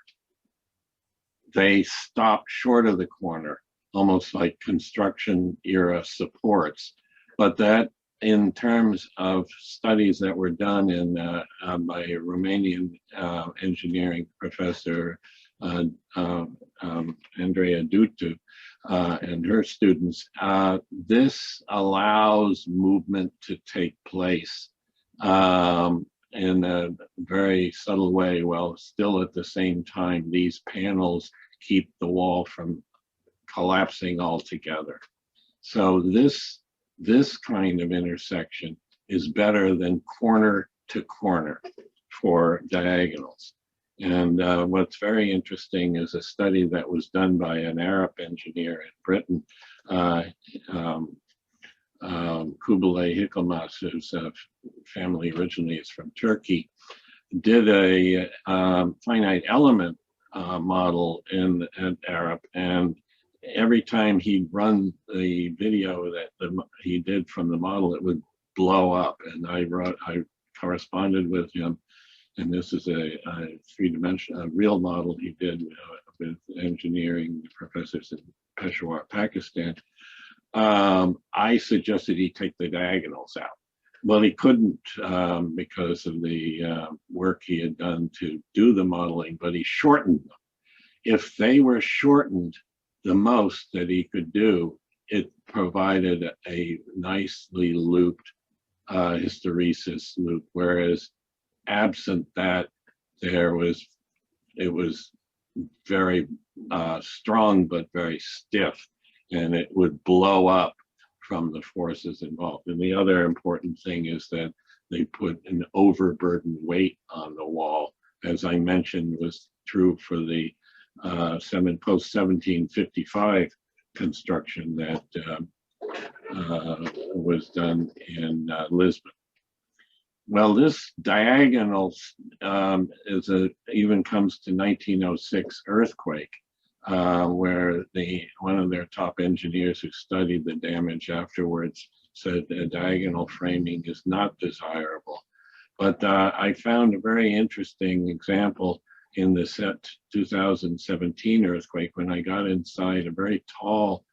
They stop short of the corner, almost like construction era supports. But that, in terms of studies that were done by a Romanian engineering professor, Andreea Dutu, and her students, this allows movement to take place in a very subtle way, while still at the same time these panels keep the wall from collapsing altogether. So this kind of intersection is better than corner to corner for diagonals. And what's very interesting is a study that was done by an Arab engineer in Britain, Kubilay Hikilmaz, whose family originally is from Turkey, did a finite element model in Arab, and every time he'd run the video that he did from the model, it would blow up. And I corresponded with him. And this is a three-dimensional real model he did with engineering professors in Peshawar, Pakistan. I suggested he take the diagonals out. Well, he couldn't because of the work he had done to do the modeling, but he shortened them. If they were shortened the most that he could do, it provided a nicely looped hysteresis loop, whereas absent that, it was very strong but very stiff, and it would blow up from the forces involved. And the other important thing is that they put an overburdened weight on the wall, as I mentioned was true for the post-1755 construction that was done in Lisbon. Well, this diagonal even comes to 1906 earthquake, where one of their top engineers who studied the damage afterwards said the diagonal framing is not desirable. But I found a very interesting example in the 2017 earthquake when I got inside a very tall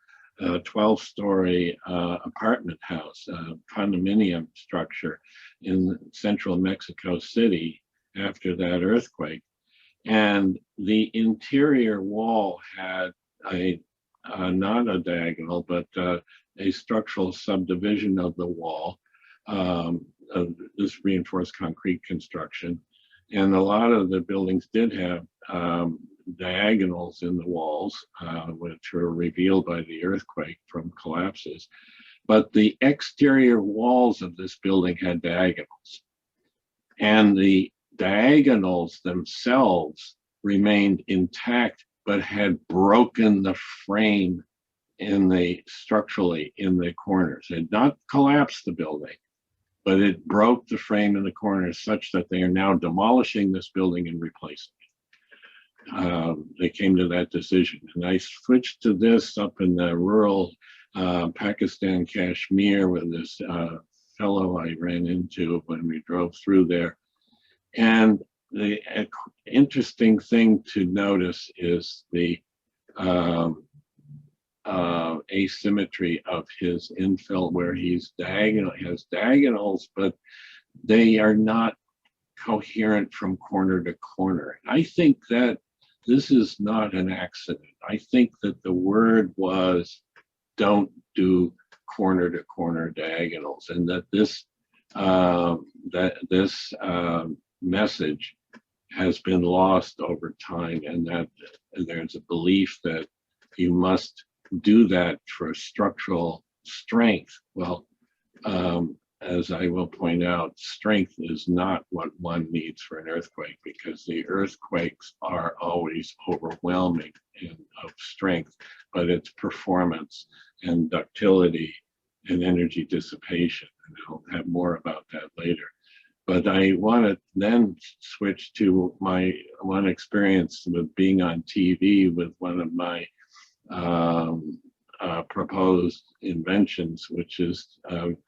12-story apartment house, condominium structure in central Mexico City after that earthquake. And the interior wall had not a diagonal, but a structural subdivision of the wall of this reinforced concrete construction. And a lot of the buildings did have diagonals in the walls, which were revealed by the earthquake from collapses. But the exterior walls of this building had diagonals. And the diagonals themselves remained intact but had broken the frame structurally in the corners. It had not collapsed the building, but it broke the frame in the corners such that they are now demolishing this building and replacing it. They came to that decision, and I switched to this up in the rural Pakistan, Kashmir, with this fellow I ran into when we drove through there. And the interesting thing to notice is the asymmetry of his infill, where he's has diagonals, but they are not coherent from corner to corner. I think that this is not an accident. I think that the word was, don't do corner to corner diagonals, and that this message has been lost over time, and that there's a belief that you must do that for structural strength. Well, as I will point out, strength is not what one needs for an earthquake, because the earthquakes are always overwhelming of strength, but it's performance and ductility and energy dissipation. And I'll have more about that later. But I want to then switch to my one experience with being on TV with one of my proposed inventions, which is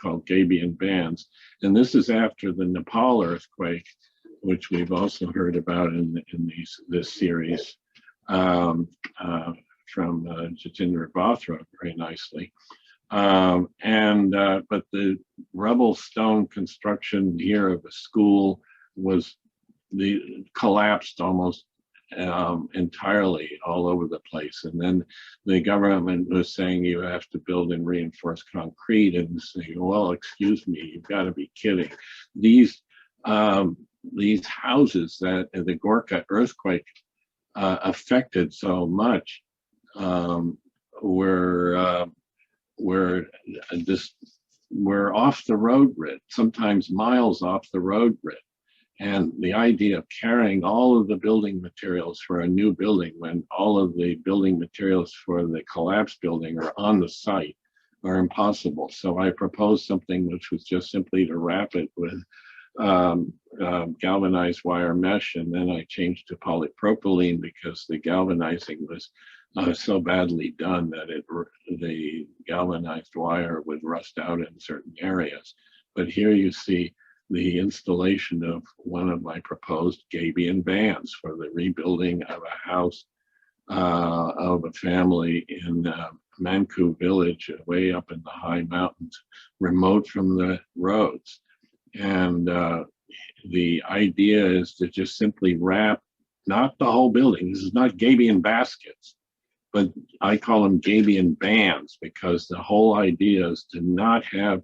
called Gabion bands. And this is after the Nepal earthquake, which we've also heard about in this series from Jatinder Bothra very nicely. But the rubble stone construction here of a school was collapsed almost entirely all over the place. And then the government was saying you have to build in reinforced concrete, and saying, well, excuse me, you've got to be kidding. These houses that the Gorkha earthquake affected so much were off the road grid, sometimes miles off the road grid. And the idea of carrying all of the building materials for a new building when all of the building materials for the collapsed building are on the site are impossible. So I proposed something which was just simply to wrap it with galvanized wire mesh, and then I changed to polypropylene because the galvanizing was so badly done that the galvanized wire would rust out in certain areas. But here you see the installation of one of my proposed Gabion bands for the rebuilding of a house of a family in Manku village, way up in the high mountains, remote from the roads. And the idea is to just simply wrap, not the whole building. This is not Gabion baskets, but I call them Gabion bands, because the whole idea is to not have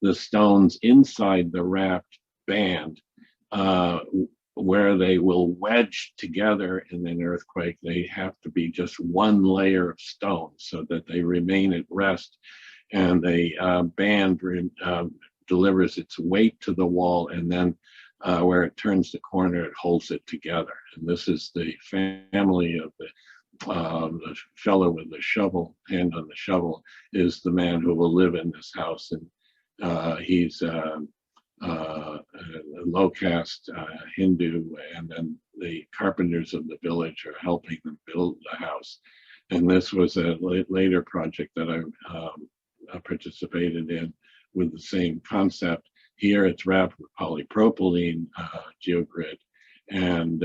the stones inside the wrapped band where they will wedge together in an earthquake. They have to be just one layer of stone so that they remain at rest, and the band delivers its weight to the wall, and then where it turns the corner, it holds it together. And this is the family of the fellow with the shovel, hand on the shovel, is the man who will live in this house. And he's a low caste Hindu, and then the carpenters of the village are helping them build the house. And this was a later project that I participated in with the same concept. Here it's wrapped with polypropylene geogrid, and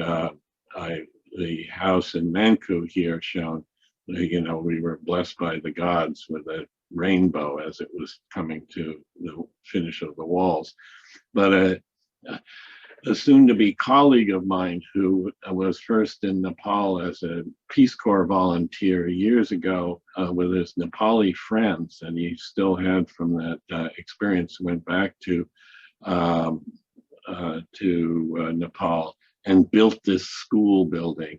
the house in Manku here shown, you know, we were blessed by the gods with a rainbow as it was coming to the finish of the walls. But a soon-to-be colleague of mine who was first in Nepal as a Peace Corps volunteer years ago with his Nepali friends, and he still had from that experience, went back to Nepal and built this school building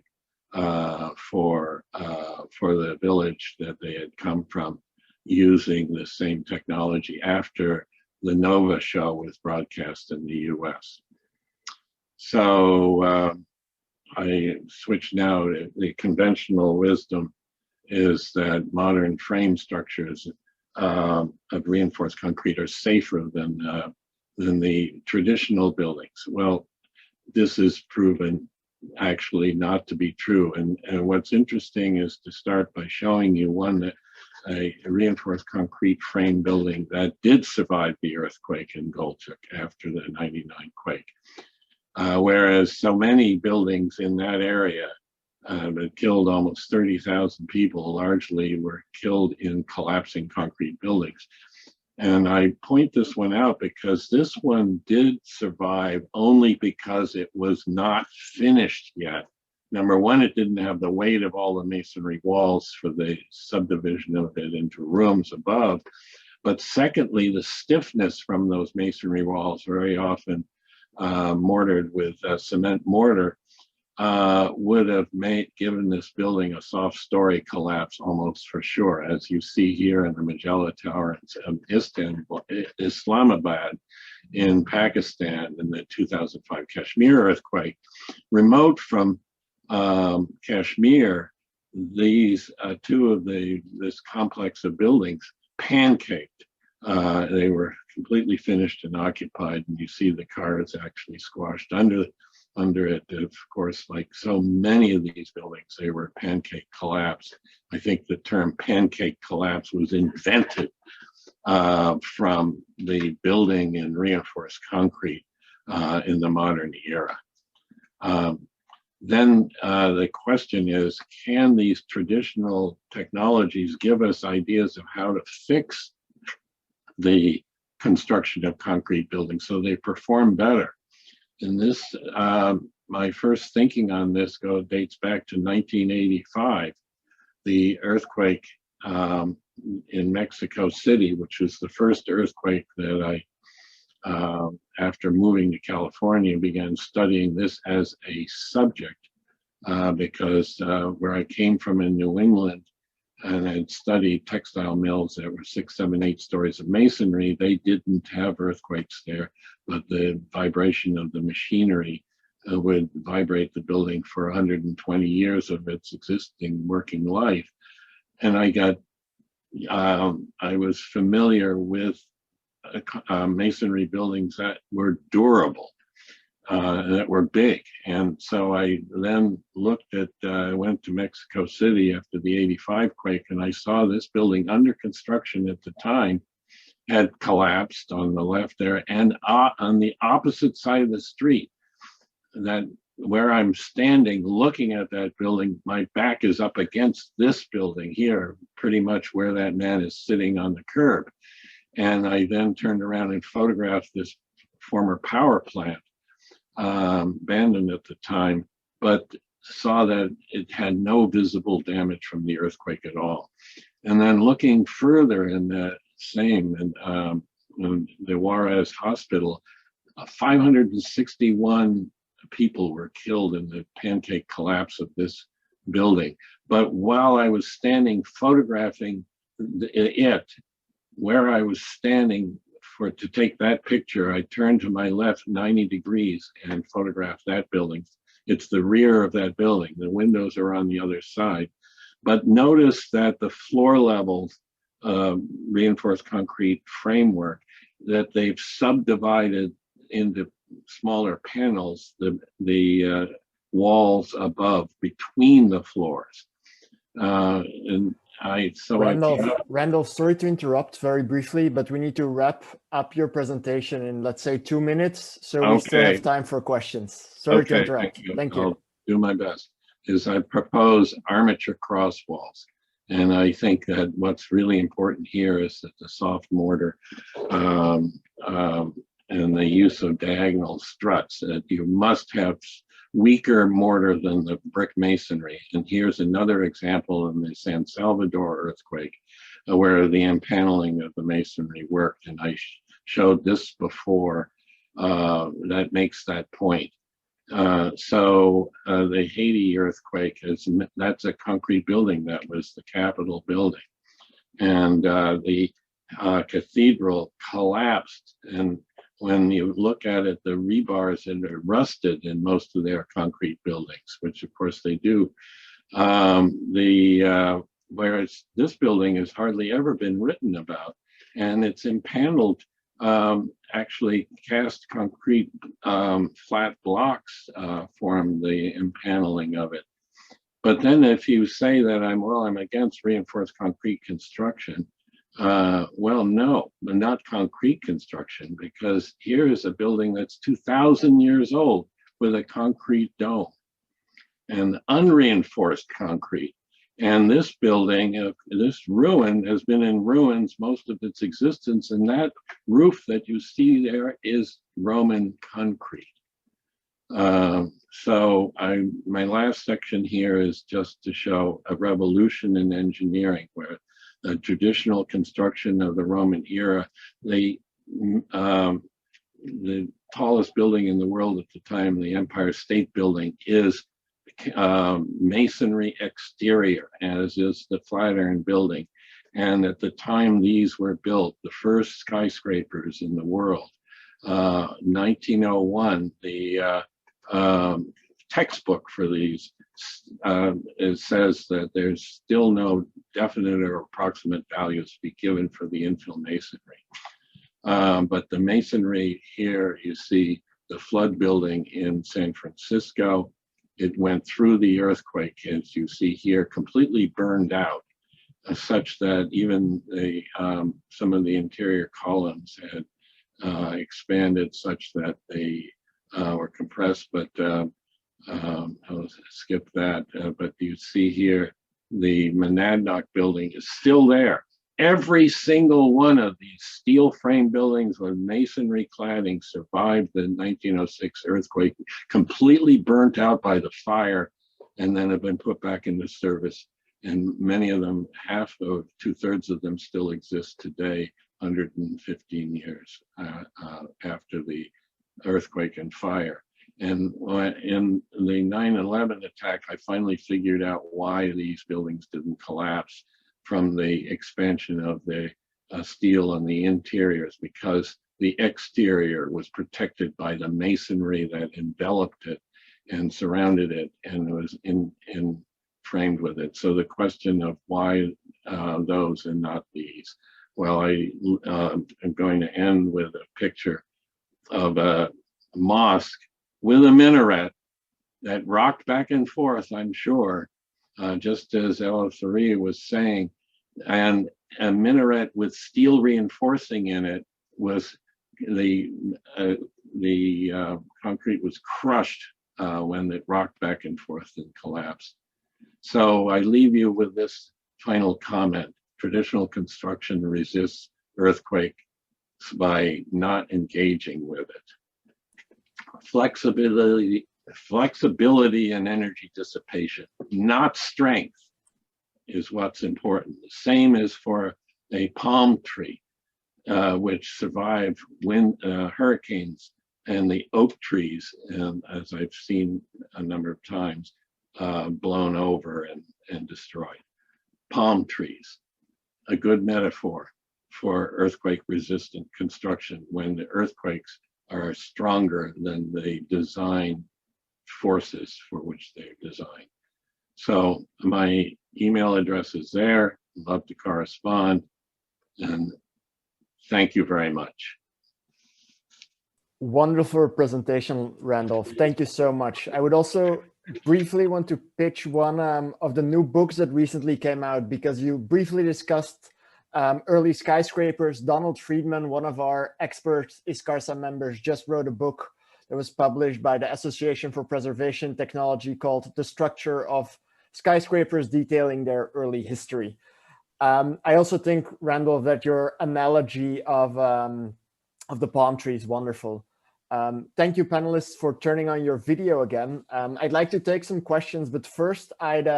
for the village that they had come from, using the same technology after the Nova show was broadcast in the US. So I switch now to the conventional wisdom is that modern frame structures of reinforced concrete are safer than the traditional buildings. Well, this is proven actually not to be true. And what's interesting is to start by showing you one that a reinforced concrete frame building that did survive the earthquake in Golchuk after the 99 quake. Whereas so many buildings in that area that killed almost 30,000 people largely were killed in collapsing concrete buildings. And I point this one out because this one did survive only because it was not finished yet. Number one, it didn't have the weight of all the masonry walls for the subdivision of it into rooms above. But secondly, the stiffness from those masonry walls, very often mortared with cement mortar, would have given this building a soft story collapse almost for sure, as you see here in the Majella Tower in Islamabad in Pakistan in the 2005 Kashmir earthquake. Remote from Kashmir, these two of this complex of buildings pancaked. They were completely finished and occupied, and you see the cars actually squashed under it. Of course, like so many of these buildings, they were pancake collapse. I think the term pancake collapse was invented from the building in reinforced concrete in the modern era. Then the question is, can these traditional technologies give us ideas of how to fix the construction of concrete buildings so they perform better? And this, my first thinking on this dates back to 1985, the earthquake in Mexico City, which was the first earthquake that I, after moving to California, began studying this as a subject because where I came from in New England and had studied textile mills that were 6, 7, 8 stories of masonry, they didn't have earthquakes there, but the vibration of the machinery would vibrate the building for 120 years of its existing working life. And I was familiar with masonry buildings that were durable, that were big. And so I then looked at, I went to Mexico City after the 85 quake, and I saw this building under construction at the time had collapsed on the left there, and on the opposite side of the street, that where I'm standing looking at that building, my back is up against this building here, pretty much where that man is sitting on the curb. And I then turned around and photographed this former power plant, abandoned at the time, but saw that it had no visible damage from the earthquake at all. And then looking further in that same, in the Juarez hospital, 561 people were killed in the pancake collapse of this building. But while I was standing photographing it, where I was standing to take that picture, I turned to my left 90 degrees and photographed that building. It's the rear of that building. The windows are on the other side. But notice that the floor level reinforced concrete framework, that they've subdivided into smaller panels, the walls above between the floors. Randolph, sorry to interrupt very briefly, but we need to wrap up your presentation in, let's say, 2 minutes, so we still have time for questions. Sorry to interrupt. Thank you. I'll do my best. I propose armature cross walls. And I think that what's really important here is that the soft mortar and the use of diagonal struts, that you must have weaker mortar than the brick masonry. And here's another example in the San Salvador earthquake where the empaneling of the masonry worked. And I showed this before that makes that point. So the Haiti earthquake, that's a concrete building that was the Capitol building. And the cathedral collapsed, and when you look at it, the rebars that are rusted in most of their concrete buildings, which of course they do. Whereas this building has hardly ever been written about, and it's impaneled, actually cast concrete flat blocks form the impaneling of it. But then if you say that I'm against reinforced concrete construction, well, no, but not concrete construction, because here is a building that's 2,000 years old with a concrete dome and unreinforced concrete. And this building, this ruin has been in ruins most of its existence, and that roof that you see there is Roman concrete. So my last section here is just to show a revolution in engineering, where the traditional construction of the Roman era, the tallest building in the world at the time, the Empire State Building, is masonry exterior, as is the Flatiron Building. And at the time these were built, the first skyscrapers in the world, 1901, the textbook for these, it says that there's still no definite or approximate values to be given for the infill masonry. But the masonry here, you see the flood building in San Francisco. It went through the earthquake, as you see here, completely burned out, such that even the some of the interior columns had expanded such that they were compressed. But I'll skip that. But you see here, the Monadnock building is still there. Every single one of these steel frame buildings with masonry cladding survived the 1906 earthquake, completely burnt out by the fire, and then have been put back into service. And many of them, half or 2/3 of them still exist today, 115 years after the earthquake and fire. And in the 9/11 attack, I finally figured out why these buildings didn't collapse from the expansion of the steel on the interiors, because the exterior was protected by the masonry that enveloped it and surrounded it and was framed with it. So the question of why those and not these? Well, I am going to end with a picture of a mosque with a minaret that rocked back and forth, I'm sure, just as El Faria was saying, and a minaret with steel reinforcing in it was the concrete was crushed when it rocked back and forth and collapsed. So I leave you with this final comment. Traditional construction resists earthquakes by not engaging with it. Flexibility and energy dissipation, not strength, is what's important. The same is for a palm tree, which survive hurricanes, and the oak trees, as I've seen a number of times, blown over and destroyed. Palm trees, a good metaphor for earthquake-resistant construction when the earthquakes are stronger than the design forces for which they're designed. So my email address is there. Love to correspond. And thank you very much. Wonderful presentation, Randolph. Thank you so much. I would also briefly want to pitch one of the new books that recently came out, because you briefly discussed early skyscrapers. Donald Friedman, one of our expert ISCARSAH members, just wrote a book that was published by the Association for Preservation Technology called The Structure of Skyscrapers, detailing their early history. I also think, Randolph, that your analogy of the palm tree is wonderful. Thank you, panelists, for turning on your video again. I'd like to take some questions, but first I'd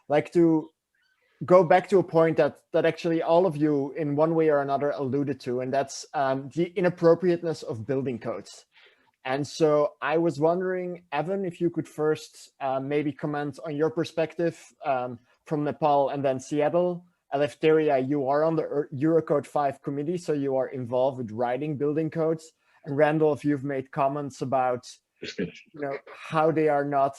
like to go back to a point that actually all of you in one way or another alluded to, and that's the inappropriateness of building codes. And so I was wondering, Evan, if you could first maybe comment on your perspective from Nepal and then Seattle. Eleftheria, you are on the Eurocode 5 committee, so you are involved with writing building codes. Randall, if you've made comments about how they are not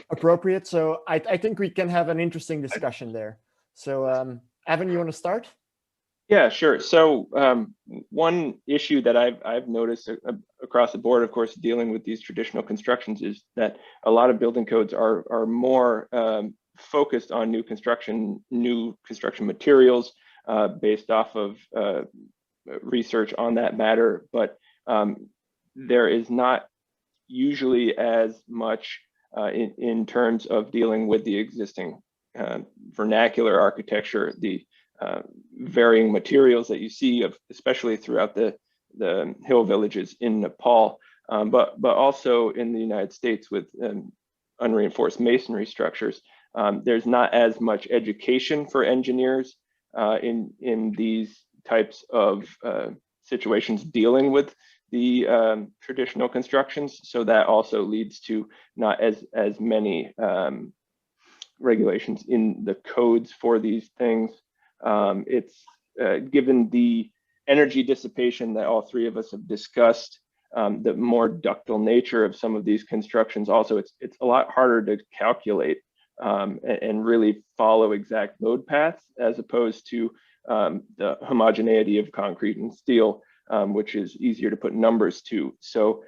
appropriate. So I think we can have an interesting discussion there. So Evan, you want to start? Yeah, sure. So one issue that I've noticed across the board, of course, dealing with these traditional constructions, is that a lot of building codes are more focused on new construction materials based off of research on that matter, but there is not usually as much in terms of dealing with the existing vernacular architecture, the varying materials that you see, especially throughout the hill villages in Nepal, but also in the United States with unreinforced masonry structures. There's not as much education for engineers in these types of situations dealing with the traditional constructions. So that also leads to not as many regulations in the codes for these things. It's given the energy dissipation that all three of us have discussed, the more ductile nature of some of these constructions. Also, it's a lot harder to calculate and really follow exact load paths, as opposed to the homogeneity of concrete and steel, which is easier to put numbers to. So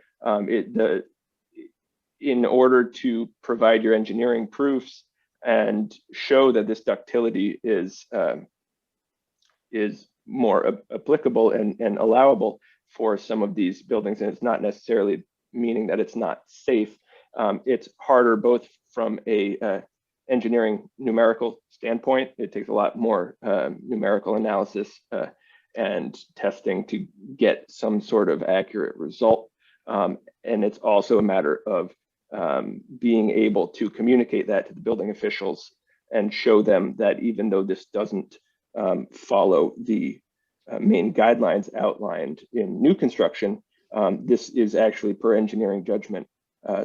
in order to provide your engineering proofs and show that this ductility is more applicable and allowable for some of these buildings, and it's not necessarily meaning that it's not safe. It's harder both from a engineering numerical standpoint. It takes a lot more numerical analysis and testing to get some sort of accurate result. And it's also a matter of being able to communicate that to the building officials and show them that even though this doesn't follow the main guidelines outlined in new construction, this is actually, per engineering judgment,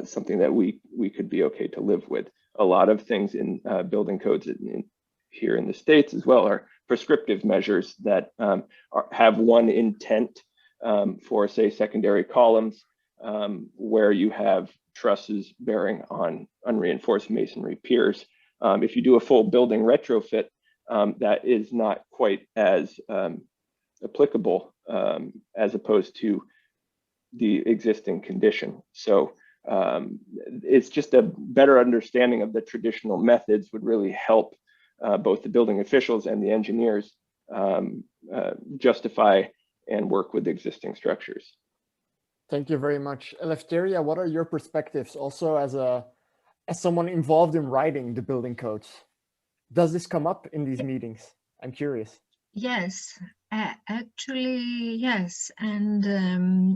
something that we could be okay to live with. A lot of things in building codes here in the States as well are prescriptive measures that have one intent for, say, secondary columns, where you have trusses bearing on unreinforced masonry piers. If you do a full building retrofit, that is not quite as applicable as opposed to the existing condition. So it's just a better understanding of the traditional methods would really help both the building officials and the engineers justify and work with existing structures. Thank you very much. Eleftheria, what are your perspectives also as someone involved in writing the building codes? Does this come up in these meetings? I'm curious. Yes, actually, yes. And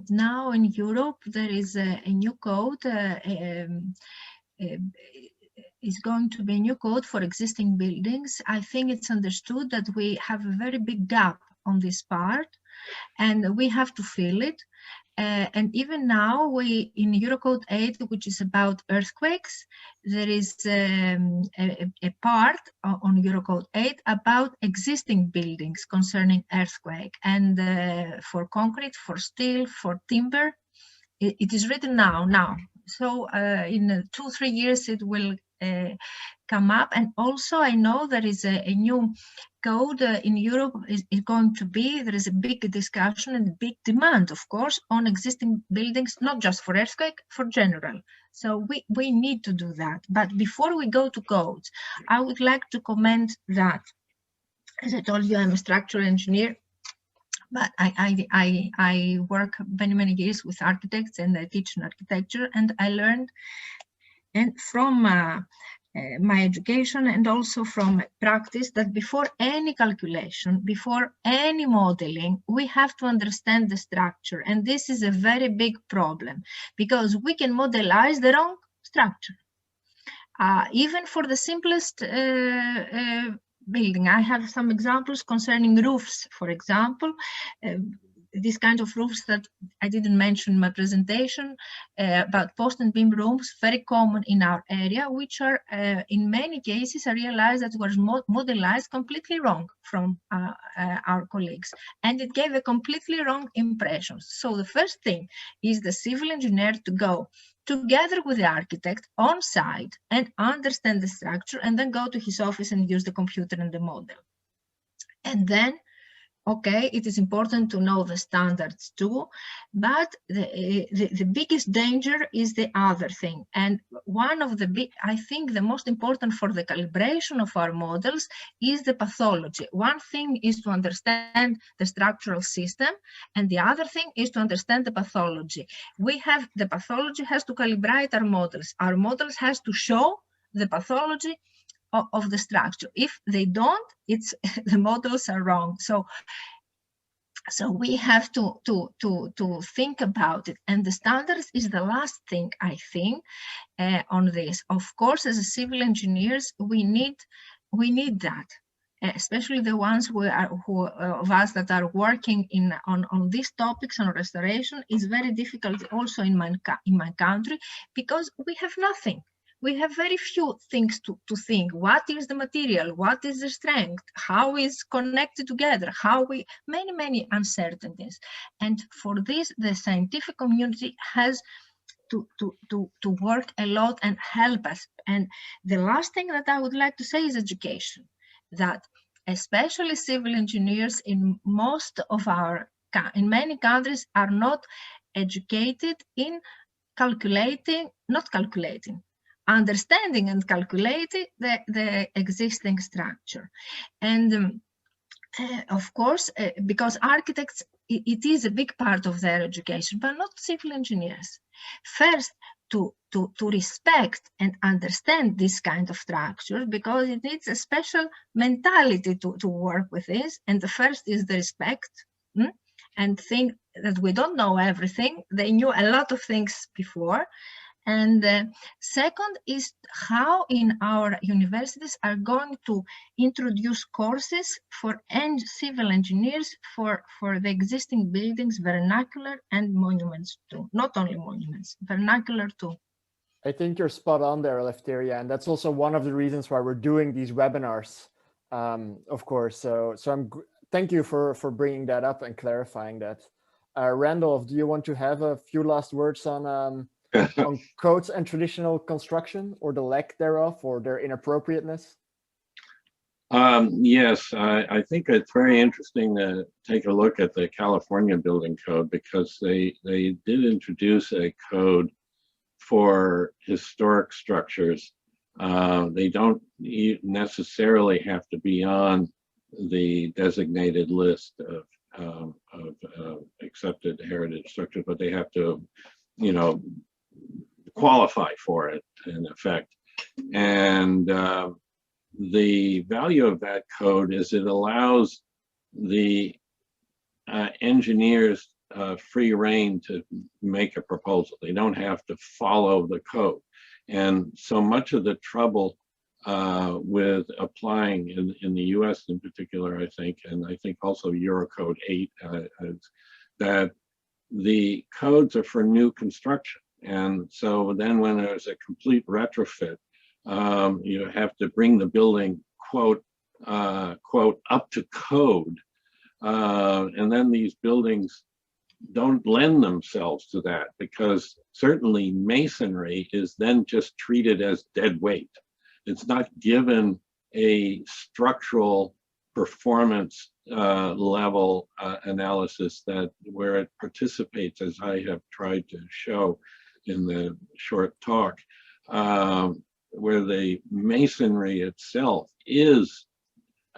now in Europe, there is a new code. Is going to be a new code for existing buildings. I think it's understood that we have a very big gap on this part, and we have to fill it. And even now, in Eurocode 8, which is about earthquakes, there is a part on Eurocode 8 about existing buildings concerning earthquake. And for concrete, for steel, for timber, it is written now. So in 2-3 years, it will come up. And also, I know there is a new code in Europe is going to be, there is a big discussion and big demand, of course, on existing buildings, not just for earthquake, for general. So we need to do that. But before we go to codes, I would like to comment that, as I told you, I'm a structural engineer, but I work many years with architects, and I teach in architecture, and I learned, and from my education and also from practice, that before any calculation, before any modeling, we have to understand the structure. And this is a very big problem, because we can modelize the wrong structure. Even for the simplest building. I have some examples concerning roofs, for example. these kind of roofs that I didn't mention in my presentation, about post and beam roofs, very common in our area, which are in many cases I realized that was modelized completely wrong from our colleagues, and it gave a completely wrong impression. So the first thing is the civil engineer to go together with the architect on site and understand the structure, and then go to his office and use the computer and the model. And then, okay, it is important to know the standards too, but the biggest danger is the other thing. And one of the I think the most important for the calibration of our models is the pathology. One thing is to understand the structural system, and the other thing is to understand the pathology. The pathology has to calibrate our models. Our models has to show the pathology of the structure. If they don't, the models are wrong. So we have to think about it. And the standards is the last thing, I think, on this. Of course, as civil engineers, we need that, especially the ones of us that are working on these topics on restoration. Is very difficult also in my country, because we have nothing. We have very few things to think. What is the material? What is the strength? How is connected together? Many uncertainties. And for this, the scientific community has to work a lot and help us. And the last thing that I would like to say is education. That especially civil engineers in many countries are not educated in understanding and calculating the existing structure. And of course, because architects, it is a big part of their education, but not civil engineers. First, to respect and understand this kind of structure, because it needs a special mentality to work with this. And the first is the respect, and think that we don't know everything. They knew a lot of things before. And second is how in our universities are going to introduce courses for civil engineers for the existing buildings, vernacular and monuments too. Not only monuments, vernacular too. I think you're spot on there, Eleftheria, and that's also one of the reasons why we're doing these webinars, of course. So thank you for bringing that up and clarifying that. Randolph, do you want to have a few last words on codes and traditional construction, or the lack thereof, or their inappropriateness? Yes, I think it's very interesting to take a look at the California Building Code, because they did introduce a code for historic structures. They don't necessarily have to be on the designated list of accepted heritage structures, but they have to, qualify for it in effect. And the value of that code is it allows the engineers free rein to make a proposal. They don't have to follow the code. And so much of the trouble with applying in the US in particular, I think, and I think also Eurocode 8, is that the codes are for new construction. And so then when there's a complete retrofit, you have to bring the building, quote, up to code. And then these buildings don't lend themselves to that, because certainly masonry is then just treated as dead weight. It's not given a structural performance level analysis where it participates, as I have tried to show in the short talk, where the masonry itself is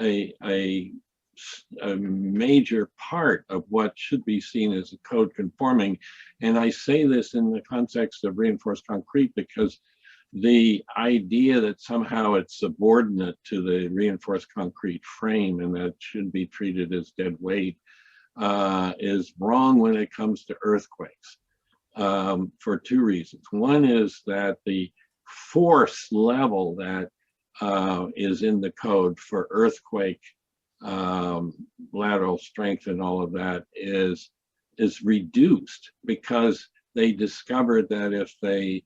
a major part of what should be seen as a code conforming. And I say this in the context of reinforced concrete, because the idea that somehow it's subordinate to the reinforced concrete frame and that should be treated as dead weight is wrong when it comes to earthquakes, for two reasons. One is that the force level that is in the code for earthquake lateral strength and all of that is is reduced because they discovered that if they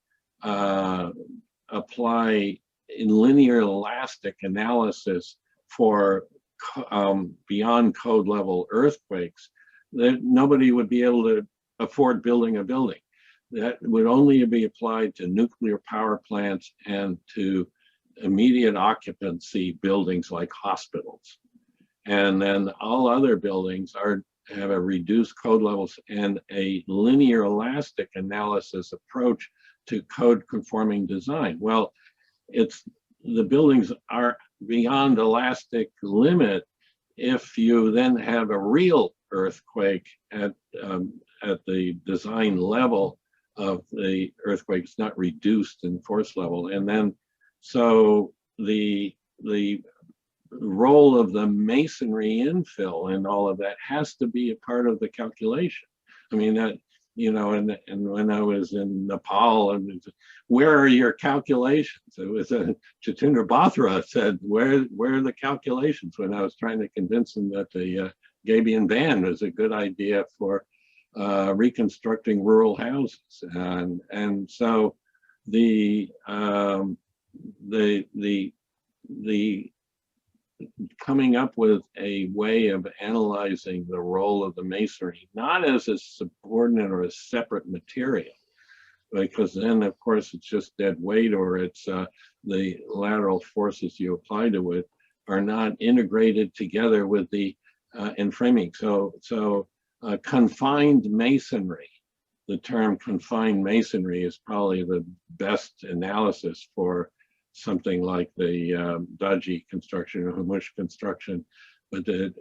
apply in linear elastic analysis for beyond code level earthquakes, that nobody would be able to afford building a building. That would only be applied to nuclear power plants and to immediate occupancy buildings like hospitals. And then all other buildings have a reduced code levels and a linear elastic analysis approach to code conforming design. Well, the buildings are beyond elastic limit if you then have a real earthquake at the design level of the earthquake. It's not reduced in force level. And then so the role of the masonry infill and all of that has to be a part of the calculation. I mean, that, you know, and when I was in Nepal, and where are your calculations? It was Jitendra Bothra said, where are the calculations, when I was trying to convince him that the Gabion band was a good idea for reconstructing rural houses. And so the coming up with a way of analyzing the role of the masonry, not as a subordinate or a separate material, because then of course it's just dead weight, or it's the lateral forces you apply to it are not integrated together with the enframing. So confined masonry, the term confined masonry is probably the best analysis for something like the Daji construction or Hamush construction, but the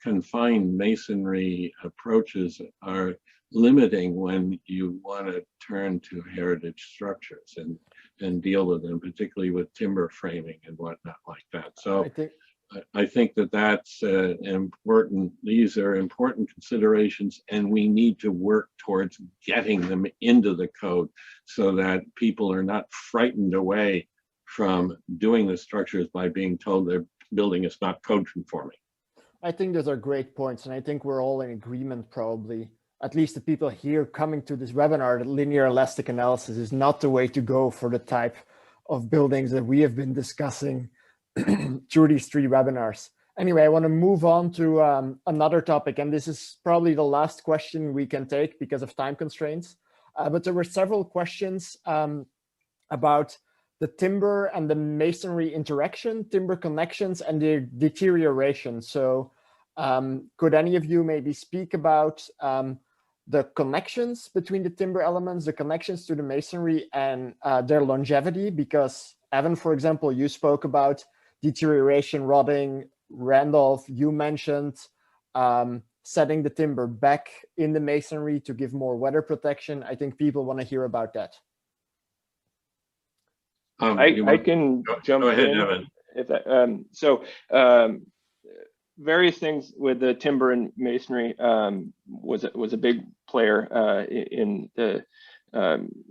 confined masonry approaches are limiting when you want to turn to heritage structures and deal with them, particularly with timber framing and whatnot like that. So I think that that's important. These are important considerations, and we need to work towards getting them into the code so that people are not frightened away from doing the structures by being told their building is not code conforming. I think those are great points, and I think we're all in agreement, probably, at least the people here coming to this webinar, that linear elastic analysis is not the way to go for the type of buildings that we have been discussing through these 3 webinars. Anyway, I want to move on to another topic, and this is probably the last question we can take because of time constraints. But there were several questions about the timber and the masonry interaction, timber connections, and their deterioration. So could any of you maybe speak about the connections between the timber elements, the connections to the masonry, and their longevity? Because Evan, for example, you spoke about deterioration, rotting. Randolph, you mentioned setting the timber back in the masonry to give more weather protection. I think people want to hear about that. I can jump ahead, in. Evan. If that, various things with the timber and masonry was a big player in the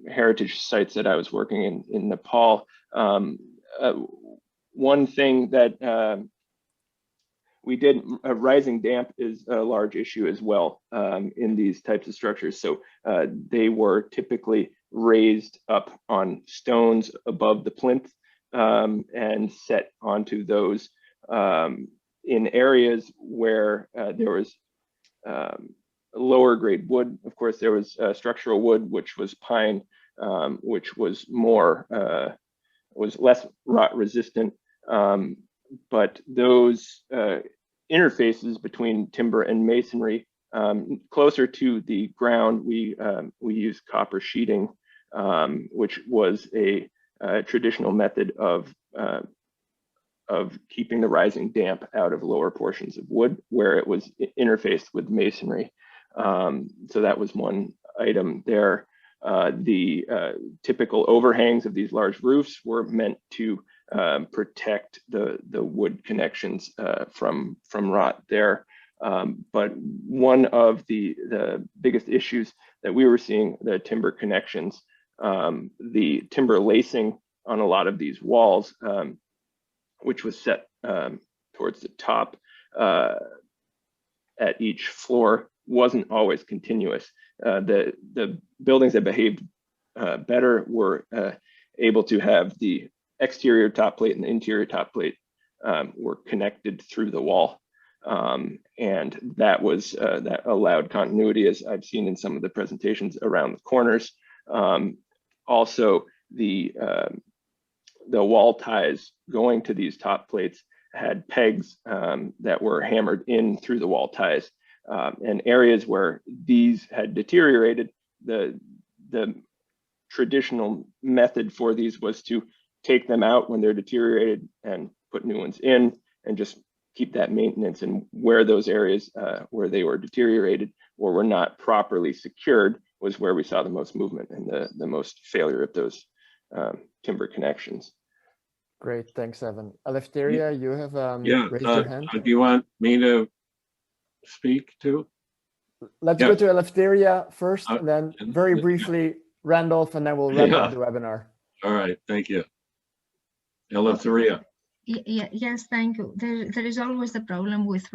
heritage sites that I was working in Nepal. One thing that we did, rising damp is a large issue as well in these types of structures. So they were typically raised up on stones above the plinth and set onto those in areas where there was lower grade wood. Of course, there was structural wood, which was pine, which was was less rot resistant. But those interfaces between timber and masonry, closer to the ground, we use copper sheeting, which was a traditional method of keeping the rising damp out of lower portions of wood where it was interfaced with masonry. So that was one item there. The typical overhangs of these large roofs were meant to protect the wood connections from rot there. But one of the biggest issues that we were seeing, the timber connections, the timber lacing on a lot of these walls, which was set towards the top, at each floor wasn't always continuous. The buildings that behaved better were able to have the exterior top plate and the interior top plate were connected through the wall. And that was that allowed continuity, as I've seen in some of the presentations around the corners. Also, the wall ties going to these top plates had pegs that were hammered in through the wall ties. And areas where these had deteriorated, the traditional method for these was to take them out when they're deteriorated and put new ones in, and just keep that maintenance. And where those areas where they were deteriorated or were not properly secured was where we saw the most movement and the most failure of those timber connections. Great, thanks, Evan. Eleftheria, you have raised your hand. Do you want me to speak too? Let's go to Eleftheria first, and then very briefly, Randolph, and then we'll wrap up the webinar. All right, thank you. Eleftheria. Yes, thank you. There is always the problem with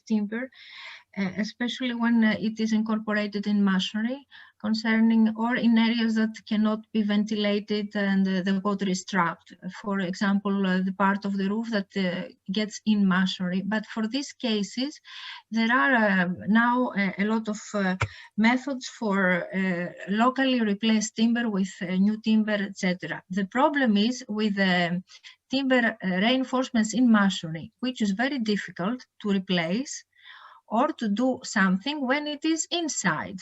timber, especially when it is incorporated in masonry, concerning or in areas that cannot be ventilated and the water is trapped. For example, the part of the roof that gets in masonry. But for these cases, there are now a lot of methods for locally replaced timber with new timber, etc. The problem is with timber reinforcements in masonry, which is very difficult to replace or to do something when it is inside.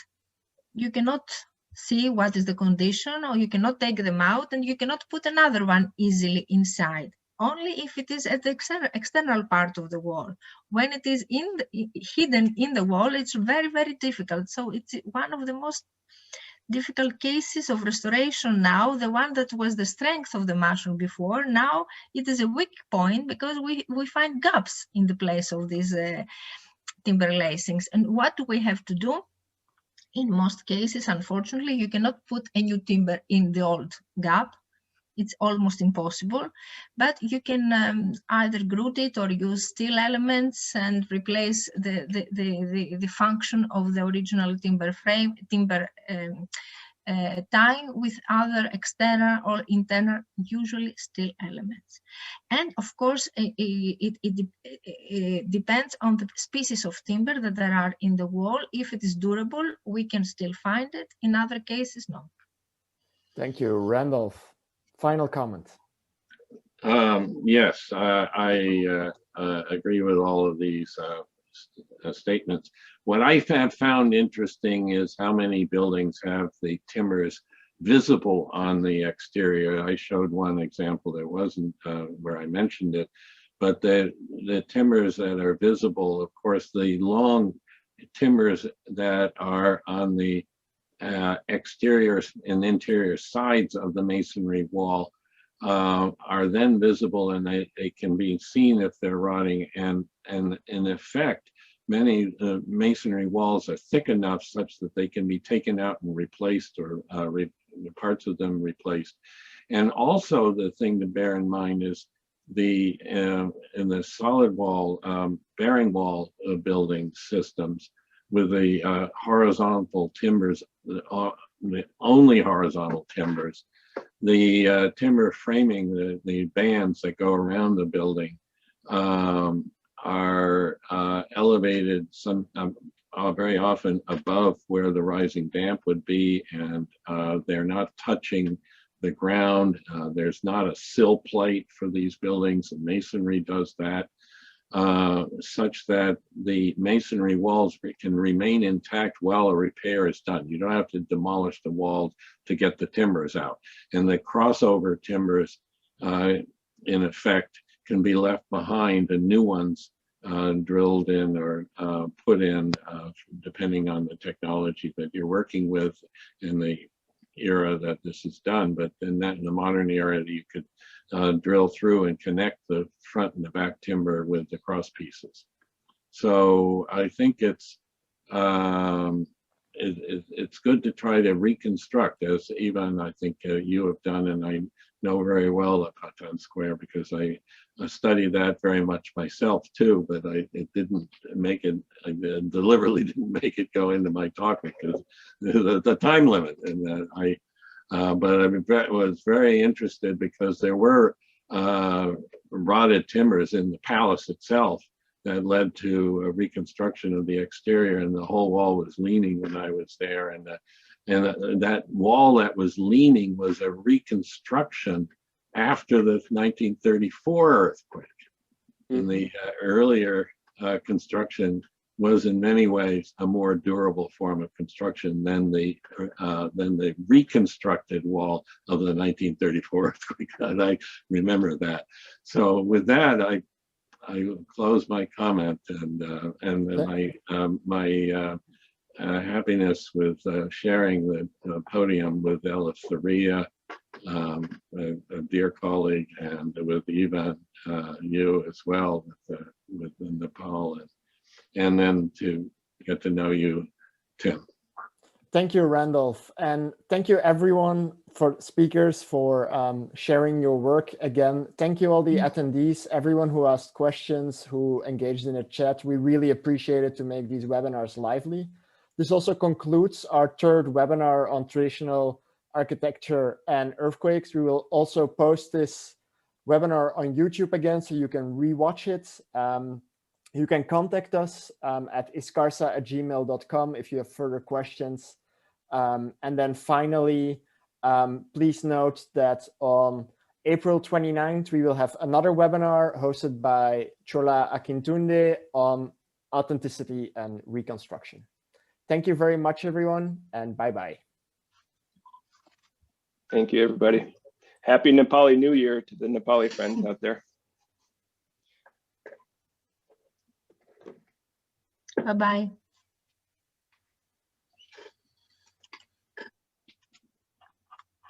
You cannot see what is the condition, or you cannot take them out, and you cannot put another one easily inside, only if it is at the external part of the wall. When it is hidden in the wall, it's very, very difficult. So it's one of the most difficult cases of restoration now, the one that was the strength of the mason before. Now it is a weak point because we find gaps in the place of these timber lacings. And what do we have to do? In most cases, unfortunately, you cannot put a new timber in the old gap. It's almost impossible, but you can either grout it or use steel elements and replace the function of the original timber frame, tying with other external or internal, usually steel elements. And of course, it depends on the species of timber that there are in the wall. If it is durable, we can still find it. In other cases, no. Thank you. Randolph, final comment. Yes, I agree with all of these statements. What I have found interesting is how many buildings have the timbers visible on the exterior. I showed one example that wasn't where I mentioned it, but the timbers that are visible, of course, the long timbers that are on the exterior and interior sides of the masonry wall are then visible, and they can be seen if they're rotting. And in effect, many masonry walls are thick enough such that they can be taken out and replaced, or parts of them replaced. And also the thing to bear in mind is in the solid wall, bearing wall building systems with the horizontal timbers, the only horizontal timbers, the timber framing, the bands that go around the building are elevated very often above where the rising damp would be, and they're not touching the ground. There's not a sill plate for these buildings, and masonry does that, such that the masonry walls can remain intact while a repair is done. You don't have to demolish the walls to get the timbers out. And the crossover timbers, in effect, can be left behind, and new ones drilled in or put in, depending on the technology that you're working with in the era that this is done. But in the modern era, you could drill through and connect the front and the back timber with the cross pieces. So I think it's it's good to try to reconstruct, as Ivan, I think you have done, and I know very well the Patan Square because I studied that very much myself too, but it didn't make it, I deliberately didn't make it go into my talk because the time limit. And but I was very interested because there were rotted timbers in the palace itself that led to a reconstruction of the exterior, and the whole wall was leaning when I was there. And that wall that was leaning was a reconstruction after the 1934 earthquake. And the earlier construction was in many ways a more durable form of construction than the reconstructed wall of the 1934 earthquake. And I remember that. So with that, I close my comment, and my happiness with sharing the podium with Ella Faria, a dear colleague, and with Ivan, you as well, with Nepal, and then to get to know you, Tim. Thank you, Randolph. And thank you everyone for speakers for sharing your work. Again, thank you all the attendees, everyone who asked questions, who engaged in a chat. We really appreciate it to make these webinars lively. This also concludes our third webinar on traditional architecture and earthquakes. We will also post this webinar on YouTube again, so you can rewatch it. You can contact us at iscarsah@gmail.com if you have further questions. And then finally, please note that on April 29th, we will have another webinar hosted by Chola Akintunde on authenticity and reconstruction. Thank you very much, everyone, and bye-bye. Thank you, everybody. Happy Nepali New Year to the Nepali friends out there. Bye-bye.